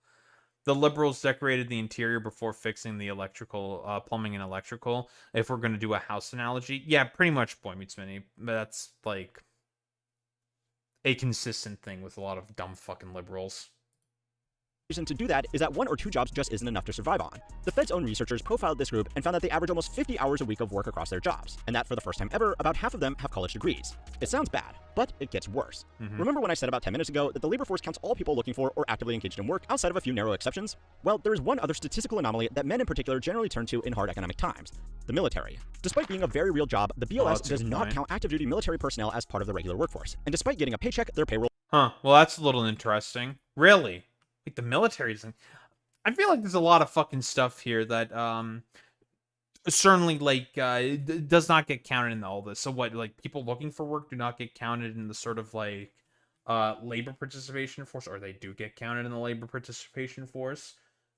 The liberals decorated the interior before fixing the electrical, plumbing and electrical. If we're going to do a house analogy, yeah, pretty much boy meets mini. But that's like a consistent thing with a lot of dumb fucking liberals. reason to do that is that 1 or 2 jobs just isn't enough to survive on. The Fed's own researchers profiled this group and found that they average almost 50 hours a week of work across their jobs, and that for the first time ever, about half of them have college degrees. It sounds bad, but it gets worse. Remember when I said about 10 minutes ago that the labor force counts all people looking for or actively engaged in work outside of a few narrow exceptions? Well, there is one other statistical anomaly that men in particular generally turn to in hard economic times: the military. Despite being a very real job, the BLS does not count active duty military personnel as part of the regular workforce, and despite getting a paycheck, their payroll. Well, that's a little interesting. Really? Like, the military doesn't... I feel like there's a lot of fucking stuff here that, certainly, like, does not get counted in all this. So what, like, people looking for work do not get counted in the sort of, like, labor participation force, or they do get counted in the labor participation force,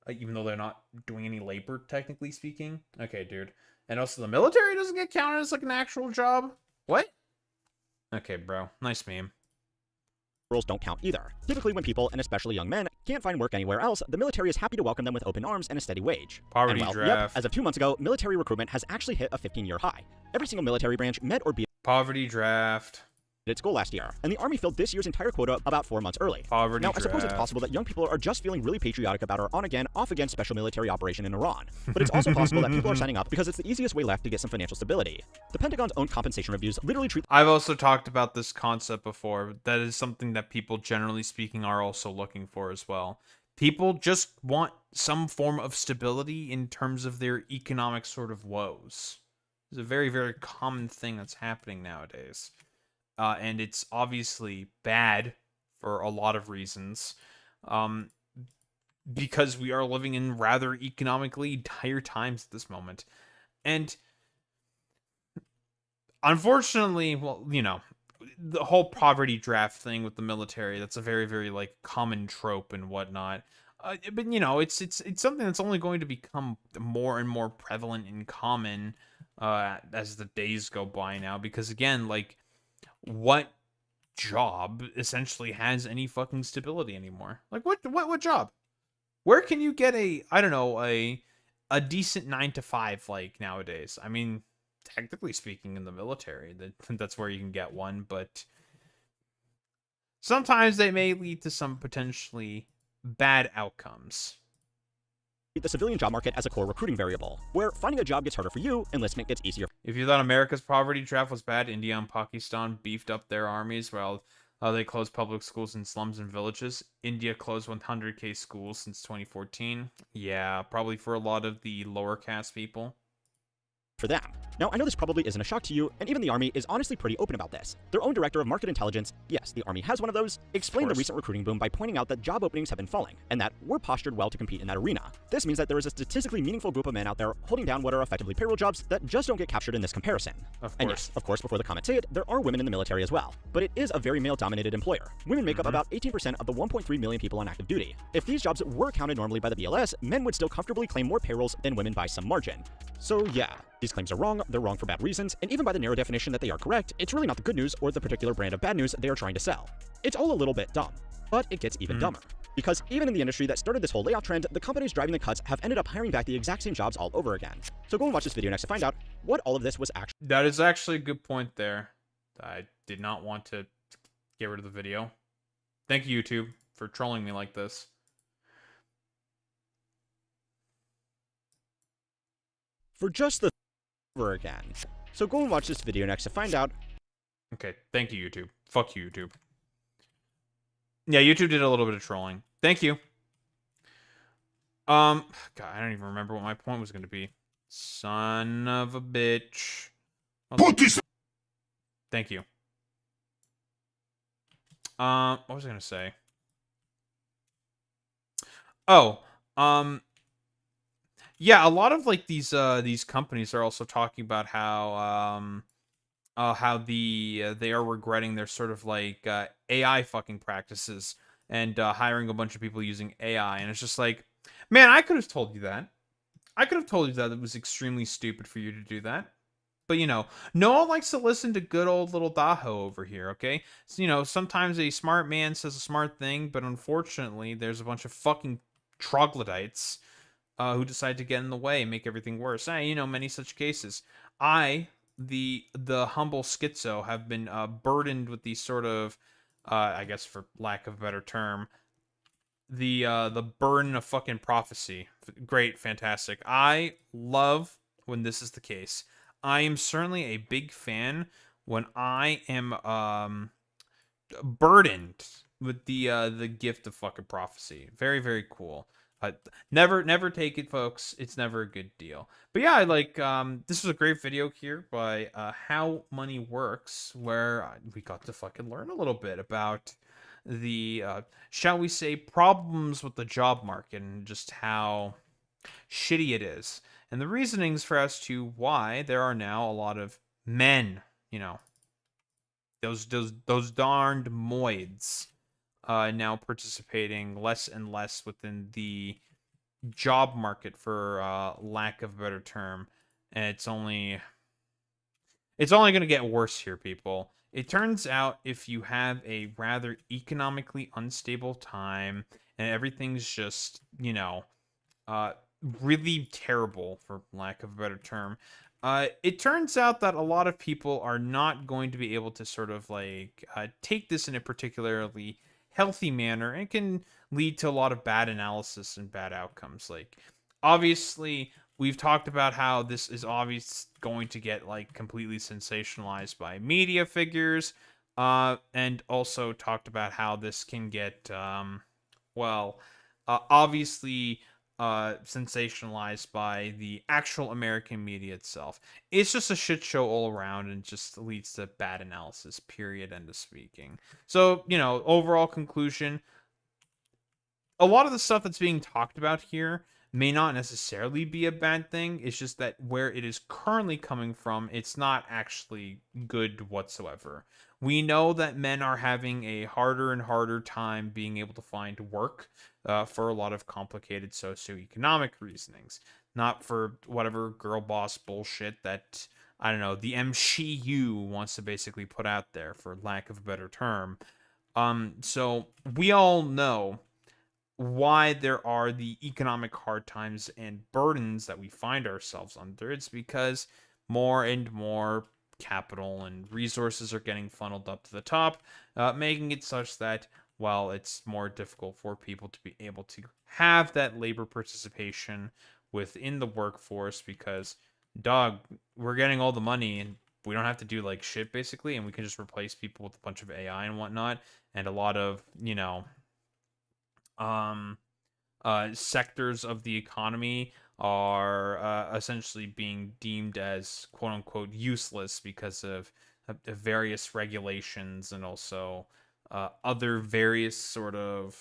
even though they're not doing any labor, technically speaking? Okay, dude. And also the military doesn't get counted as, like, an actual job? What? Okay, bro. Nice meme. Roles don't count either. Typically when people, and especially young men, can't find work anywhere else, the military is happy to welcome them with open arms and a steady wage. Poverty and draft. as of 2 months ago, military recruitment has actually hit a 15-year high. Every single military branch met or beat Poverty draft. its goal last year, and the Army filled this year's entire quota about 4 months early. Poverty now, I suppose it's draft. possible that young people are just feeling really patriotic about our on-again, off-again special military operation in Iran. But it's also possible that people are signing up because it's the easiest way left to get some financial stability. The Pentagon's own compensation reviews literally treat... I've also talked about this concept before. That is something that people, generally speaking, are also looking for as well. People just want some form of stability in terms of their economic sort of woes. It's a very, very common thing that's happening nowadays. And it's obviously bad for a lot of reasons. Because we are living in rather economically dire times at this moment. And unfortunately, well, you know, the whole poverty draft thing with the military, that's a very, very, like, common trope and whatnot. But, you know, it's something that's only going to become more and more prevalent and common as the days go by now. Because, again, like, what job essentially has any fucking stability anymore? Like, what job? Where can you get I don't know, a decent 9-to-5, like, nowadays? I mean, technically speaking, in the military, that's where you can get one, but sometimes they may lead to some potentially bad outcomes. The civilian job market as a core recruiting variable, where finding a job gets harder for you, enlistment gets easier. If you thought America's poverty draft was bad, India and Pakistan beefed up their armies while they closed public schools in slums and villages. India closed 100k schools since 2014. Yeah, probably for a lot of the lower caste people. For them. Now, I know this probably isn't a shock to you, and even the Army is honestly pretty open about this. Their own director of market intelligence, yes, the Army has one of those, explained the recent recruiting boom by pointing out that job openings have been falling, and that we're postured well to compete in that arena. This means that there is a statistically meaningful group of men out there holding down what are effectively payroll jobs that just don't get captured in this comparison. And yes, of course, before the comments say it, there are women in the military as well, but it is a very male-dominated employer. Women make up about 18% of the 1.3 million people on active duty. If these jobs were counted normally by the BLS, men would still comfortably claim more payrolls than women by some margin. So yeah, these claims are wrong, they're wrong for bad reasons, and even by the narrow definition that they are correct, it's really not the good news or the particular brand of bad news they are trying to sell. It's all a little bit dumb. But it gets even dumber. Because even in the industry that started this whole layoff trend, the companies driving the cuts have ended up hiring back the exact same jobs all over again. So go and watch this video next to find out what all of this was actually. That is actually a good point there. I did not want to get rid of the video. Thank you, YouTube, for trolling me like this. For just the over again. So go and watch this video next to find out. Okay, thank you, YouTube. Fuck you, YouTube. Yeah, YouTube did a little bit of trolling. Thank you. God, I don't even remember what my point was going to be. Son of a bitch. Thank you. What was I going to say? Oh, yeah, a lot of like these companies are also talking about how they are regretting their sort of like AI fucking practices and hiring a bunch of people using AI, and it's just like, man, I could have told you that. I could have told you that it was extremely stupid for you to do that. But, you know, no one likes to listen to good old little Daho over here, okay? So, you know, sometimes a smart man says a smart thing, but unfortunately, there's a bunch of fucking troglodytes who decide to get in the way and make everything worse. You know, many such cases. I, the humble schizo, have been burdened with these sort of, I guess for lack of a better term, the burden of fucking prophecy. Great, fantastic. I love when this is the case. I am certainly a big fan when I am burdened with the gift of fucking prophecy. Very, very cool. Never take it, folks. It's never a good deal. But yeah, I like this was a great video here by How Money Works, where we got to fucking learn a little bit about the shall we say problems with the job market and just how shitty it is. And the reasonings for as to why there are now a lot of men, you know, those darned moids now participating less and less within the job market, for lack of a better term. And it's only going to get worse here, people. It turns out if you have a rather economically unstable time and everything's just, you know, really terrible, for lack of a better term, it turns out that a lot of people are not going to be able to sort of like take this in a particularly healthy manner, and can lead to a lot of bad analysis and bad outcomes. Like, obviously, we've talked about how this is obvious going to get like completely sensationalized by media figures, and also talked about how this can get obviously sensationalized by the actual American media itself. It's just a shit show all around, and just leads to bad analysis, period, end of speaking. So, you know, overall conclusion, a lot of the stuff that's being talked about here may not necessarily be a bad thing. It's just that where it is currently coming from, it's not actually good whatsoever. We know that men are having a harder and harder time being able to find work, for a lot of complicated socioeconomic reasonings. Not for whatever girl boss bullshit that, I don't know, the MCU wants to basically put out there, for lack of a better term. So we all know why there are the economic hard times and burdens that we find ourselves under. It's because more and more capital and resources are getting funneled up to the top, making it such that, well, it's more difficult for people to be able to have that labor participation within the workforce, because, dog, we're getting all the money and we don't have to do like shit basically, and we can just replace people with a bunch of AI and whatnot. And a lot of, you know, sectors of the economy are essentially being deemed as quote unquote useless because of various regulations, and also other various sort of,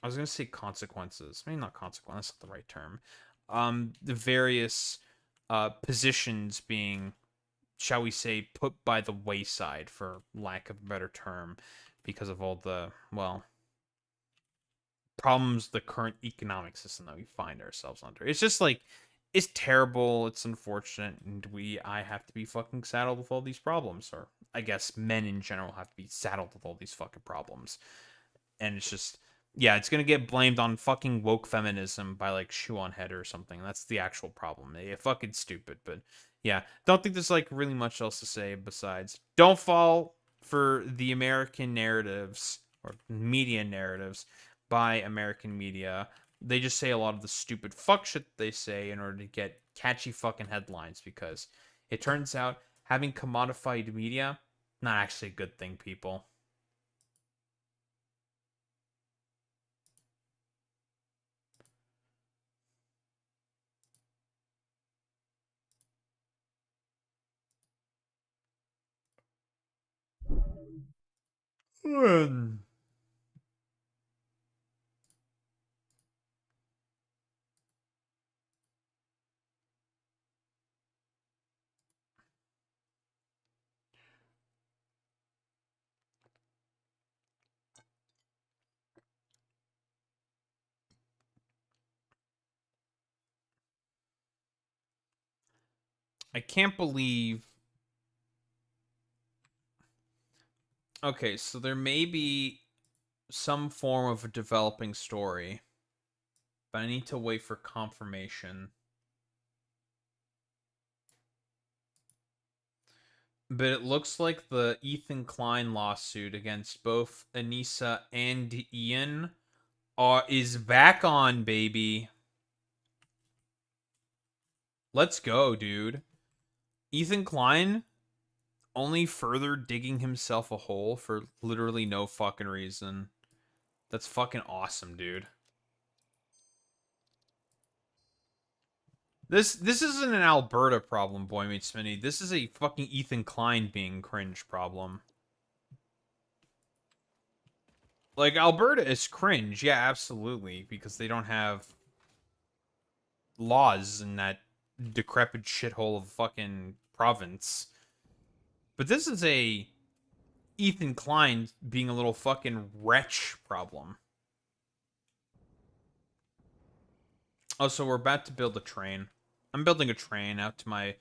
I was going to say consequences, maybe not consequence, that's not the right term. The various positions being, shall we say, put by the wayside, for lack of a better term, because of all the, well, problems the current economic system that we find ourselves under. It's just like, it's terrible, it's unfortunate, and I have to be fucking saddled with all these problems, or I guess men in general have to be saddled with all these fucking problems. And it's just, yeah, it's gonna get blamed on fucking woke feminism by like Shoe on Head or something. That's the actual problem. Yeah, fucking stupid. But yeah, don't think there's like really much else to say besides, don't fall for the American narratives or media narratives by American media. They just say a lot of the stupid fuck shit they say in order to get catchy fucking headlines, because it turns out having commodified media, not actually a good thing, people. I can't believe. Okay, so there may be some form of a developing story, but I need to wait for confirmation. But it looks like the Ethan Klein lawsuit against both Anissa and Ian is back on, baby. Let's go, dude. Ethan Klein only further digging himself a hole for literally no fucking reason. That's fucking awesome, dude. This isn't an Alberta problem, Boy Meets Smitty. This is a fucking Ethan Klein being cringe problem. Like, Alberta is cringe, yeah, absolutely, because they don't have laws in that decrepit shithole of fucking province. But this is a Ethan Klein being a little fucking wretch problem. Oh, so we're about to build a train. I'm building a train out to my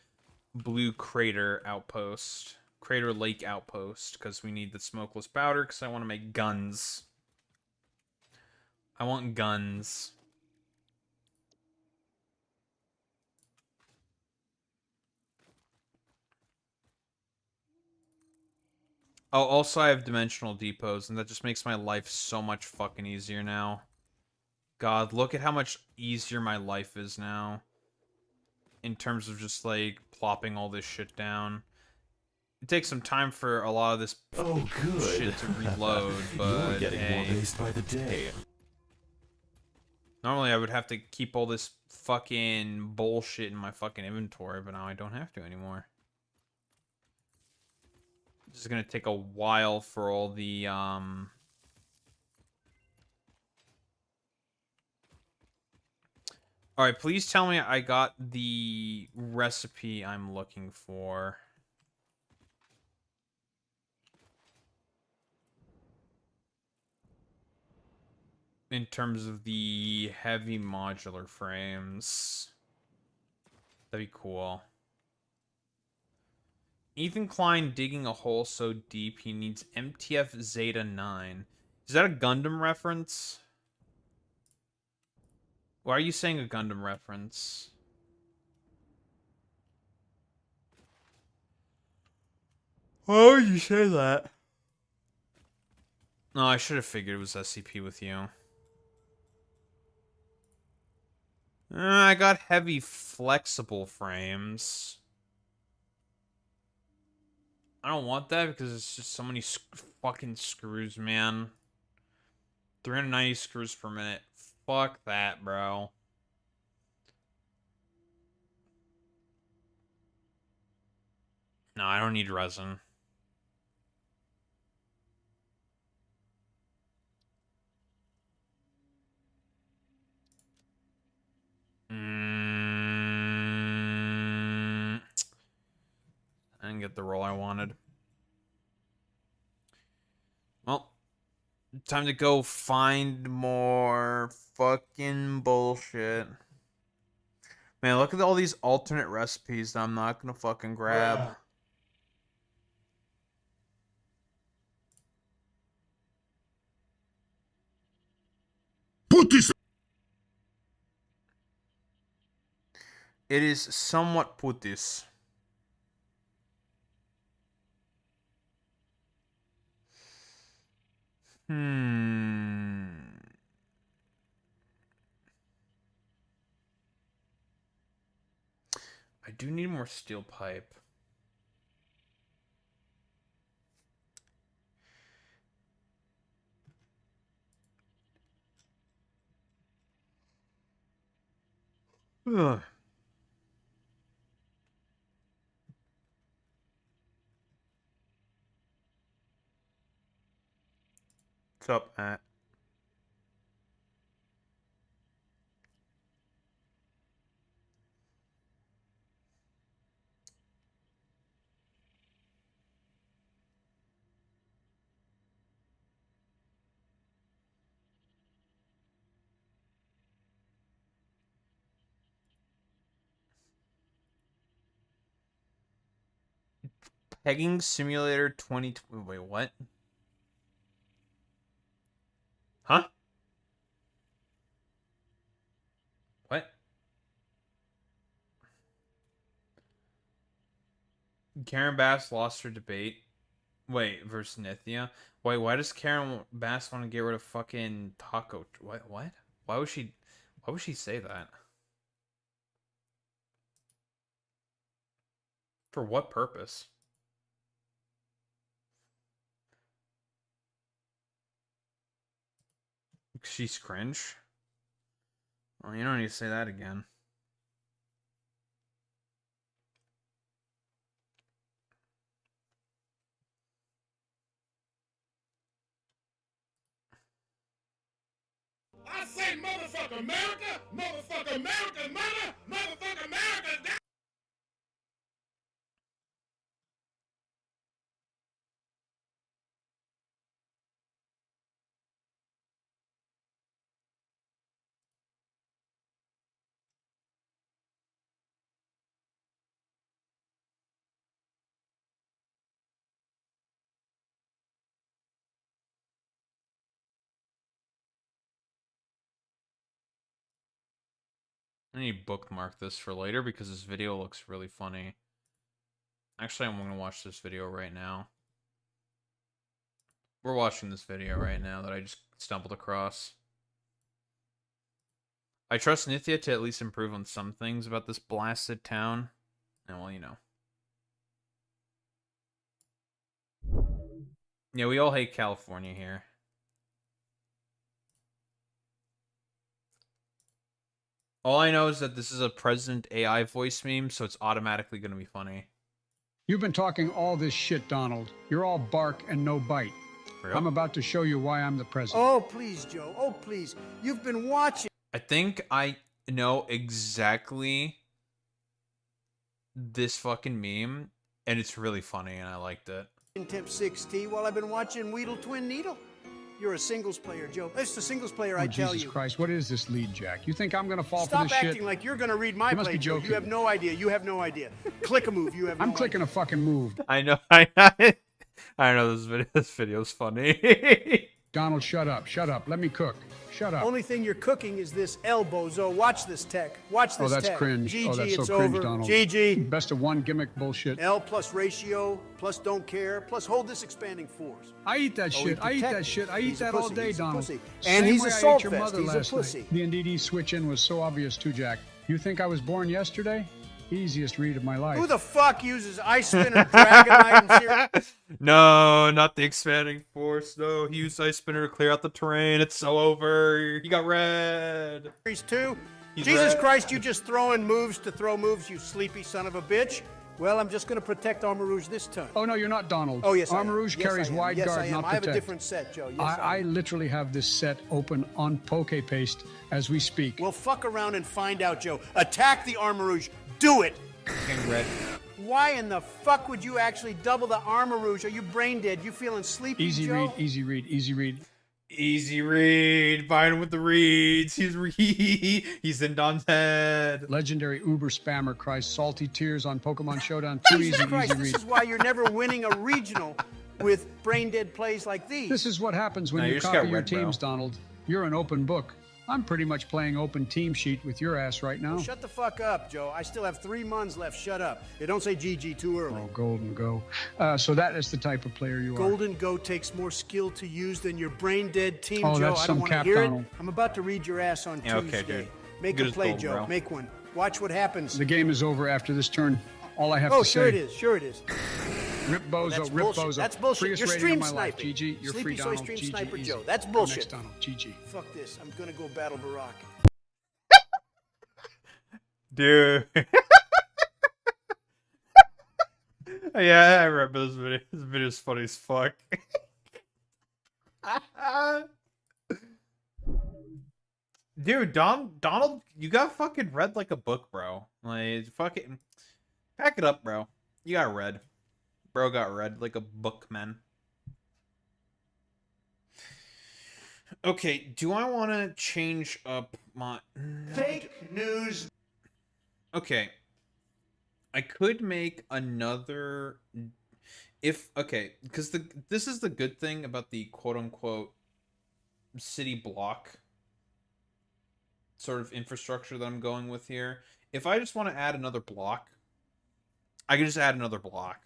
Blue Crater outpost. Crater Lake outpost, because we need the smokeless powder, because I want to make guns. I want guns. Oh, also I have dimensional depots, and that just makes my life so much fucking easier now. God, look at how much easier my life is now. In terms of just, like, plopping all this shit down. It takes some time for a lot of this shit to reload, but You're getting more hey. based by the day. Normally I would have to keep all this fucking bullshit in my fucking inventory, but now I don't have to anymore. This is gonna take a while for all the, Alright, please tell me I got the recipe I'm looking for. In terms of the heavy modular frames. That'd be cool. Ethan Klein digging a hole so deep he needs MTF Zeta 9. Is that a Gundam reference? Why are you saying a Gundam reference? Why would you say that? No, I should have figured it was SCP with you. I got heavy flexible frames. I don't want that because it's just so many fucking screws, man. 390 screws per minute. Fuck that, bro. No, I don't need resin. I didn't get the roll I wanted. Well, time to go find more fucking bullshit. Man, look at all these alternate recipes that I'm not gonna fucking grab. Put this. It is somewhat putis. I do need more steel pipe. Ugh. What's up, Matt? Pegging Simulator 20... Wait, what? Huh? What? Karen Bass lost her debate. Wait, versus Nithya. Wait, why does Karen Bass want to get rid of fucking Taco? What? What? Why would she? Why would she say that? For what purpose? She's cringe. Well, you don't need to say that again. I say motherfucker America, motherfucker America's mother, motherfucker America's dad. I need to bookmark this for later because this video looks really funny. Actually, I'm going to watch this video right now. We're watching this video right now that I just stumbled across. I trust Nithya to at least improve on some things about this blasted town. And well, you know. Yeah, we all hate California here. All I know is that this is a President AI voice meme, so it's automatically going to be funny. You've been talking all this shit, Donald. You're all bark and no bite. Real? I'm about to show you why I'm the president. Oh, please, Joe. Oh, please. You've been watching. I think I know exactly this fucking meme, and it's really funny, and I liked it. Temp 6T while I've been watching Weedle Twin Needle. You're a singles player, Joe. It's a singles player, I tell you. Jesus Christ, what is this lead, Jack? You think I'm going to fall for this shit? Stop acting like you're going to read my You must play, be Joe. joking. You have no idea. You have no idea. Click a move. You have no I'm clicking a fucking move. I know. I know this video's funny. Donald, shut up. Shut up. Let me cook. Shut up. Only thing you're cooking is this elbow, Zoe. Watch this tech. Watch this Oh, that's tech. cringe. GG, Oh, that's so it's cringe, over. Donald. GG. Best of one gimmick bullshit. L plus ratio, plus don't care, plus hold this expanding force. I eat that shit. I eat that shit. I eat He's a that all pussy. day, He's a Donald. pussy. Same And he's way a I ate salt your fest. mother He's a last pussy. night. The NDD switch in was so obvious too, Jack. You think I was born yesterday? Easiest read of my life. Who the fuck uses Ice Spinner, Dragonite, and Zero? No, not the expanding force. No, he used Ice Spinner to clear out the terrain. It's so over. He got red. Series 2? He's Jesus red. Christ, you just throwing moves to throw moves, you sleepy son of a bitch. Well, I'm just going to protect Armor Rouge this turn. Oh, no, you're not Donald. Oh, yes, Armor I am. Rouge Yes, carries I am. wide yes, guard, I am. not I have protect. a different set, Joe. Yes, I literally have this set open on PokePaste as we speak. Well, fuck around and find out, Joe. Attack the Armor Rouge. Do it. Getting red. Why in the fuck would you actually double the Armor Rouge? Are you brain dead? You feeling sleepy, Easy Joe? read, easy read, easy read. Easy read. Biden with the reads. He's in Don's head. Legendary Uber spammer cries salty tears on Pokemon Showdown. Too Jesus easy, Christ, easy this read. is why you're never winning a regional with brain dead plays like these. This is what happens when No, you you just copy got your red, bro. teams, Donald. You're an open book. I'm pretty much playing open team sheet with your ass right now. Shut the fuck up, Joe. I still have 3 months left. Shut up. Hey, don't say GG too early. Oh, Golden Go. So that is the type of player you are. Golden Go takes more skill to use than your brain dead team, Oh, Joe. that's I some don't want to cap, hear Donald. it. I'm about to read your ass on Yeah, okay, Tuesday. dude. Make Good a as play, gold, Joe. bro. Make one. Watch what happens. The game is over after this turn. All I have Oh, to sure say. it is. Sure it is. Rip Bozo, That's Rip bullshit. Bozo. That's bullshit. Freest You're rating stream of my life. sniping. GG. You're Sleepy free, Soy Donald. stream GG. sniper easy. Joe. That's Go bullshit. Next, Donald. GG. Fuck this. I'm gonna go battle Barack. Dude. Yeah, I remember this video. This video's funny as fuck. Dude, Donald, you got fucking read like a book, bro. Like, fucking pack it up, bro. You got read. Bro got read like a book, man. Okay, do I want to change up my... Fake news. Okay. I could make another... Okay, because this is the good thing about the quote-unquote city block sort of infrastructure that I'm going with here. If I just want to add another block, I can just add another block.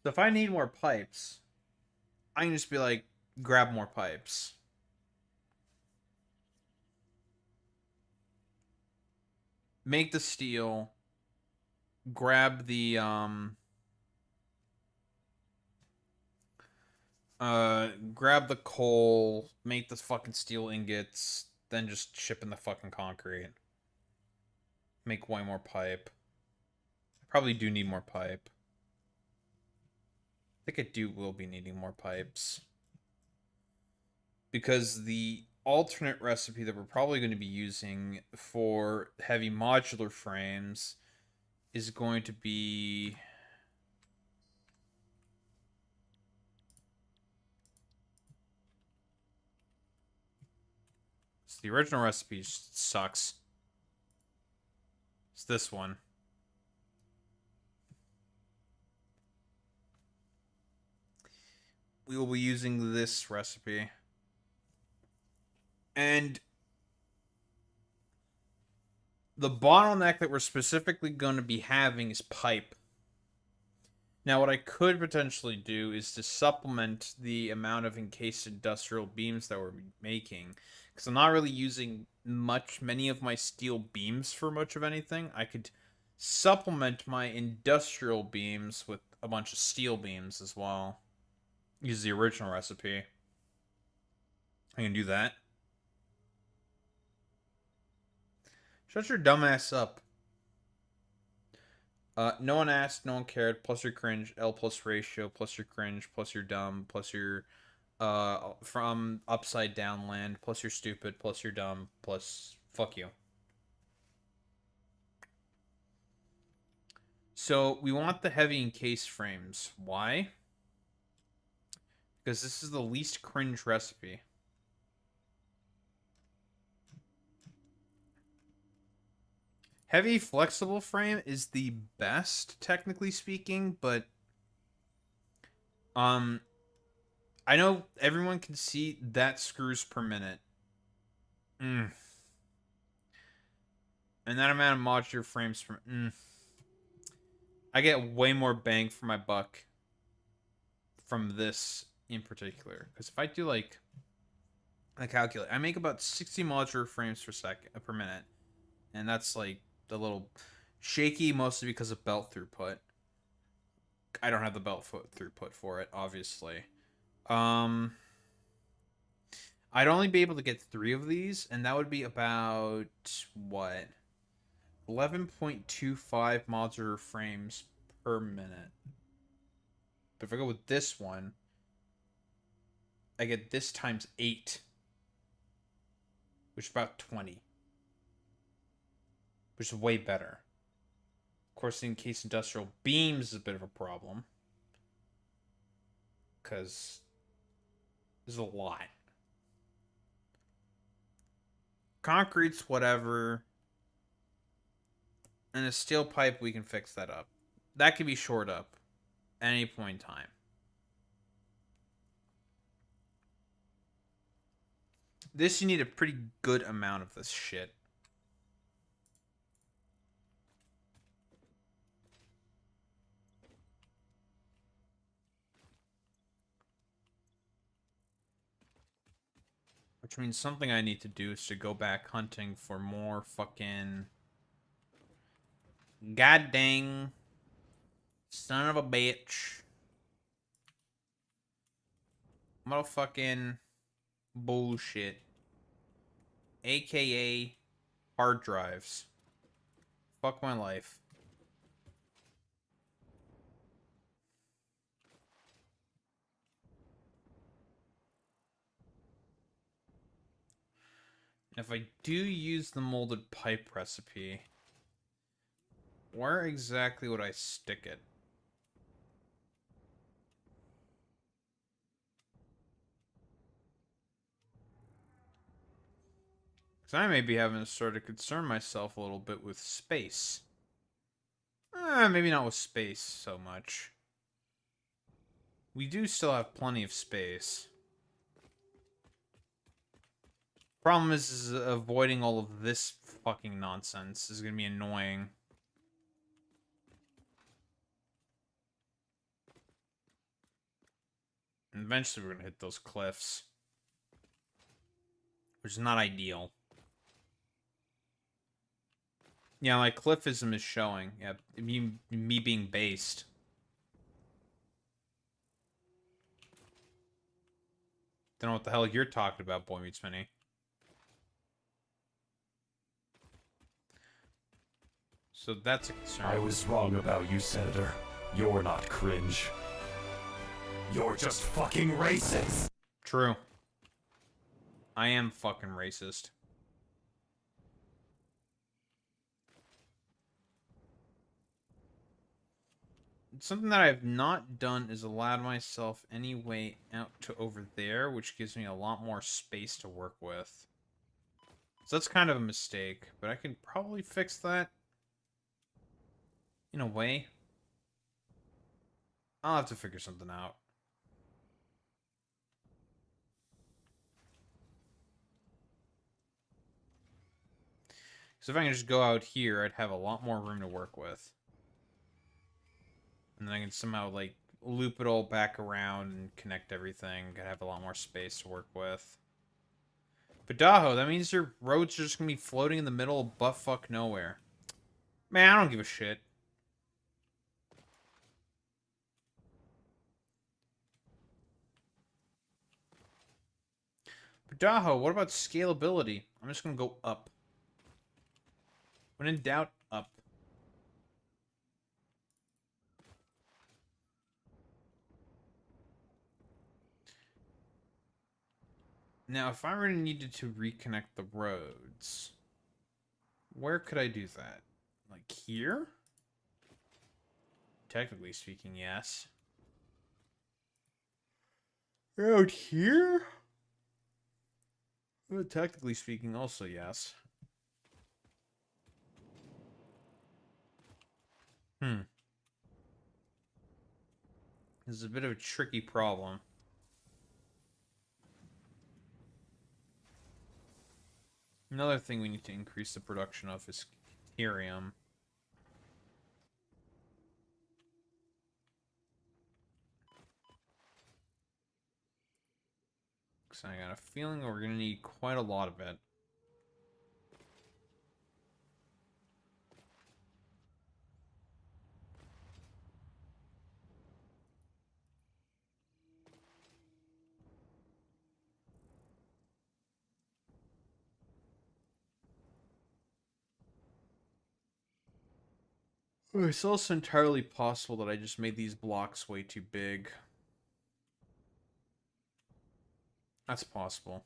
So if I need more pipes, I can just be like, grab more pipes. Make the steel. Grab the, grab the coal. Make the fucking steel ingots. Then just ship in the fucking concrete. Make way more pipe. I probably do need more pipe. I think I will be needing more pipes. Because the alternate recipe that we're probably going to be using for heavy modular frames is going to be... So the original recipe sucks. It's this one. We will be using this recipe. And the bottleneck that we're specifically going to be having is pipe. Now, what I could potentially do is to supplement the amount of encased industrial beams that we're making. Because I'm not really using many of my steel beams for much of anything. I could supplement my industrial beams with a bunch of steel beams as well. Use the original recipe. I can do that. Shut your dumb ass up. No one asked, no one cared, plus your cringe, L plus ratio, plus your cringe, plus your dumb, plus your, from upside down land, plus your stupid, plus your dumb, plus fuck you. So, we want the heavy encased frames. Why? Because this is the least cringe recipe. Heavy flexible frame is the best, technically speaking, but I know everyone can see that screws per minute. And that amount of modular frames per I get way more bang for my buck from this in particular. Because if I do like I calculate, I make about 60 modular frames per minute. And that's like a little shaky, mostly because of belt throughput. I don't have the belt throughput for it, obviously. I'd only be able to get 3 of these, and that would be about, what? 11.25 modular frames per minute. But if I go with this one, I get this times 8, which is about 20. Which is way better. Of course, the encased industrial beams is a bit of a problem. Because there's a lot. Concrete's whatever. And a steel pipe, we can fix that up. That can be shored up at any point in time. This, you need a pretty good amount of this shit. Which means something I need to do is to go back hunting for more fucking... God dang. Son of a bitch. Motherfucking bullshit. AKA hard drives. Fuck my life. If I do use the molded pipe recipe, where exactly would I stick it? Because I may be having to sort of concern myself a little bit with space. Maybe not with space so much. We do still have plenty of space. Problem is avoiding all of this fucking nonsense is going to be annoying. And eventually we're gonna hit those cliffs. Which is not ideal. Yeah, my cliffism is showing. Yeah, me being based. Don't know what the hell you're talking about, Boy Meets Minnie. So that's a concern. I was wrong about you, Senator. You're not cringe. You're just fucking racist. True. I am fucking racist. Something that I have not done is allowed myself any way out to over there, which gives me a lot more space to work with. So that's kind of a mistake, but I can probably fix that in a way. I'll have to figure something out. So if I can just go out here, I'd have a lot more room to work with. And then I can somehow, like, loop it all back around and connect everything. I'd have a lot more space to work with. Padaho, that means your roads are just gonna be floating in the middle of buttfuck nowhere. Man, I don't give a shit. Padaho, what about scalability? I'm just gonna go up. When in doubt, up. Now, if I really needed to reconnect the roads, where could I do that? Like here? Technically speaking, yes. Out here? Well, technically speaking, also yes. This is a bit of a tricky problem. Another thing we need to increase the production of is Ethereum. So I got a feeling we're going to need quite a lot of it. It's also entirely possible that I just made these blocks way too big. That's possible.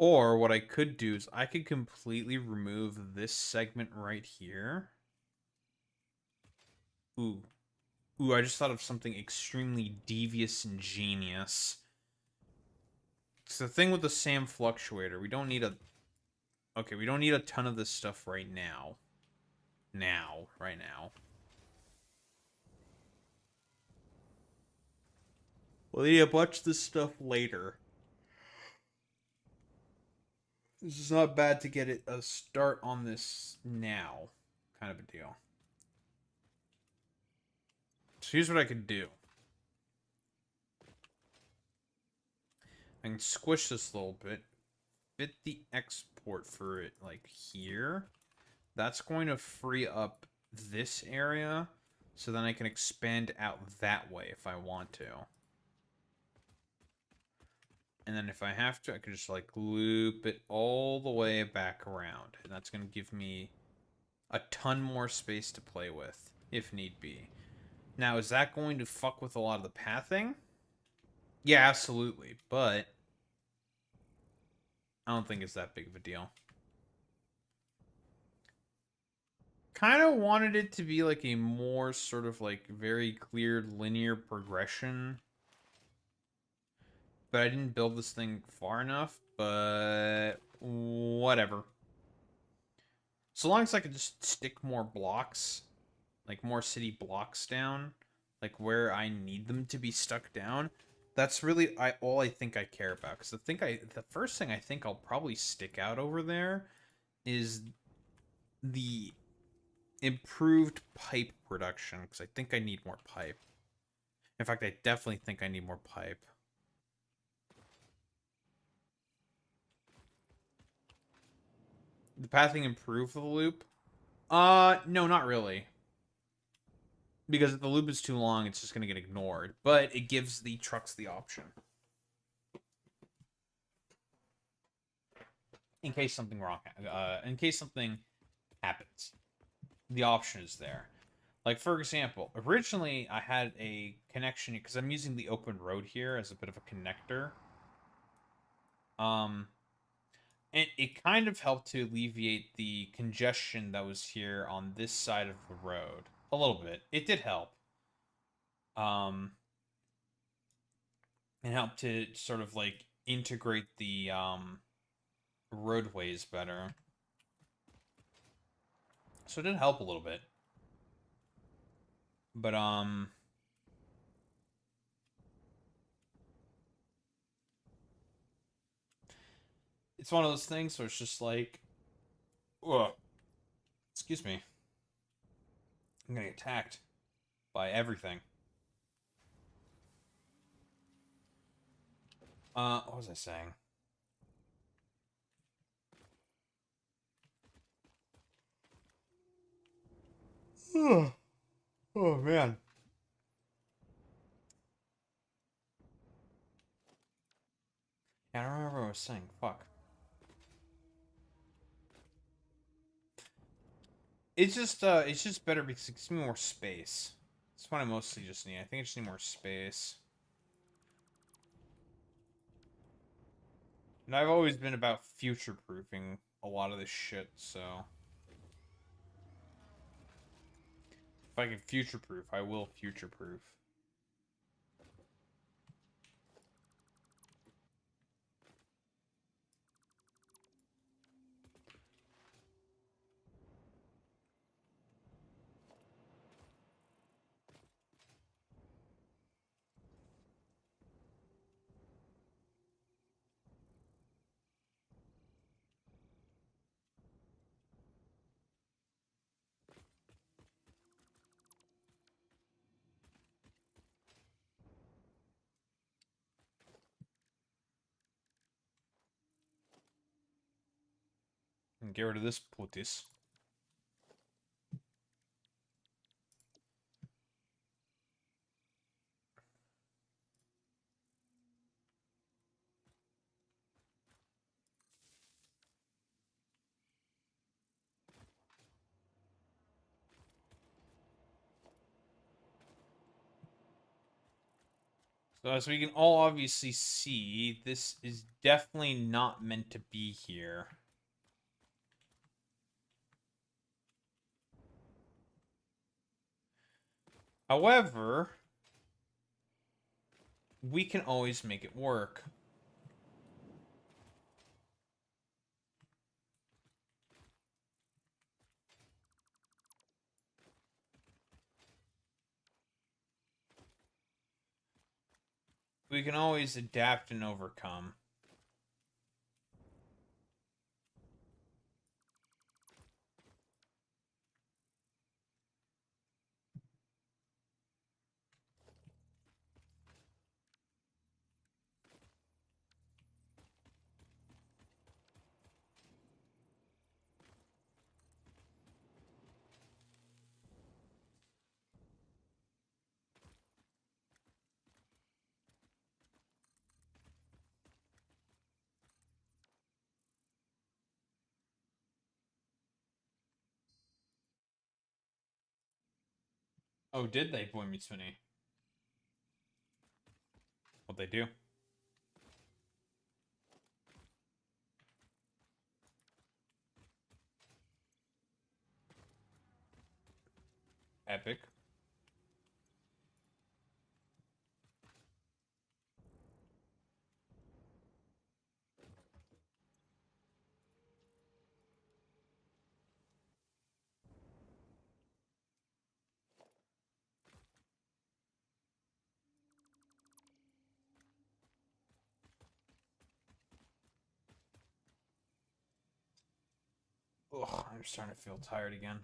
Or what I could do is I could completely remove this segment right here. Ooh. Ooh, I just thought of something extremely devious and genius. It's the thing with the SAM fluctuator. We don't need a... Okay, we don't need a ton of this stuff right now. Right now. We'll need a bunch of this stuff later. This is not bad to get it a start on this now. Kind of a deal. So here's what I could do. I can squish this a little bit. Fit the export for it like here. That's going to free up this area. So then I can expand out that way if I want to. And then if I have to, I can just like loop it all the way back around. And that's going to give me a ton more space to play with, if need be. Now, is that going to fuck with a lot of the pathing? Yeah, absolutely. But I don't think it's that big of a deal. Kind of wanted it to be like a more sort of like very clear linear progression. But I didn't build this thing far enough, but whatever. So long as I can just stick more blocks like more city blocks down, like where I need them to be stuck down. That's really all I think I care about. Because the first thing I think I'll probably stick out over there is the improved pipe production. Because I think I need more pipe. In fact, I definitely think I need more pipe. The pathing improve the loop? No, not really. Because if the loop is too long, it's just going to get ignored. But it gives the trucks the option. In case something happens. The option is there. Like, for example, originally I had a connection, because I'm using the open road here as a bit of a connector. And it kind of helped to alleviate the congestion that was here on this side of the road. A little bit. It did help. It helped to sort of, like, integrate the, roadways better. So it did help a little bit. But, it's one of those things where it's just like, ugh. Excuse me. I'm getting attacked by everything. What was I saying? Oh, man. I don't remember what I was saying. Fuck. It's just better because it gives me more space. That's what I mostly just need. I think I just need more space. And I've always been about future-proofing a lot of this shit, so... If I can future-proof, I will future-proof. And get rid of this putis. So as we can all obviously see, this is definitely not meant to be here. However, we can always make it work. We can always adapt and overcome. Oh, did they, Boy Meets Winnie? What'd they do? Epic. Ugh, I'm starting to feel tired again.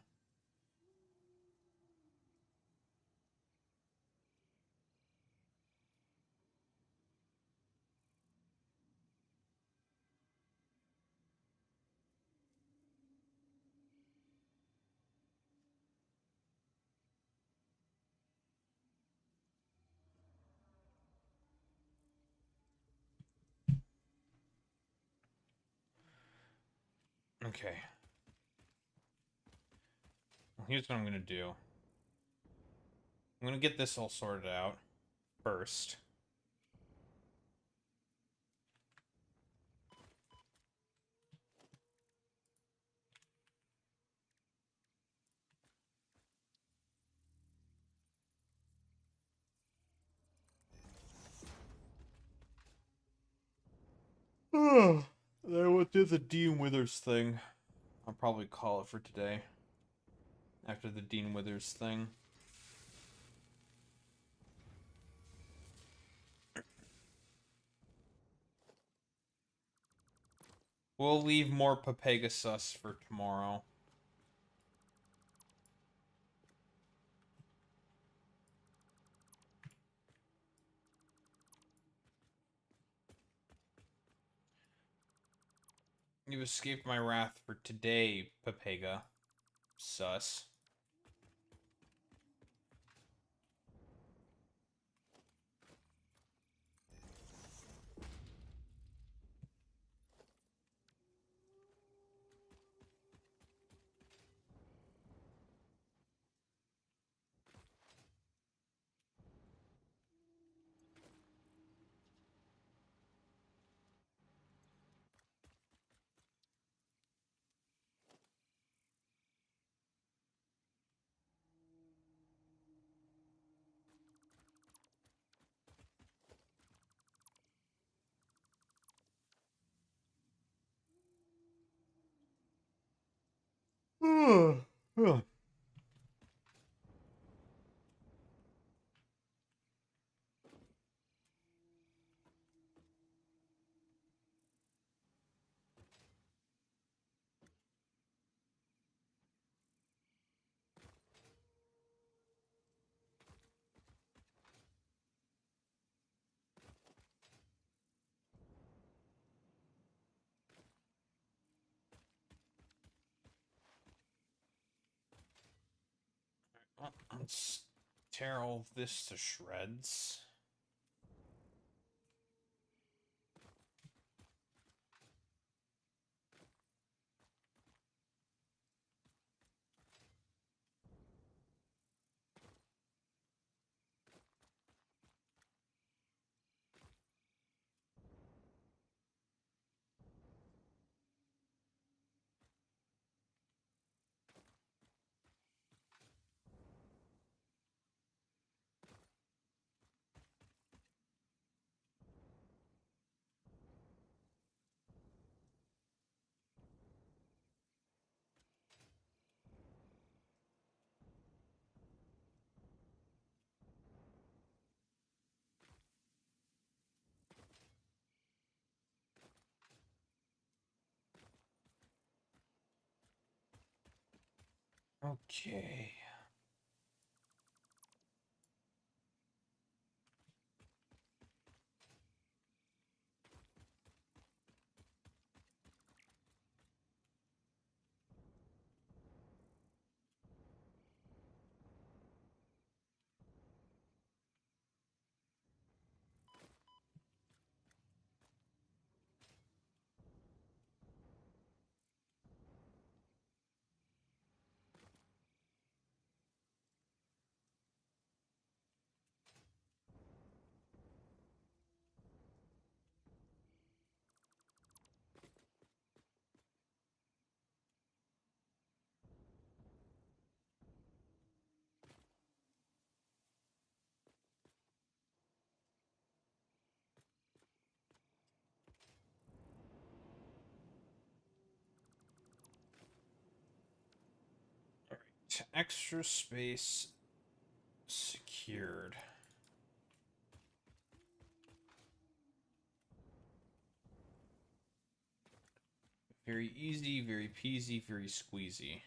Okay. Well, here's what I'm gonna do. I'm gonna get this all sorted out first. Then we'll do the Dean Withers thing. I'll probably call it for today. After the Dean Withers thing. We'll leave Morepepegasus for tomorrow. You escaped my wrath for today, Pepega. Sus. Let's tear all of this to shreds. Okay. Extra space secured. Very easy, very peasy, very squeezy.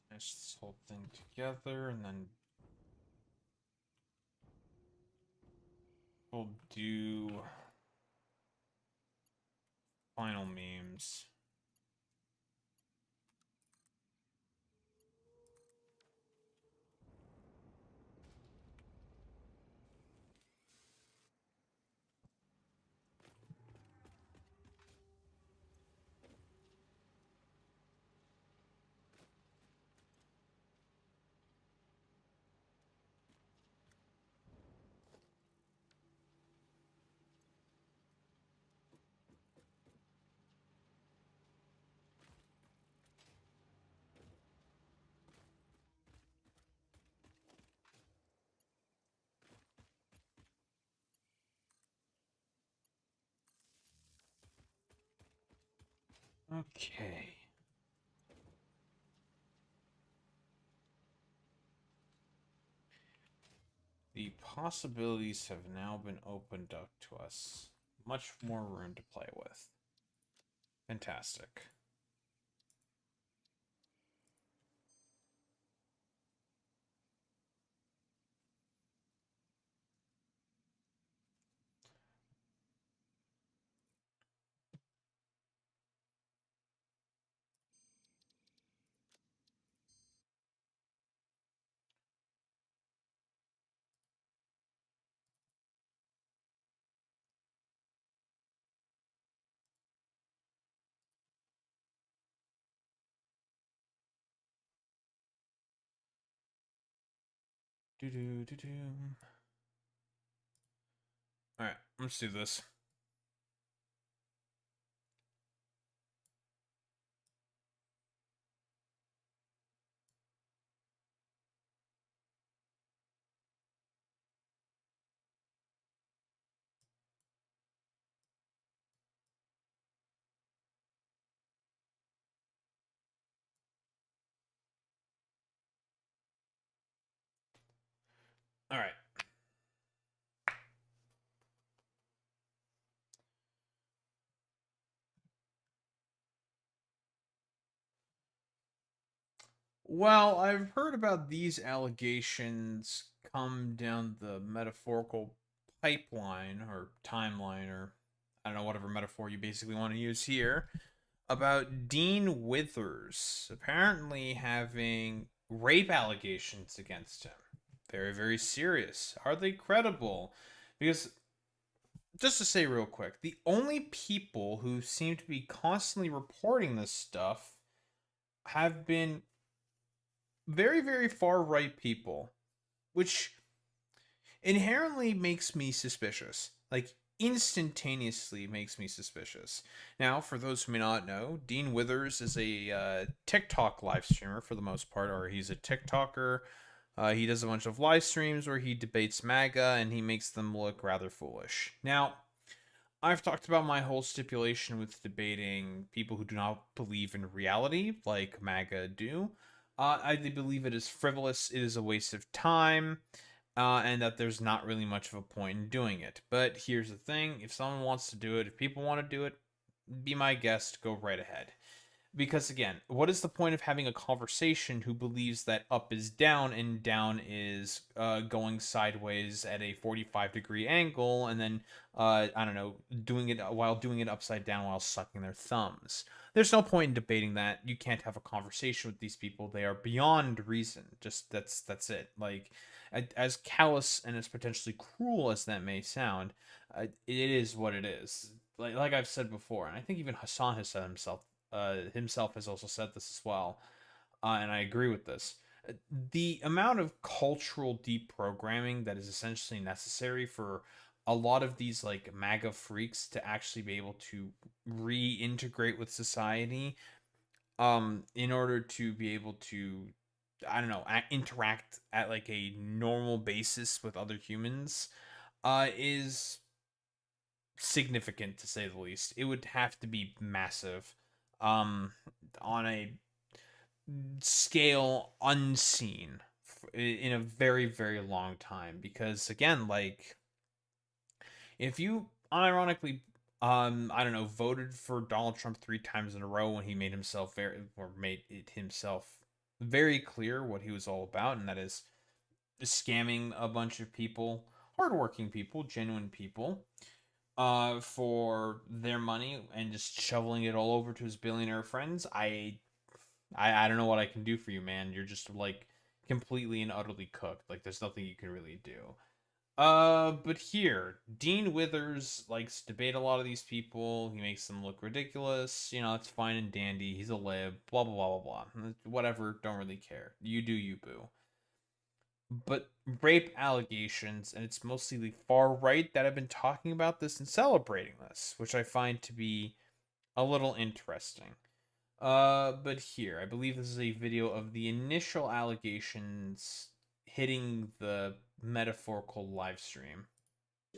Finish this whole thing together, and then we'll do final memes. Okay. The possibilities have now been opened up to us. Much more room to play with. Fantastic. Alright, let's do this. Alright. Well, I've heard about these allegations come down the metaphorical pipeline or timeline, or I don't know, whatever metaphor you basically want to use here, about Dean Withers apparently having rape allegations against him. Very, very serious. Are they credible? Because, just to say real quick, the only people who seem to be constantly reporting this stuff have been very, very far right people, which inherently makes me suspicious. Like, instantaneously makes me suspicious. Now, for those who may not know, Dean Withers is a TikTok live streamer for the most part, or he's a TikToker. He does a bunch of live streams where he debates MAGA and he makes them look rather foolish. Now, I've talked about my whole stipulation with debating people who do not believe in reality, like MAGA do. I believe it is frivolous, it is a waste of time, and that there's not really much of a point in doing it. But here's the thing, if someone wants to do it, if people want to do it, be my guest, go right ahead. Because again, what is the point of having a conversation who believes that up is down and down is going sideways at a 45-degree angle, and then I don't know, doing it upside down while sucking their thumbs? There's no point in debating that. You can't have a conversation with these people. They are beyond reason. Just that's it. Like, as callous and as potentially cruel as that may sound, it is what it is. Like I've said before, and I think even Hassan has said himself has also said this as well, and I agree with this. The amount of cultural deprogramming that is essentially necessary for a lot of these like MAGA freaks to actually be able to reintegrate with society, in order to be able to, I don't know, interact at like a normal basis with other humans, is significant to say the least. It would have to be massive, on a scale unseen in a very, very long time. Because again, like, if you unironically, I don't know, voted for Donald Trump 3 times in a row when he made it himself very clear what he was all about, and that is scamming a bunch of people, hardworking people, genuine people, for their money and just shoveling it all over to his billionaire friends, I don't know what I can do for you, man. You're just like completely and utterly cooked. Like, there's nothing you can really do. But here, Dean Withers likes to debate a lot of these people. He makes them look ridiculous. You know, it's fine and dandy. He's a lib. Blah blah blah blah blah. Whatever. Don't really care. You do you, boo. But rape allegations, and it's mostly the far right that have been talking about this and celebrating this, which I find to be a little interesting. But here, I believe this is a video of the initial allegations hitting the metaphorical live stream.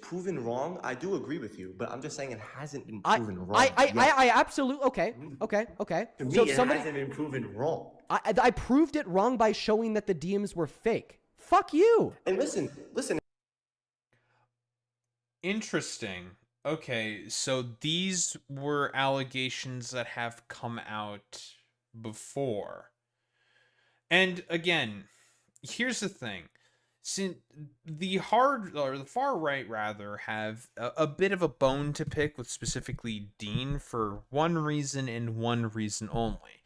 Proven wrong, I do agree with you, but I'm just saying it hasn't been I proven wrong. I absolutely okay. To me, So it somebody, hasn't been proven wrong. I proved it wrong by showing that the DMs were fake. Fuck you. And listen. Interesting. Okay, so these were allegations that have come out before. And again, here's the thing. Since the far right rather have a bit of a bone to pick with specifically Dean for one reason and one reason only.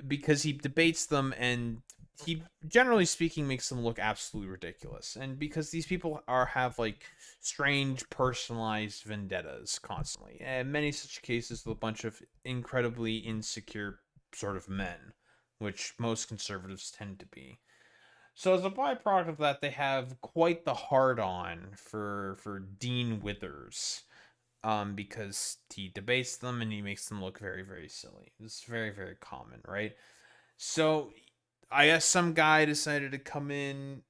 Because he debates them and he, generally speaking, makes them look absolutely ridiculous. And because these people have like strange personalized vendettas constantly. And many such cases with a bunch of incredibly insecure sort of men, which most conservatives tend to be. So as a byproduct of that, they have quite the hard-on for Dean Withers, because he debates them and he makes them look very, very silly. It's very, very common, right? So I guess some guy decided to come in,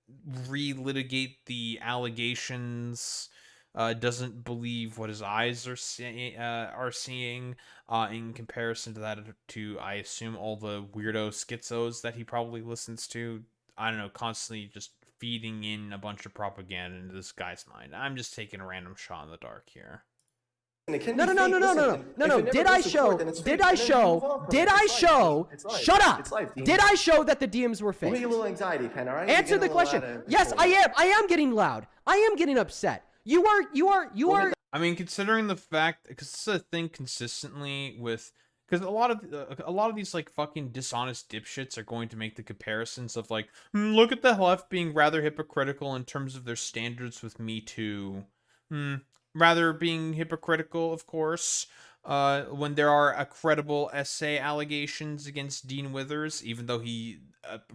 relitigate the allegations, doesn't believe what his eyes are seeing, in comparison to that, to, I assume, all the weirdo schizos that he probably listens to. I don't know, constantly just feeding in a bunch of propaganda into this guy's mind. I'm just taking a random shot in the dark here. No. Did I show? Shut up. Did I show that the DMs were fake? Give me a little anxiety, Pen, all right? Answer the question. Yes, I am. I am getting loud. I am getting upset. You are. I mean, considering the fact, because it's a thing consistently with, because a lot of these like fucking dishonest dipshits are going to make the comparisons of like, look at the left being rather hypocritical in terms of their standards with Me Too. Rather being hypocritical, of course, when there are credible essay allegations against Dean Withers, even though he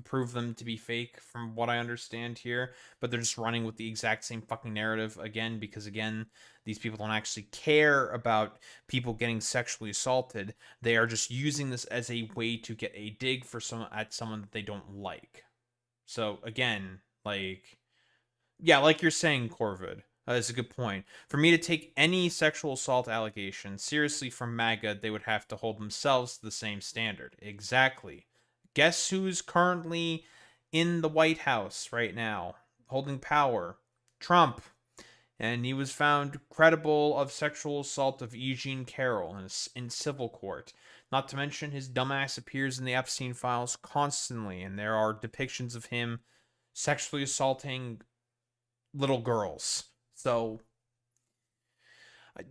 proved them to be fake from what I understand here, but they're just running with the exact same fucking narrative again, because again, these people don't actually care about people getting sexually assaulted. They are just using this as a way to get a dig for someone that they don't like. So again, like, yeah, like you're saying, Corvid, that's a good point. For me to take any sexual assault allegation seriously from MAGA, they would have to hold themselves to the same standard. Exactly. Guess who's currently in the White House right now, holding power? Trump. And he was found credible of sexual assault of Eugene Carroll in civil court. Not to mention his dumbass appears in the Epstein files constantly, and there are depictions of him sexually assaulting little girls. So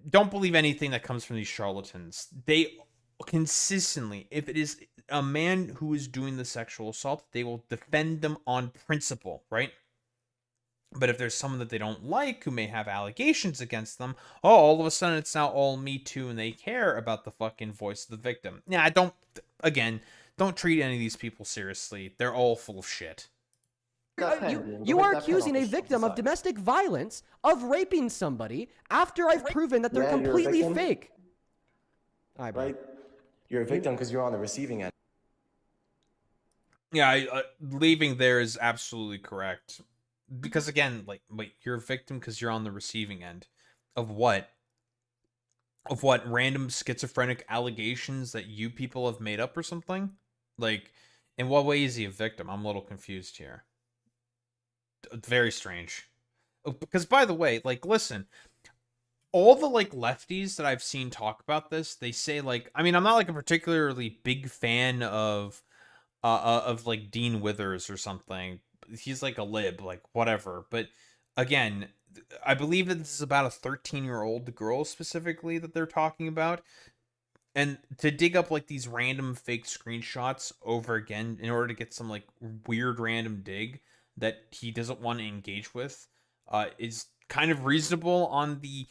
don't believe anything that comes from these charlatans. They consistently, if it is a man who is doing the sexual assault, they will defend them on principle, right? But if there's someone that they don't like who may have allegations against them, oh, all of a sudden it's now all Me Too and they care about the fucking voice of the victim. Yeah, don't treat any of these people seriously. They're all full of shit. You are accusing a victim of domestic violence of raping somebody after I've proven that they're completely fake. Right? You're a victim because you're on the receiving end. Yeah, leaving there is absolutely correct. Because again, like, wait, you're a victim because you're on the receiving end of what? Of what? Random schizophrenic allegations that you people have made up or something? Like, in what way is he a victim? I'm a little confused here. Very strange. Because, by the way, like, listen, all the, like, lefties that I've seen talk about this, they say, like, I mean, I'm not, like, a particularly big fan of like, Dean Withers or something. He's, like, a lib, like, whatever. But, again, I believe that this is about a 13-year-old girl, specifically, that they're talking about. And to dig up, like, these random fake screenshots over again in order to get some, like, weird random dig that he doesn't want to engage with is kind of reasonable on the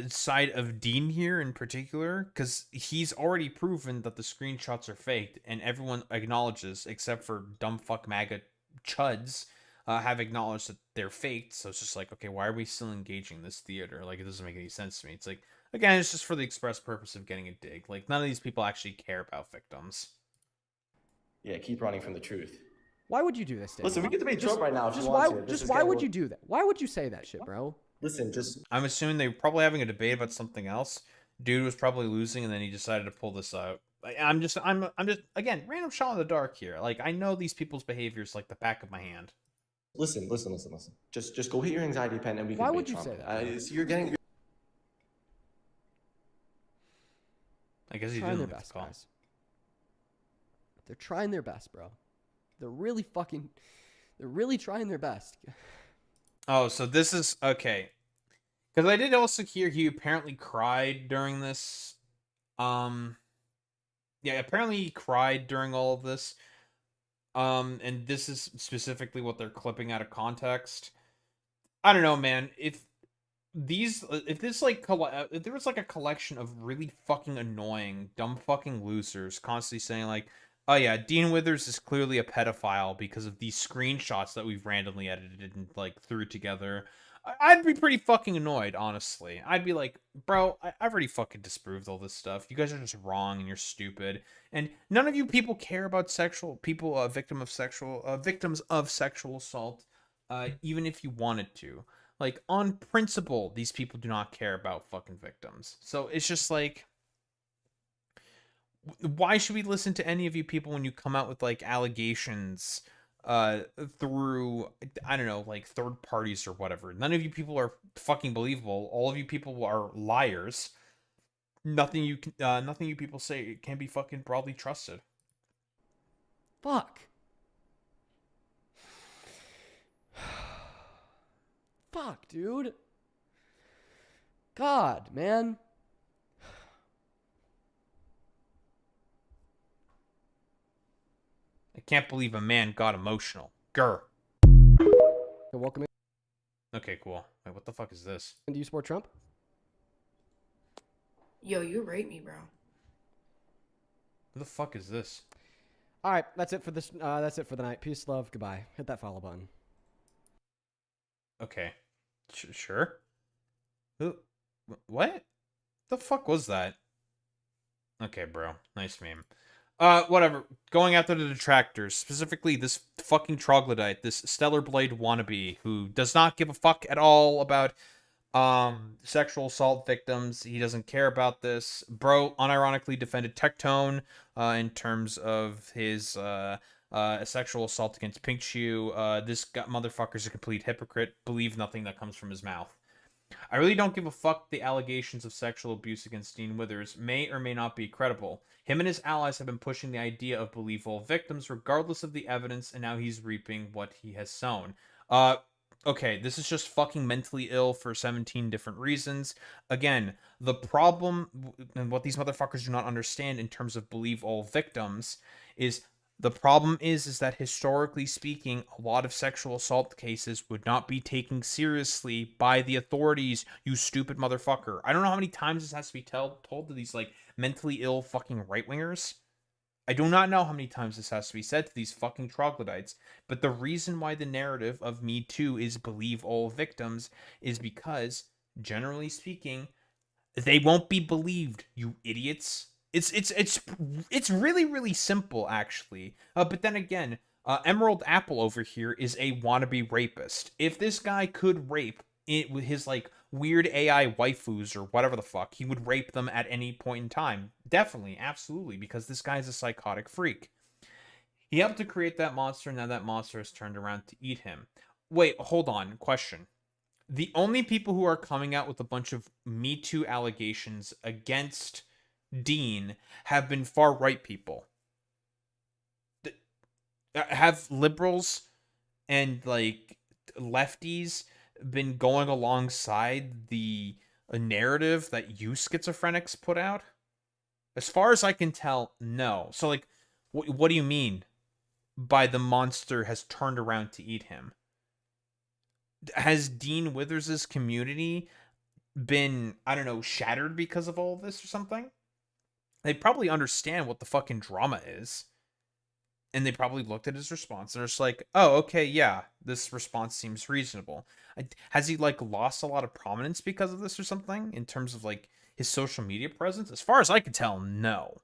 side of Dean here in particular, because he's already proven that the screenshots are faked, and everyone acknowledges, except for dumb fuck MAGA chuds, have acknowledged that they're faked. So it's just like, okay, why are we still engaging this theater? Like, it doesn't make any sense to me. It's like, again, it's just for the express purpose of getting a dig. Like, none of these people actually care about victims. Yeah, keep running from the truth. Why would you do this, Dave? Listen, we get to be Trump right now. Why would you do that? Why would you say that shit, bro? Listen, just... I'm assuming they were probably having a debate about something else. Dude was probably losing, and then he decided to pull this out. I'm just again, random shot in the dark here. Like, I know these people's behaviors like the back of my hand. Listen. Just go hit your anxiety pen, and we can. Why would you say that? So you're getting. I guess he's trying doing their best, guys. They're trying their best, bro. They're really trying their best. Oh, so this is okay. Because I did also hear he apparently cried during this. Yeah, apparently he cried during all of this. And this is specifically what they're clipping out of context. I don't know, man. If there was like a collection of really fucking annoying, dumb fucking losers constantly saying like, oh yeah, Dean Withers is clearly a pedophile because of these screenshots that we've randomly edited and like threw together, I'd be pretty fucking annoyed, honestly. I'd be like, bro, I've already fucking disproved all this stuff. You guys are just wrong and you're stupid. And none of you people care about victims of sexual assault, even if you wanted to. Like, on principle, these people do not care about fucking victims. So it's just like, why should we listen to any of you people when you come out with like allegations through, I don't know, like third parties or whatever? None of you people are fucking believable. All of you people are liars. Nothing you people say can be fucking broadly trusted. Fuck. Fuck, dude. God, man. I can't believe a man got emotional. Grr. Welcome in. Okay, cool. Wait, what the fuck is this? And do you support Trump? Yo, you raped me, bro. Who the fuck is this? All right, that's it for this. That's it for the night. Peace, love, goodbye. Hit that follow button. Okay. Sure. Who? What? The fuck was that? Okay, bro. Nice meme. Whatever. Going after the detractors, specifically this fucking troglodyte, this Stellar Blade wannabe, who does not give a fuck at all about sexual assault victims. He doesn't care about this. Bro unironically defended Tectone in terms of his sexual assault against Pink Chew. This motherfucker's a complete hypocrite. Believe nothing that comes from his mouth. I really don't give a fuck the allegations of sexual abuse against Dean Withers may or may not be credible. Him and his allies have been pushing the idea of believe all victims regardless of the evidence, and now he's reaping what he has sown. Okay, this is just fucking mentally ill for 17 different reasons. Again, the problem, and what these motherfuckers do not understand in terms of believe all victims, is the problem is that historically speaking, a lot of sexual assault cases would not be taken seriously by the authorities, you stupid motherfucker. I don't know how many times this has to be told to these, like, mentally ill fucking right-wingers. I do not know how many times this has to be said to these fucking troglodytes, but the reason why the narrative of Me Too is believe all victims is because, generally speaking, they won't be believed, you idiots. It's really, really simple, actually. But then again, Emerald Apple over here is a wannabe rapist. If this guy could rape it with his, like, weird AI waifus or whatever the fuck, he would rape them at any point in time. Definitely, absolutely, because this guy's a psychotic freak. He helped to create that monster, and now that monster has turned around to eat him. Wait, hold on. Question. The only people who are coming out with a bunch of Me Too allegations against Dean have been far-right people. Have liberals and, like, lefties been going alongside the narrative that you schizophrenics put out? As far as I can tell, no. So, like, what do you mean by the monster has turned around to eat him? Has Dean Withers' community been, I don't know, shattered because of all of this or something? They probably understand what the fucking drama is. And they probably looked at his response and are just like, oh, okay, yeah, this response seems reasonable. Has he, like, lost a lot of prominence because of this or something? In terms of, like, his social media presence? As far as I can tell, no.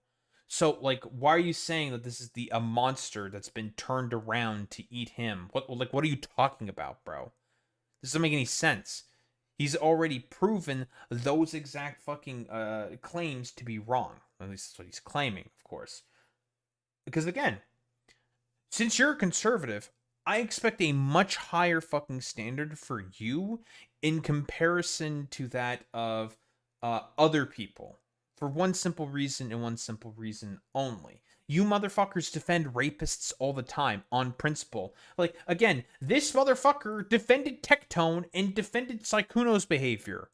So, like, why are you saying that this is a monster that's been turned around to eat him? What are you talking about, bro? This doesn't make any sense. He's already proven those exact fucking claims to be wrong. At least that's what he's claiming, of course. Because, again, since you're a conservative, I expect a much higher fucking standard for you in comparison to that of other people. For one simple reason and one simple reason only. You motherfuckers defend rapists all the time, on principle. Like, again, this motherfucker defended Tectone and defended Sykkuno's behavior.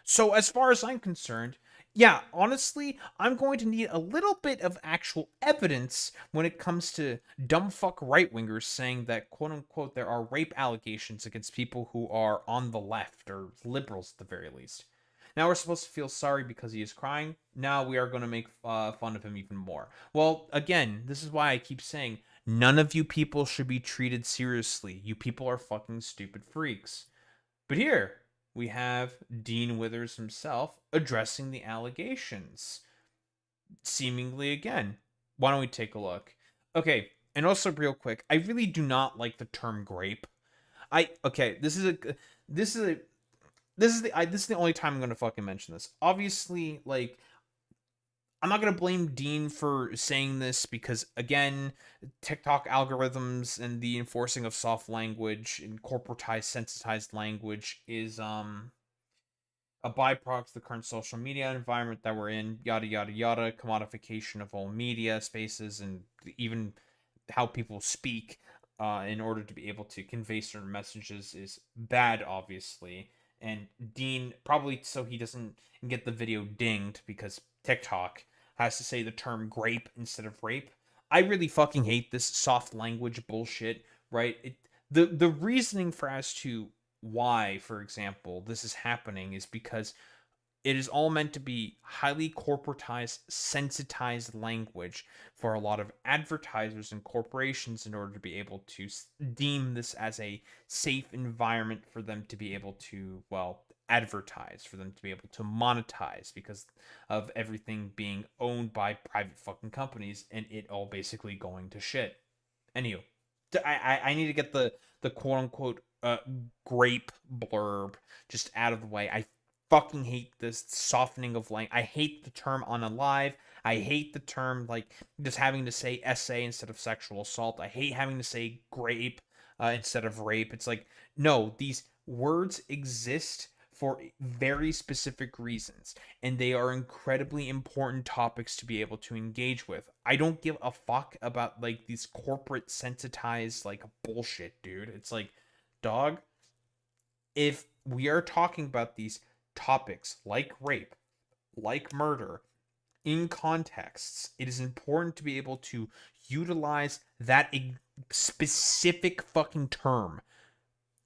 So, as far as I'm concerned, yeah, honestly, I'm going to need a little bit of actual evidence when it comes to dumbfuck right-wingers saying that, quote-unquote, there are rape allegations against people who are on the left, or liberals at the very least. Now we're supposed to feel sorry because he is crying. Now we are going to make fun of him even more. Well, again, this is why I keep saying, none of you people should be treated seriously. You people are fucking stupid freaks. But here, we have Dean Withers himself addressing the allegations. Seemingly again. Why don't we take a look? Okay, and also real quick, I really do not like the term grape. This is the only time I'm gonna fucking mention this. Obviously, like, I'm not gonna blame Dean for saying this because, again, TikTok algorithms and the enforcing of soft language and corporatized, sensitized language is a byproduct of the current social media environment that we're in. Yada yada yada. Commodification of all media spaces and even how people speak in order to be able to convey certain messages is bad, obviously. And Dean, probably so he doesn't get the video dinged because TikTok has to say the term grape instead of rape. I really fucking hate this soft language bullshit, right? The reasoning for as to why, for example, this is happening is because It is all meant to be highly corporatized, sensitized language for a lot of advertisers and corporations in order to be able to deem this as a safe environment for them to be able to, well, advertise, for them to be able to monetize, because of everything being owned by private fucking companies and it all basically going to shit. Anywho, I need to get the quote unquote grape blurb just out of the way. I fucking hate this softening of language. I hate the term unalive. I hate the term, like, just having to say essay instead of sexual assault. I hate having to say grape instead of rape. It's like, no, these words exist for very specific reasons, and they are incredibly important topics to be able to engage with. I don't give a fuck about, like, these corporate sensitized, like, bullshit, dude. It's like, dog, if we are talking about these topics like rape, like murder, in contexts, it is important to be able to utilize that specific fucking term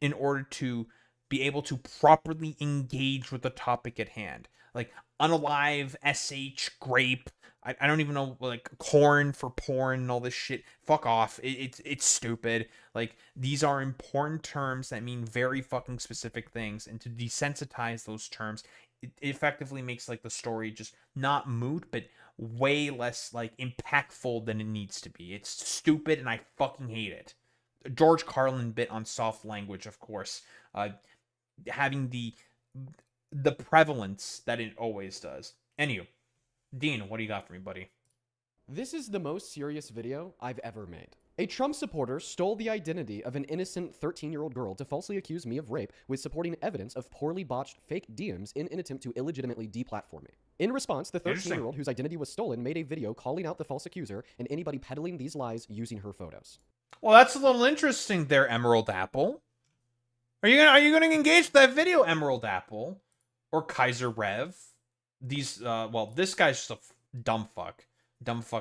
in order to be able to properly engage with the topic at hand. Like, unalive, sh, grape, I don't even know, like, corn for porn and all this shit. Fuck off. It's stupid. Like, these are important terms that mean very fucking specific things, and to desensitize those terms, it effectively makes, like, the story just not moot, but way less, like, impactful than it needs to be. It's stupid, and I fucking hate it. George Carlin bit on soft language, of course, having the prevalence that it always does. Anywho, Dean, what do you got for me, buddy? This is the most serious video I've ever made. A Trump supporter stole the identity of an innocent 13-year-old girl to falsely accuse me of rape with supporting evidence of poorly botched fake DMs in an attempt to illegitimately deplatform me. In response, the 13-year-old whose identity was stolen made a video calling out the false accuser and anybody peddling these lies using her photos. Well, that's a little interesting there, Emerald Apple. Are you gonna engage with that video, Emerald Apple? Or Kaiser Rev? These, well, this guy's just a dumb fuck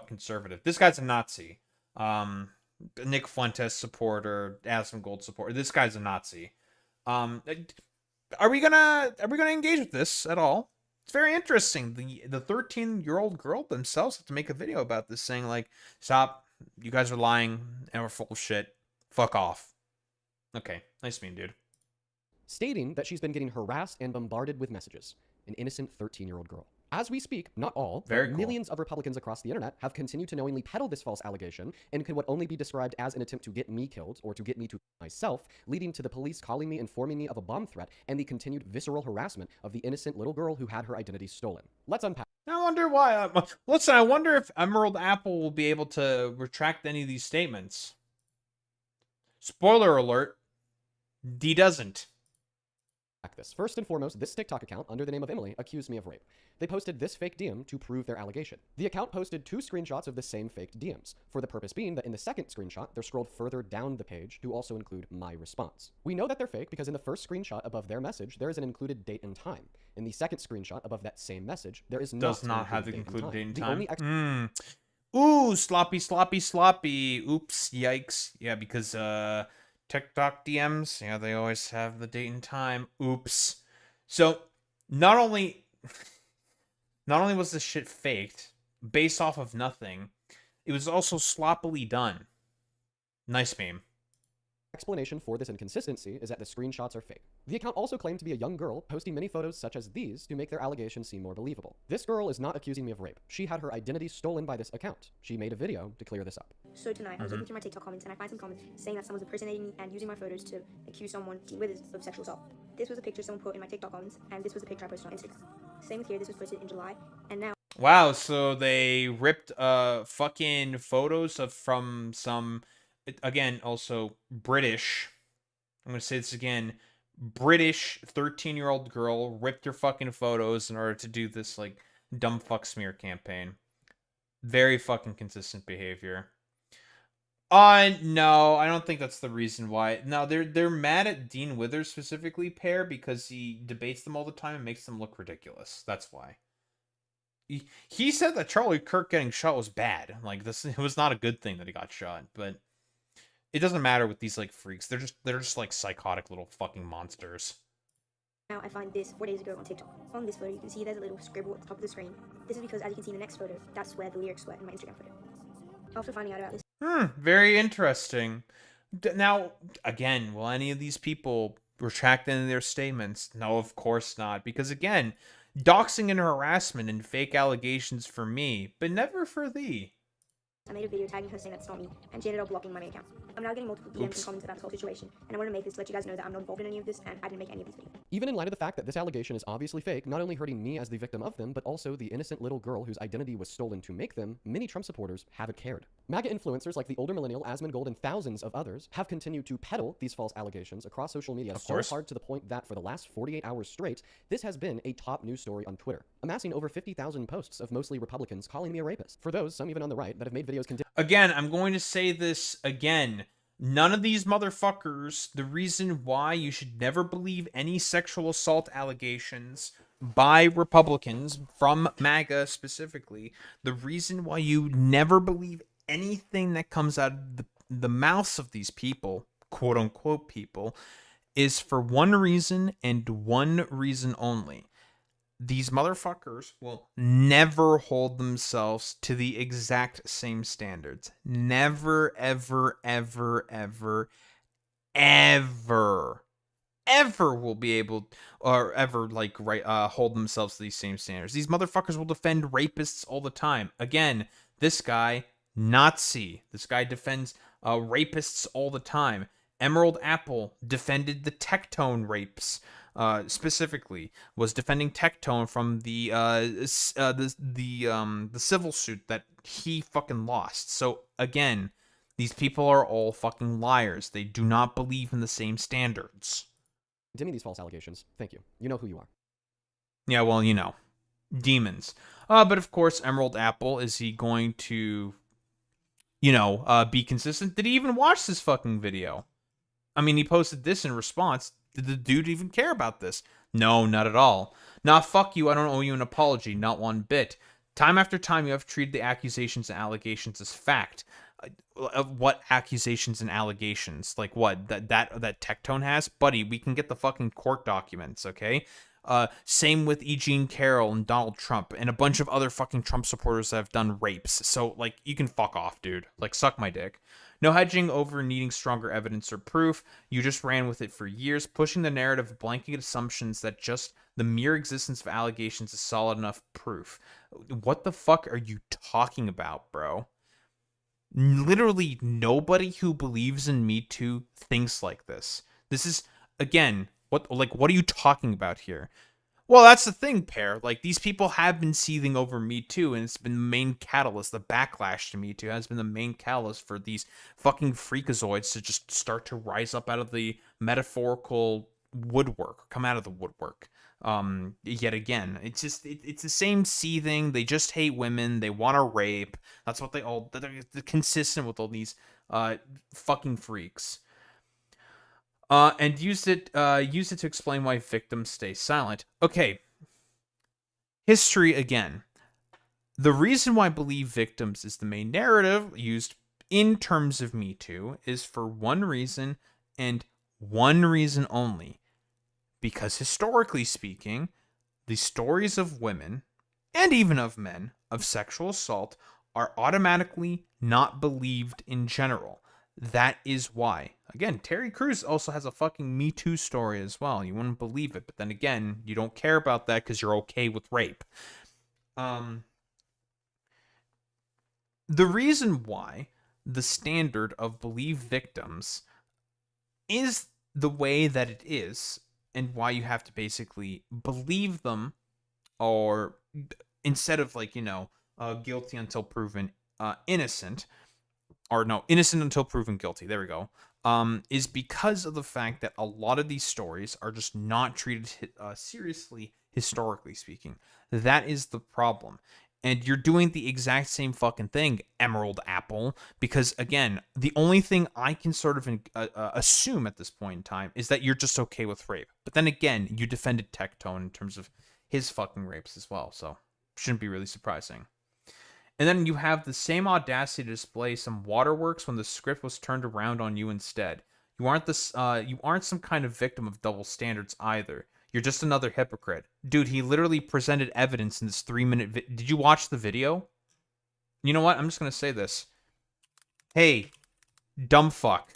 conservative. This guy's a Nazi. Nick Fuentes supporter, Aspen Gold supporter. This guy's a Nazi. Are we gonna engage with this at all? It's very interesting. The 13-year-old girl themselves have to make a video about this, saying, like, stop, you guys are lying and we're full of shit. Fuck off. Okay, nice meeting, dude. Stating that she's been getting harassed and bombarded with messages. An innocent 13-year-old girl. As we speak, not all, but millions of Republicans across the internet have continued to knowingly peddle this false allegation and could what only be described as an attempt to get me killed or to get me to myself, leading to the police calling me, informing me of a bomb threat, and the continued visceral harassment of the innocent little girl who had her identity stolen. Let's unpack. I wonder why. Listen, I wonder if Emerald Apple will be able to retract any of these statements. Spoiler alert, he doesn't. This. First and foremost, this TikTok account, under the name of Emily, accused me of rape. They posted this fake DM to prove their allegation. The account posted 2 screenshots of the same faked DMs, for the purpose being that in the second screenshot, they're scrolled further down the page to also include my response. We know that they're fake because in the first screenshot above their message, there is an included date and time. In the second screenshot above that same message, there is does not have the included date and time. Only Ooh, sloppy. Oops, yikes. Yeah, because TikTok DMs, yeah, they always have the date and time. Oops. So not only was this shit faked, based off of nothing, it was also sloppily done. Nice meme. Explanation for this inconsistency is that the screenshots are fake. The account also claimed to be a young girl posting many photos such as these to make their allegations seem more believable. This girl is not accusing me of rape. She had her identity stolen by this account. She made a video to clear this up. So tonight, I was looking through my TikTok comments and I find some comments saying that someone's impersonating me and using my photos to accuse someone, Dean Withers, of sexual assault. This was a picture someone put in my TikTok comments, and this was a picture I posted on Instagram. Same with here, this was posted in July, and now... Wow, so they ripped fucking photos from some, again, also British, I'm gonna say this again, British 13-year-old girl ripped her fucking photos in order to do this, like, dumb fuck smear campaign. Very fucking consistent behavior. No, I don't think that's the reason why. No, they're mad at Dean Withers specifically, Pear, because he debates them all the time and makes them look ridiculous. That's why. He said that Charlie Kirk getting shot was bad. Like, it was not a good thing that he got shot, but it doesn't matter with these, like, freaks. They're just like psychotic little fucking monsters. Now I find this 4 days ago on TikTok. On this photo, you can see there's a little scribble at the top of the screen. This is because, as you can see in the next photo, that's where the lyrics were in my Instagram photo. After finding out about this, Very interesting. Now, again, will any of these people retract any of their statements? No, of course not. Because again, doxing and harassment and fake allegations for me, but never for thee. I made a video tagging her saying that's not me, and she ended up blocking my main account. I'm now getting multiple DMs and comments about this whole situation, and I want to make this to let you guys know that I'm not involved in any of this, and I didn't make any of these videos. Even in light of the fact that this allegation is obviously fake, not only hurting me as the victim of them, but also the innocent little girl whose identity was stolen to make them, many Trump supporters haven't cared. MAGA influencers like the older millennial Asmongold and thousands of others have continued to peddle these false allegations across social media so hard to the point that for the last 48 hours straight, this has been a top news story on Twitter, amassing over 50,000 posts of mostly Republicans calling me a rapist. For those, some even on the right, that have made videos Again, I'm going to say this again. None of these motherfuckers, the reason why you should never believe any sexual assault allegations by Republicans, from MAGA specifically, the reason why you never believe anything that comes out of the mouths of these people, quote unquote people, is for one reason and one reason only. These motherfuckers will never hold themselves to the exact same standards. Never, ever, ever, ever, ever will be able, or ever hold themselves to these same standards. These motherfuckers will defend rapists all the time. Again, this guy, Nazi. This guy defends rapists all the time. Emerald Apple defended the Tectone rapes. Specifically, was defending Tectone from the civil suit that he fucking lost. So again, these people are all fucking liars. They do not believe in the same standards. Dimmy these false allegations. Thank you. You know who you are. Yeah, well, you know, demons. But of course, Emerald Apple, is he going to, be consistent? Did he even watch this fucking video? I mean, he posted this in response. Did the dude even care about this? No, not at all. Nah, fuck you, I don't owe you an apology, not one bit. Time after time, you have treated the accusations and allegations as fact. What accusations and allegations? Like what? That Tectone has? Buddy, we can get the fucking court documents, okay? Same with E. Jean Carroll and Donald Trump and a bunch of other fucking Trump supporters that have done rapes. So, like, you can fuck off, dude. Like, suck my dick. No hedging over needing stronger evidence or proof. You just ran with it for years, pushing the narrative of blanket assumptions that just the mere existence of allegations is solid enough proof. What the fuck are you talking about, bro? Literally nobody who believes in Me Too thinks like this. This is, again, what are you talking about here? Well, that's the thing, Pear. Like, these people have been seething over Me Too, and it's been the main catalyst. The backlash to Me Too has been the main catalyst for these fucking freakazoids to just start to rise up out of the metaphorical woodwork, come out of the woodwork. Yet again, it's just, it's the same seething. They just hate women. They want to rape. That's what they're consistent with all these fucking freaks. And use it to explain why victims stay silent. Okay. History again. The reason why believe victims is the main narrative used in terms of Me Too is for one reason and one reason only. Because historically speaking, the stories of women, and even of men, of sexual assault are automatically not believed in general. That is why. Again, Terry Crews also has a fucking Me Too story as well. You wouldn't believe it, but then again, you don't care about that because you're okay with rape. The reason why the standard of believe victims is the way that it is, and why you have to basically believe them, or instead of guilty until proven innocent, or no, innocent until proven guilty, there we go, is because of the fact that a lot of these stories are just not treated seriously, historically speaking. That is the problem. And you're doing the exact same fucking thing, Emerald Apple, because, again, the only thing I can sort of assume at this point in time is that you're just okay with rape. But then again, you defended Tectone in terms of his fucking rapes as well, so shouldn't be really surprising. And then you have the same audacity to display some waterworks when the script was turned around on you instead. You aren't some kind of victim of double standards either. You're just another hypocrite. Dude, he literally presented evidence in this 3-minute Did you watch the video? You know what? I'm just going to say this. Hey, dumb fuck.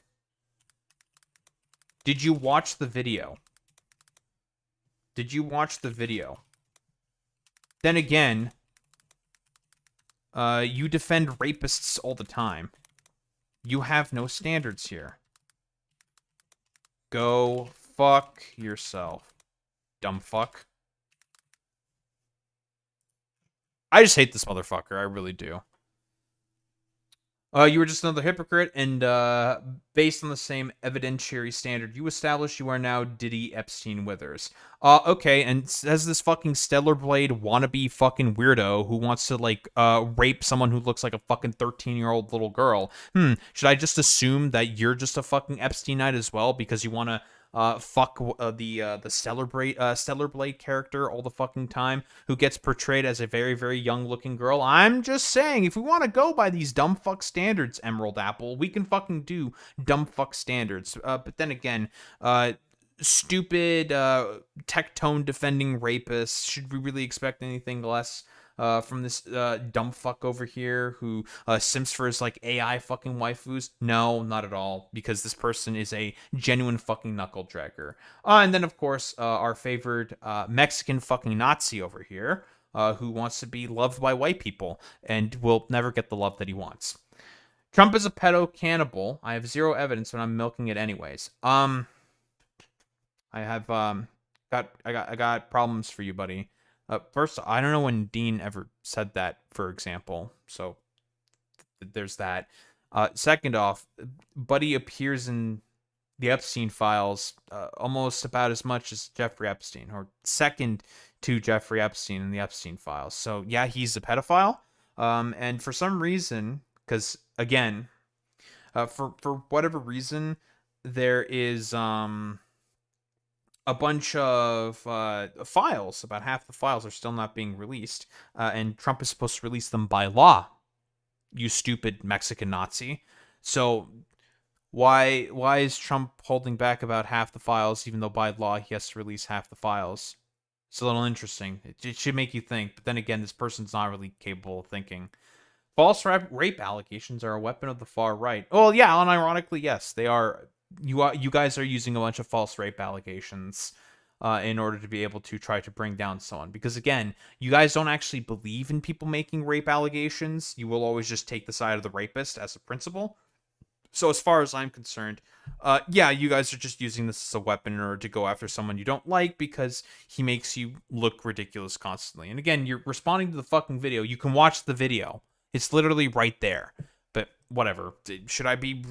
Did you watch the video? Did you watch the video? Then again, you defend rapists all the time. You have no standards here. Go fuck yourself, dumb fuck. I just hate this motherfucker. I really do. You were just another hypocrite, and based on the same evidentiary standard you established, you are now Diddy Epstein Withers. Okay, and as this fucking Stellar Blade wannabe fucking weirdo who wants to, like, rape someone who looks like a fucking 13-year-old little girl, should I just assume that you're just a fucking Epsteinite as well because you want to fuck the Stellar Blade character all the fucking time, who gets portrayed as a very, very young looking girl? I'm just saying, if we want to go by these dumb fuck standards, Emerald Apple, we can fucking do dumb fuck standards. But then again, stupid tectone defending rapists, should we really expect anything less from this dumb fuck over here who simps for his, like, AI fucking waifus? No, not at all, because this person is a genuine fucking knuckle dragger. And then, of course, our favored Mexican fucking Nazi over here, who wants to be loved by white people and will never get the love that he wants. Trump is a pedo cannibal. I have zero evidence, but I'm milking it anyways. I have I got problems for you, buddy. First, I don't know when Dean ever said that, for example. So there's that. Second off, Buddy appears in the Epstein files almost about as much as Jeffrey Epstein, or second to Jeffrey Epstein in the Epstein files. So yeah, he's a pedophile. And for some reason, because again, for whatever reason, there is a bunch of files. About half the files are still not being released, and Trump is supposed to release them by law. You stupid Mexican Nazi. So why is Trump holding back about half the files, even though by law he has to release half the files? It's a little interesting. It should make you think, but then again, this person's not really capable of thinking. False rape allegations are a weapon of the far right. Well, yeah, unironically, yes, they are. You guys are using a bunch of false rape allegations in order to be able to try to bring down someone. Because again, you guys don't actually believe in people making rape allegations. You will always just take the side of the rapist as a principle. So as far as I'm concerned, yeah, you guys are just using this as a weapon in order to go after someone you don't like because he makes you look ridiculous constantly. And again, you're responding to the fucking video. You can watch the video. It's literally right there. But whatever. Should I be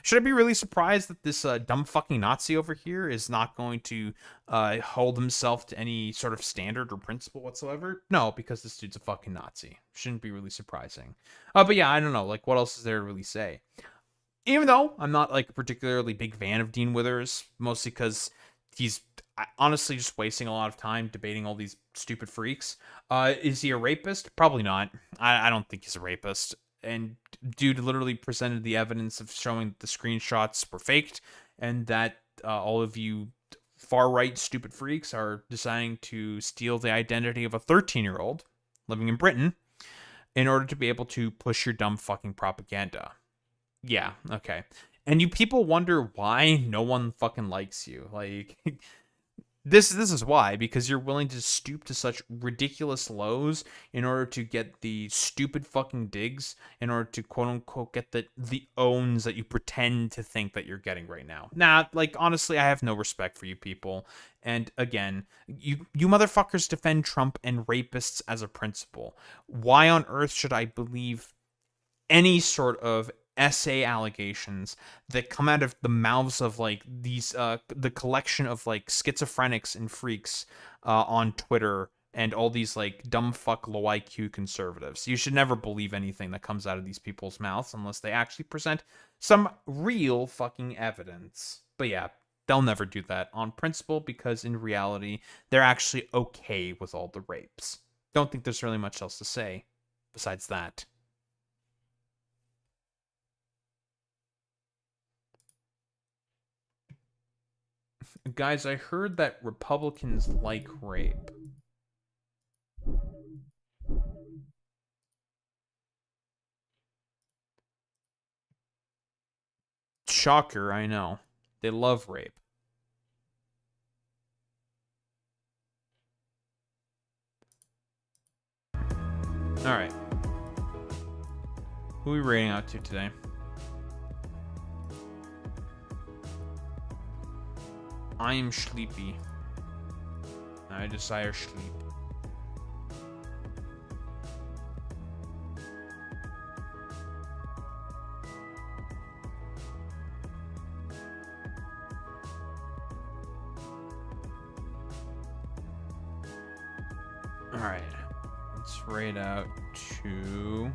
really surprised that this dumb fucking Nazi over here is not going to hold himself to any sort of standard or principle whatsoever? No, because this dude's a fucking Nazi. Shouldn't be really surprising. But yeah, I don't know. Like, what else is there to really say? Even though I'm not, like, a particularly big fan of Dean Withers, mostly because he's honestly just wasting a lot of time debating all these stupid freaks. Is he a rapist? Probably not. I don't think he's a rapist. And dude literally presented the evidence of showing that the screenshots were faked, and that all of you far-right stupid freaks are deciding to steal the identity of a 13-year-old living in Britain in order to be able to push your dumb fucking propaganda. Yeah, okay. And you people wonder why no one fucking likes you. Like, this is why, because you're willing to stoop to such ridiculous lows in order to get the stupid fucking digs, in order to quote unquote get the owns that you pretend to think that you're getting right now. Nah, like, honestly, I have no respect for you people. And again, you motherfuckers defend Trump and rapists as a principle. Why on earth should I believe any sort of essay allegations that come out of the mouths of, like, these the collection of, like, schizophrenics and freaks on Twitter and all these, like, dumb fuck low IQ conservatives? You should never believe anything that comes out of these people's mouths unless they actually present some real fucking evidence. But yeah, they'll never do that on principle, because in reality they're actually okay with all the rapes. Don't think there's really much else to say besides that. Guys, I heard that Republicans like rape. Shocker, I know. They love rape. Alright. Who are we rating out to today? I am sleepy. I desire sleep. Alright. Let's rate out to...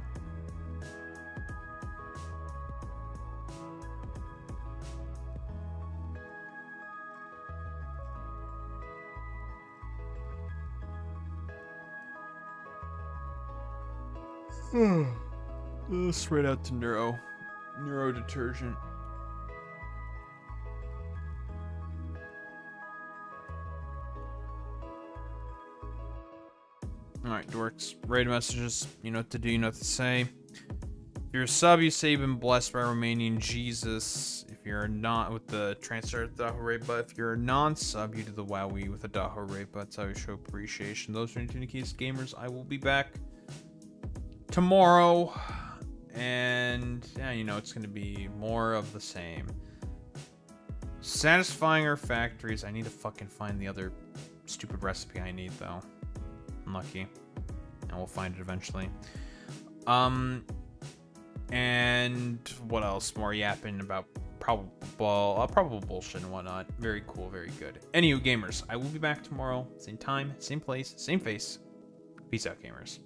Let's rate out to Neuro detergent. Alright, dorks. Rate messages. You know what to do, you know what to say. If you're a sub, you say you've been blessed by Romanian Jesus. If you're not with the transfer Daho rate, but if you're a non-sub, you do the Wowie with a Daho rate, but that's how you show appreciation. Those are Nintendo Keys Gamers. I will be back tomorrow. And yeah, you know, it's going to be more of the same. Satisfying our factories. I need to fucking find the other stupid recipe I need, though. Unlucky. And we'll find it eventually. And what else? More yapping about probable bullshit and whatnot. Very cool, very good. Anywho, gamers, I will be back tomorrow. Same time, same place, same face. Peace out, gamers.